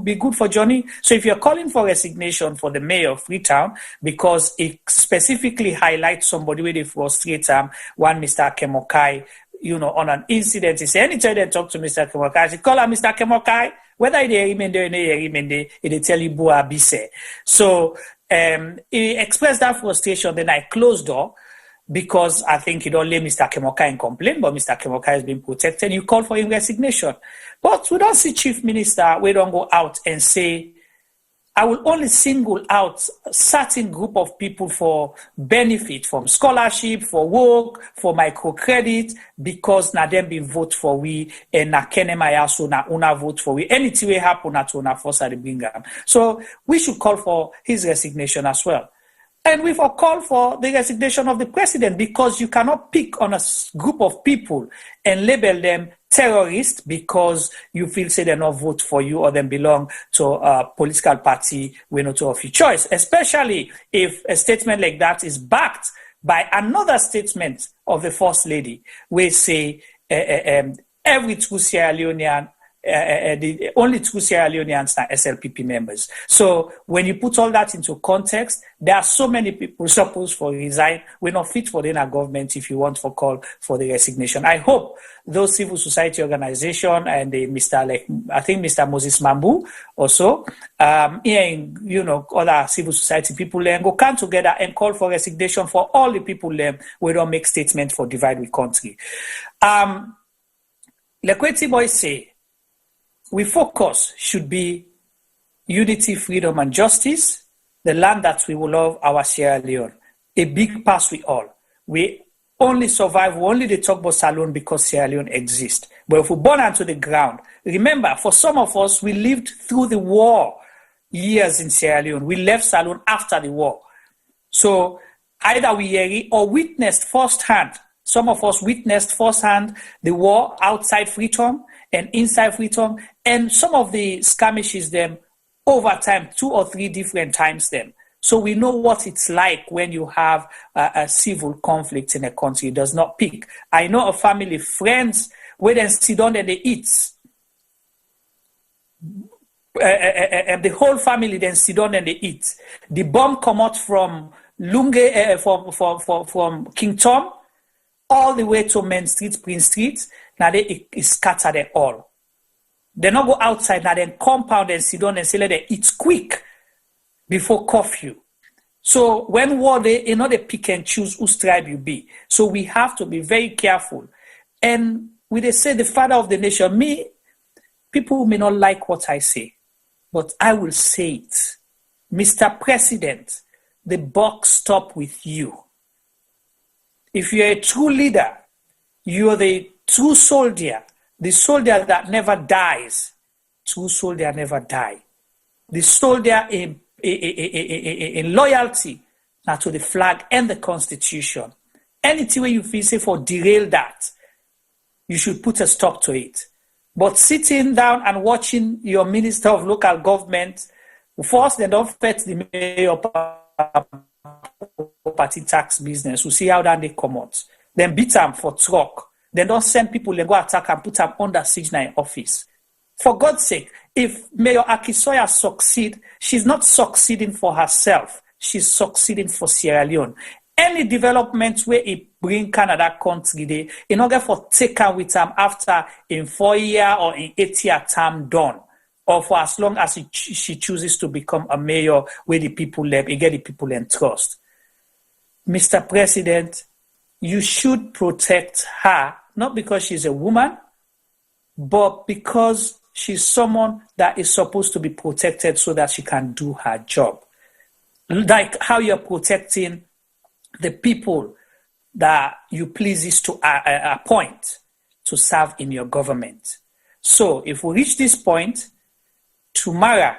be good for Johnny. So if you're calling for resignation for the mayor of Freetown because it specifically highlights somebody where they frustrate one Mr. Kemokai, on an incident, he say anytime they talk to Mr. Kemokai, he call him Mr. Kemokai. Whether it remende or remende, it tell you Bua Bise. So he expressed that frustration. Then I closed door because I think he don't let Mr. Kemoka in complaint, but Mr. Kemoka has been protected. You call for his resignation. But we don't see Chief Minister, we don't go out and say, I will only single out a certain group of people for benefit from scholarship, for work, for microcredit, because na them be vote for we, and na kenema so na una vote for we. Anything will happen at una force at the Bingham. So we should call for his resignation as well. And we've called for the resignation of the president, because you cannot pick on a group of people and label them terrorists because you feel say they not vote for you or them belong to a political party we not of your choice, especially if a statement like that is backed by another statement of the First Lady, where say every true Sierra Leonean, the only true Sierra Leoneans are SLPP members. So when you put all that into context, there are so many people supposed for resign. We're not fit for the government if you want for call for the resignation. I hope those civil society organization and the Mr. Moses Mambu also, other civil society people go come together and call for resignation for all the people we don't make statement for divide with country. Lekweti boys say, we focus should be unity, freedom, and justice, the land that we will love, our Sierra Leone. A big pass we all. We only survive, we only talk about Salone because Sierra Leone exists. But if we burn onto the ground, remember, for some of us, we lived through the war years in Sierra Leone. We left Salone after the war. So either we hear or witnessed firsthand. Some of us witnessed firsthand the war outside Freetown and inside Freetown, and some of the skirmishes them over time, 2 or 3 different times them. So we know what it's like when you have a civil conflict in a country. It does not peak. I know a family, friends, where they sit down and they eat. The whole family then sit down and they eat. The bomb come out from Lunge, from King Tom, all the way to Main Street, Prince Street. Now they scatter them all. They not go outside now, then compound and sit down and say, let them eat quick before curfew. So when war they they pick and choose whose tribe you be. So we have to be very careful. And when they say the father of the nation, people may not like what I say, but I will say it. Mr. President, the buck stop with you. If you're a true leader, you're the true soldier, the soldier that never dies. True soldier never die. The soldier in loyalty now to the flag and the constitution. Anything where you feel say for derail that, you should put a stop to it. But sitting down and watching your minister of local government, first they don't fet the mayor property tax business. We see how that they come out. Then beat them for truck. Then don't send people and go attack and put them under siege in office. For God's sake, if Mayor Akisoya succeed, she's not succeeding for herself. She's succeeding for Sierra Leone. Any development where it bring Canada country, in order for take her with them after in 4-year or in 8-year term done, or for as long as she chooses to become a mayor where the people live, you get the people in trust. Mr. President, you should protect her, not because she's a woman, but because she's someone that is supposed to be protected so that she can do her job. Like how you're protecting the people that you pleases to appoint to serve in your government. So if we reach this point, tomorrow,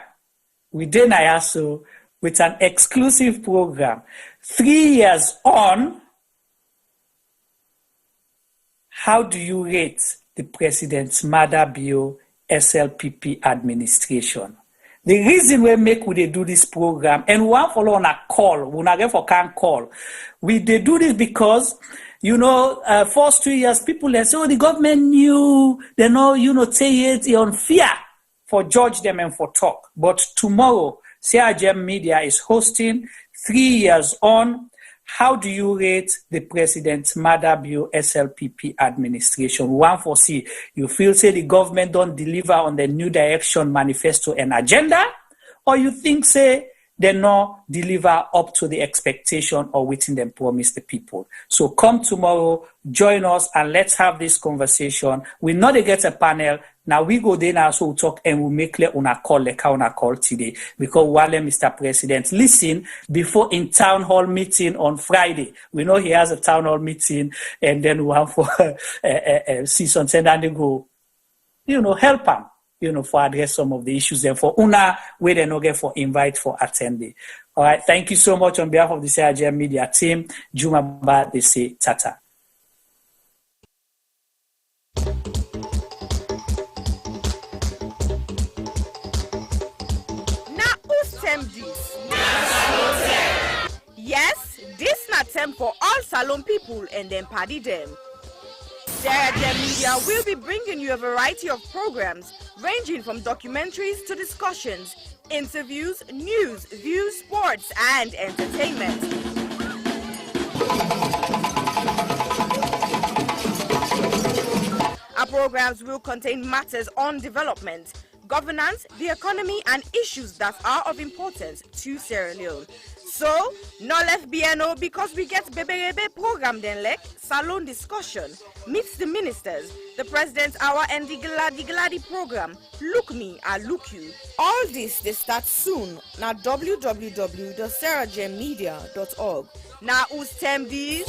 we then also with an exclusive program, 3 years on, how do you rate the President's Mother Bio SLPP administration? The reason we make we do this program, and we want follow on a call, we not get for can call. We they do this because, first 2 years, people say, the government knew, they know, say it on fear for judge them and for talk. But tomorrow, Sierra Leonean Media is hosting 3 years on how do you rate the President Madabio SLPP administration? 1 for C, you feel say the government don't deliver on the New Direction Manifesto and agenda, or you think say they not deliver up to the expectation or within them promise the people? So come tomorrow, join us, and let's have this conversation. We know they get a panel. Now we go there now, so we'll talk and we'll make clear on a call today. Because while Mr. President, listen, before in town hall meeting on Friday, we know he has a town hall meeting, and then we'll have for season 10 and they go, help him. For address some of the issues and for una where they no get for invite for attending. All right, thank you so much on behalf of the Sierra Leonean media team. Juma ba they say tata. Now who's term this? Yes, this na term for all Salon people and then party them. Sierra Leonean Media will be bringing you a variety of programs ranging from documentaries to discussions, interviews, news, views, sports, and entertainment. Our programs will contain matters on development, governance, the economy, and issues that are of importance to Sierra Leone. So, no left BNO because we get Bebe program then like Salon discussion, meets the ministers, the president's hour and the Gladi program, Look Me, I Look You. All this they start soon now www.sierragemmedia.org. Now who's term these?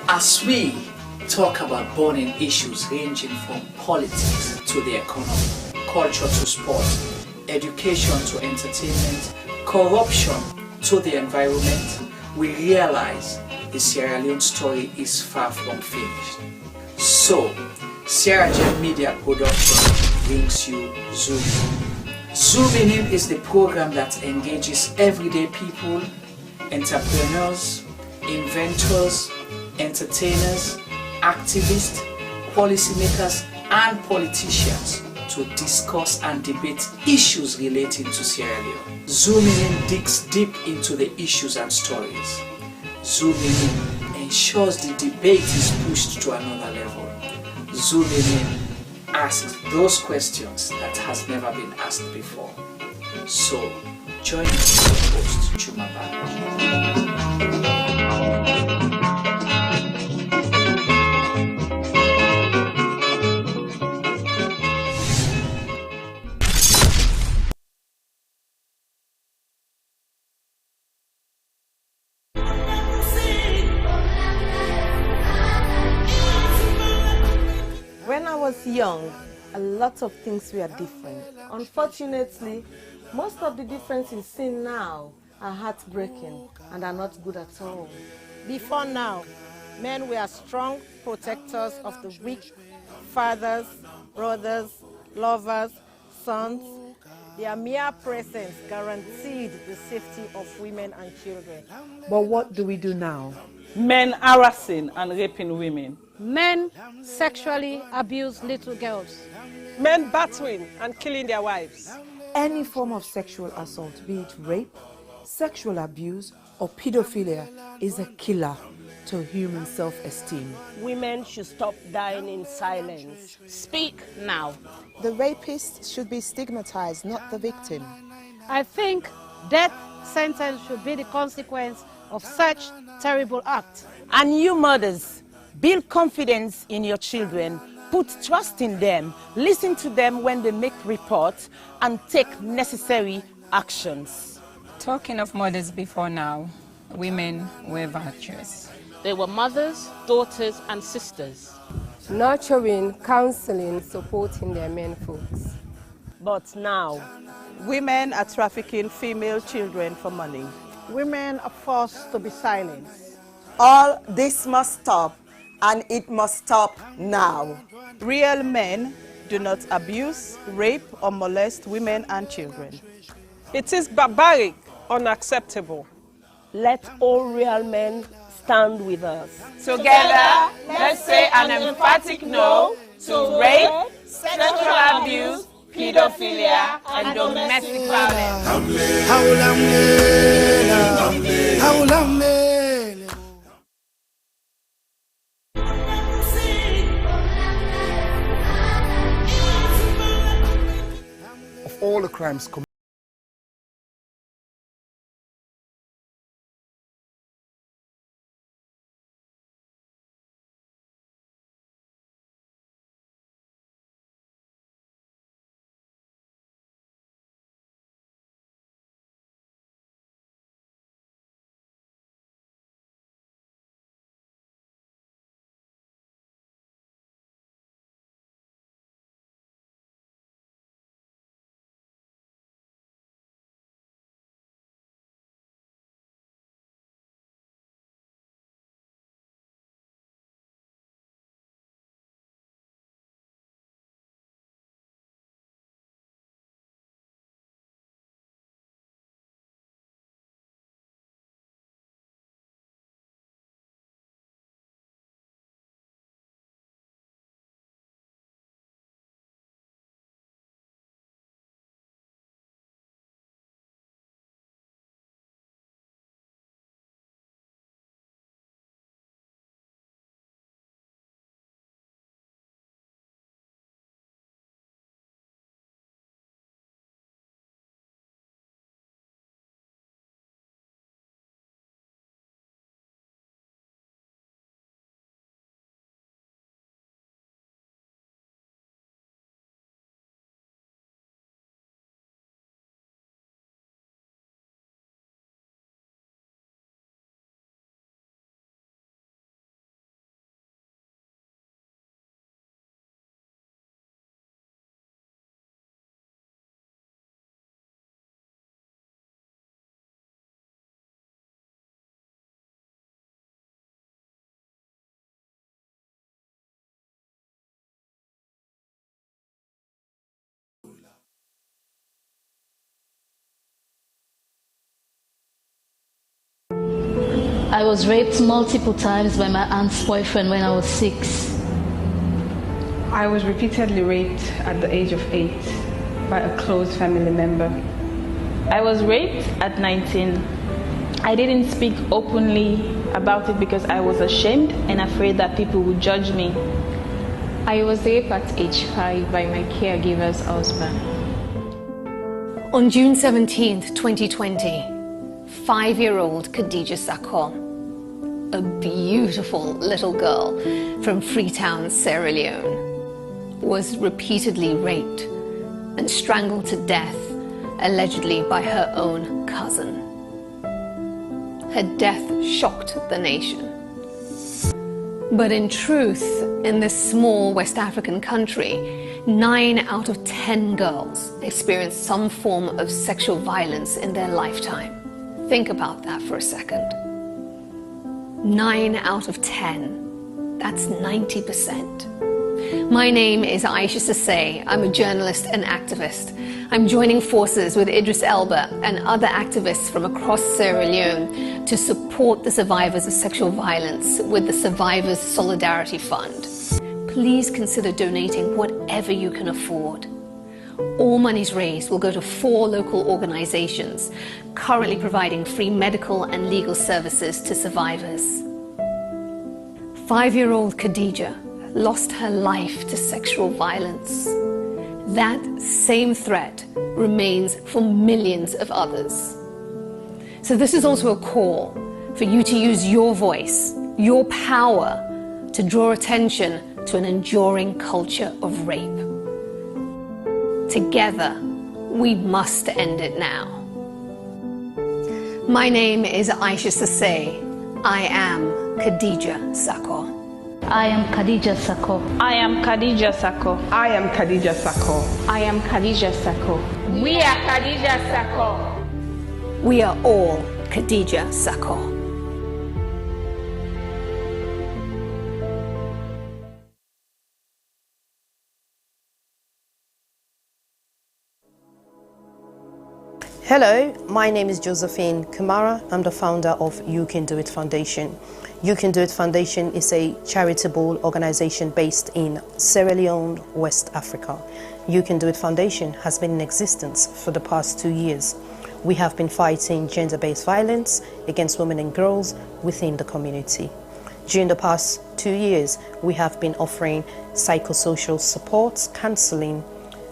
As we talk about burning issues ranging from politics to the economy, culture to sport, education to entertainment, corruption to the environment, we realize the Sierra Leone story is far from finished. So, Sierra Leonean Media Production brings you Zoom In. Zoom In is the program that engages everyday people, entrepreneurs, inventors, entertainers, activists, policymakers, and politicians to discuss and debate issues relating to Sierra Leone. Zoom In digs deep into the issues and stories. Zoom In ensures the debate is pushed to another level. Zoom In asks those questions that has never been asked before. So, join us with your host, Chumaba. When I was young, a lot of things were different. Unfortunately, most of the differences seen now are heartbreaking and are not good at all. Before now, men were strong protectors of the weak, fathers, brothers, lovers, sons. Their mere presence guaranteed the safety of women and children. But what do we do now? Men harassing and raping women. Men sexually abuse little girls. Men battering and killing their wives. Any form of sexual assault, be it rape, sexual abuse, or pedophilia, is a killer to human self-esteem. Women should stop dying in silence. Speak now. The rapist should be stigmatized, not the victim. I think death sentence should be the consequence of such terrible act. And you mothers, build confidence in your children, put trust in them, listen to them when they make reports, and take necessary actions. Talking of mothers before now, women were virtuous. They were mothers, daughters, and sisters. Nurturing, counseling, supporting their men folks. But now, women are trafficking female children for money. Women are forced to be silent. All this must stop, and it must stop now. Real men do not abuse, rape, or molest women and children. It is barbaric, unacceptable. Let all real men stand with us. Together, let's say an emphatic no to rape, sexual abuse, pedophilia, and domestic violence. Of all the crimes committed, I was raped multiple times by my aunt's boyfriend when I was 6. I was repeatedly raped at the age of 8 by a close family member. I was raped at 19. I didn't speak openly about it because I was ashamed and afraid that people would judge me. I was raped at age 5 by my caregiver's husband. On June 17th, 2020, 5-year-old Khadija Sakho, a beautiful little girl from Freetown, Sierra Leone, was repeatedly raped and strangled to death, allegedly by her own cousin. Her death shocked the nation. But in truth, in this small West African country, 9 out of 10 girls experience some form of sexual violence in their lifetime. Think about that for a second. 9 out of 10. That's 90%. My name is Aisha Sase. I'm a journalist and activist. I'm joining forces with Idris Elba and other activists from across Sierra Leone to support the survivors of sexual violence with the Survivors Solidarity Fund. Please consider donating whatever you can afford. All monies raised will go to 4 local organizations currently providing free medical and legal services to survivors. 5-year-old Khadija lost her life to sexual violence. That same threat remains for millions of others. So this is also a call for you to use your voice, your power, to draw attention to an enduring culture of rape. Together, we must end it now. My name is Aisha Sase. I am Khadija Sakho. I am Khadija Sako. I am Khadija Sako. I am Khadija Sako. I am Khadija Sako. We are Khadija Sako. We are all Khadija Sako. Hello, my name is Josephine Kamara. I'm the founder of You Can Do It Foundation. You Can Do It Foundation is a charitable organization based in Sierra Leone, West Africa. You Can Do It Foundation has been in existence for the past 2 years. We have been fighting gender-based violence against women and girls within the community. During the past 2 years, we have been offering psychosocial support, counseling,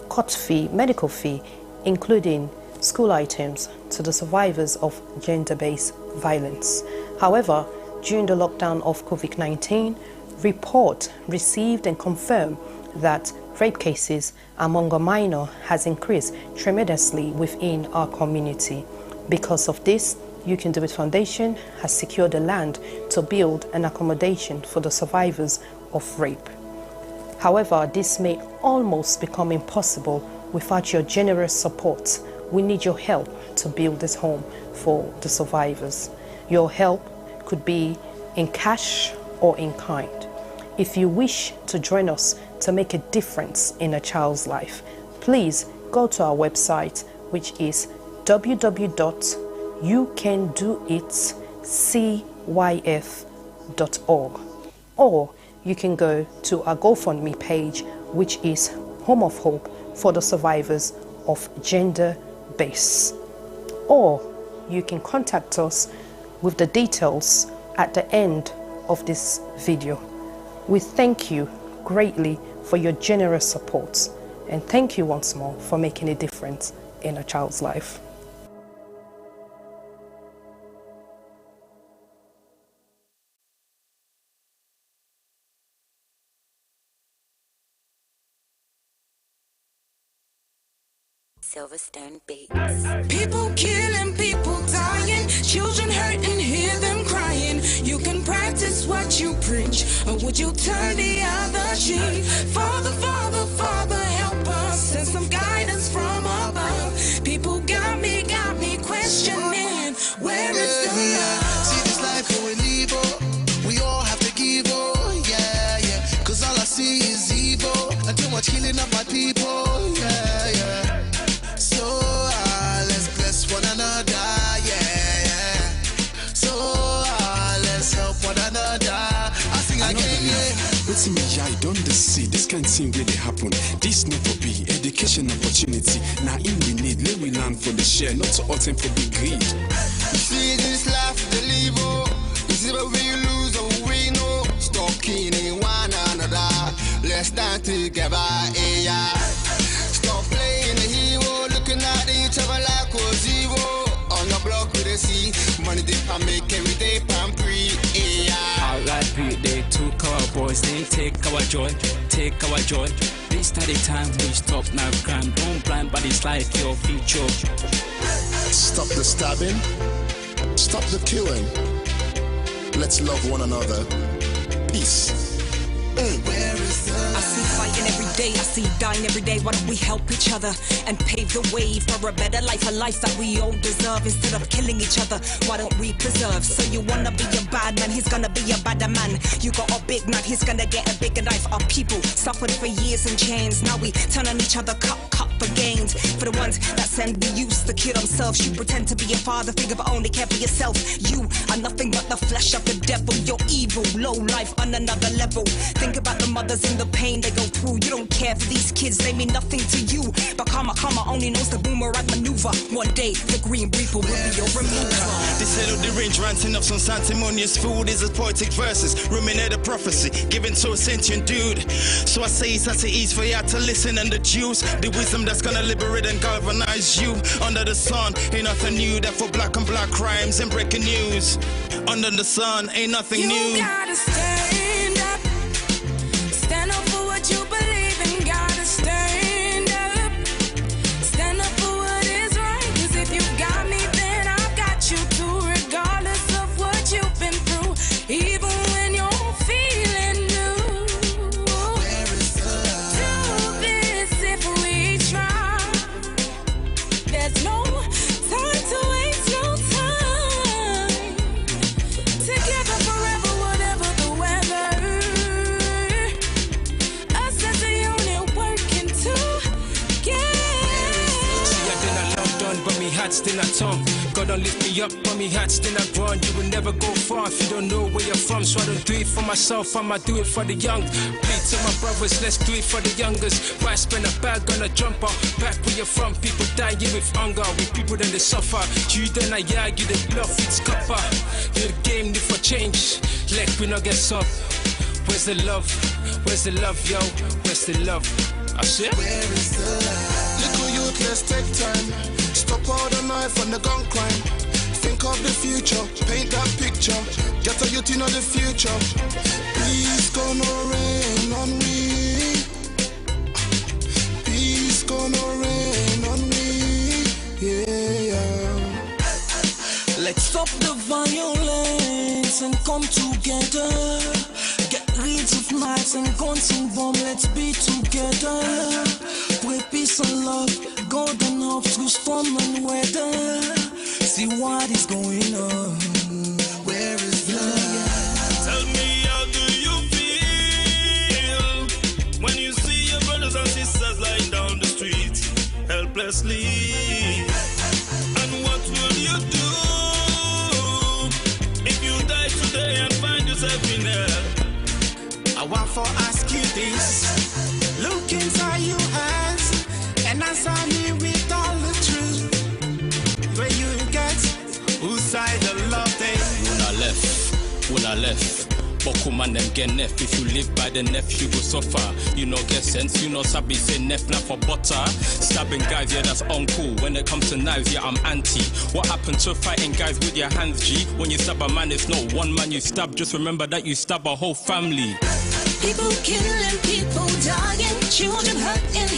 court fee, medical fee, including school items to the survivors of gender-based violence. However, during the lockdown of COVID-19, report received and confirmed that rape cases among a minor has increased tremendously within our community. Because of this, You Can Do It Foundation has secured the land to build an accommodation for the survivors of rape. However, this may almost become impossible without your generous support. We need your help to build this home for the survivors. Your help could be in cash or in kind. If you wish to join us to make a difference in a child's life, please go to our website, which is www.youcandoitcyf.org, or you can go to our GoFundMe page, which is Home of Hope for the survivors of gender-based. Or you can contact us with the details at the end of this video. We thank you greatly for your generous support, and thank you once more for making a difference in a child's life. Silverstone Beats. People killing, people dying, children hurting, hear them crying. You can practice what you preach, or would you turn the other cheek? Father, Father, Father, help us, send some guidance from above. People got me questioning, where is the love? See this life we live, we all have to give, yeah, yeah. Cause all I see is evil, and too much killing of my people, yeah, yeah. So let's bless one another, yeah, yeah. So let's help one another. I sing again, yeah. What's in me, I don't see this kind of thing really happen. This not for be education opportunity. Now in we need, let we learn for the share, not to attempt for big greed. You see this life, the live, you see where we lose or we know. Stop killing one another. Let's stand together, yeah. Stop playing the hero, looking at each other like was zero. On the block with a C, money dip and make every day pan free, yeah. R.I.P. They took our boys, they take our joy, take our joy. This time the time we stop now crime. Don't blind by this life, your future. Stop the stabbing, stop the killing. Let's love one another. Peace. I see fighting every day, I see dying every day. Why don't we help each other and pave the way for a better life, a life that we all deserve? Instead of killing each other, why don't we preserve? So you wanna be a bad man, he's gonna be a badder man. You got a big knife, he's gonna get a bigger knife. Our people suffered for years in chains. Now we turn on each other, cut for gains. For the ones that send the used to kill themselves, you pretend to be a father, figure but only care for yourself. You are nothing but the flesh of the devil. You're evil, low life on another level. Think about the mothers and the pain they go through. You don't care for these kids, they mean nothing to you. But karma only knows the boomerang maneuver. One day, the green reaper will be your remover. They settle the range, ranting up some sanctimonious food is a poetic verses, ruminate a prophecy, given to a sentient dude. So I say it's at ease for you to listen and deduce the wisdom that's gonna liberate and galvanize you. Under the sun, ain't nothing new, that for black on black crimes and breaking news. Under the sun, ain't nothing new. You gotta stand up. Stand up for what you believe in, gotta stand up. Stand up for what is right, cause if you got me, then I've got you too. Regardless of what you've been through, even when you're feeling new. hat still at tongue. God don't lift me up, but me hat still at ground. You will never go far if you don't know where you're from. So I don't do it for myself, I'ma do it for the young. Play to my brothers, let's do it for the youngers. Why spend a bag on a jumper? Back where you're from, people dying with hunger. With people then they suffer. You then I you the bluff, it's copper. You're the game, need for change. Let we not get up. Where's the love? Where's the love, yo? Where's the love? I said, where is the love? Little youth, let's take time. Stop all the knife and the gun crime. Think of the future, paint that picture. Get a youth in the future. Peace gonna rain on me. Peace gonna rain on me. Yeah. Let's stop the violence and come together. Get rid of knives and guns and bombs, let's be together. Pray peace and love, God and hope through storm and weather. See what is going on. Where is love? Tell me, how do you feel when you see your brothers and sisters lying down the street helplessly? And what will you do if you die today and find yourself in hell? I want to ask you this. Look inside your eyes and answer me with all the truth. Where you get, whose side the love they? When I left. Boku man them get nef. If you live by the nef, you go suffer. You know get sense, you know sabi say nef not for butter. Stabbing guys, yeah that's uncool. When it comes to knives, yeah I'm anti. What happened to fighting guys with your hands, G? When you stab a man, it's not one man you stab. Just remember that you stab a whole family. People killing, people dying, children hurt and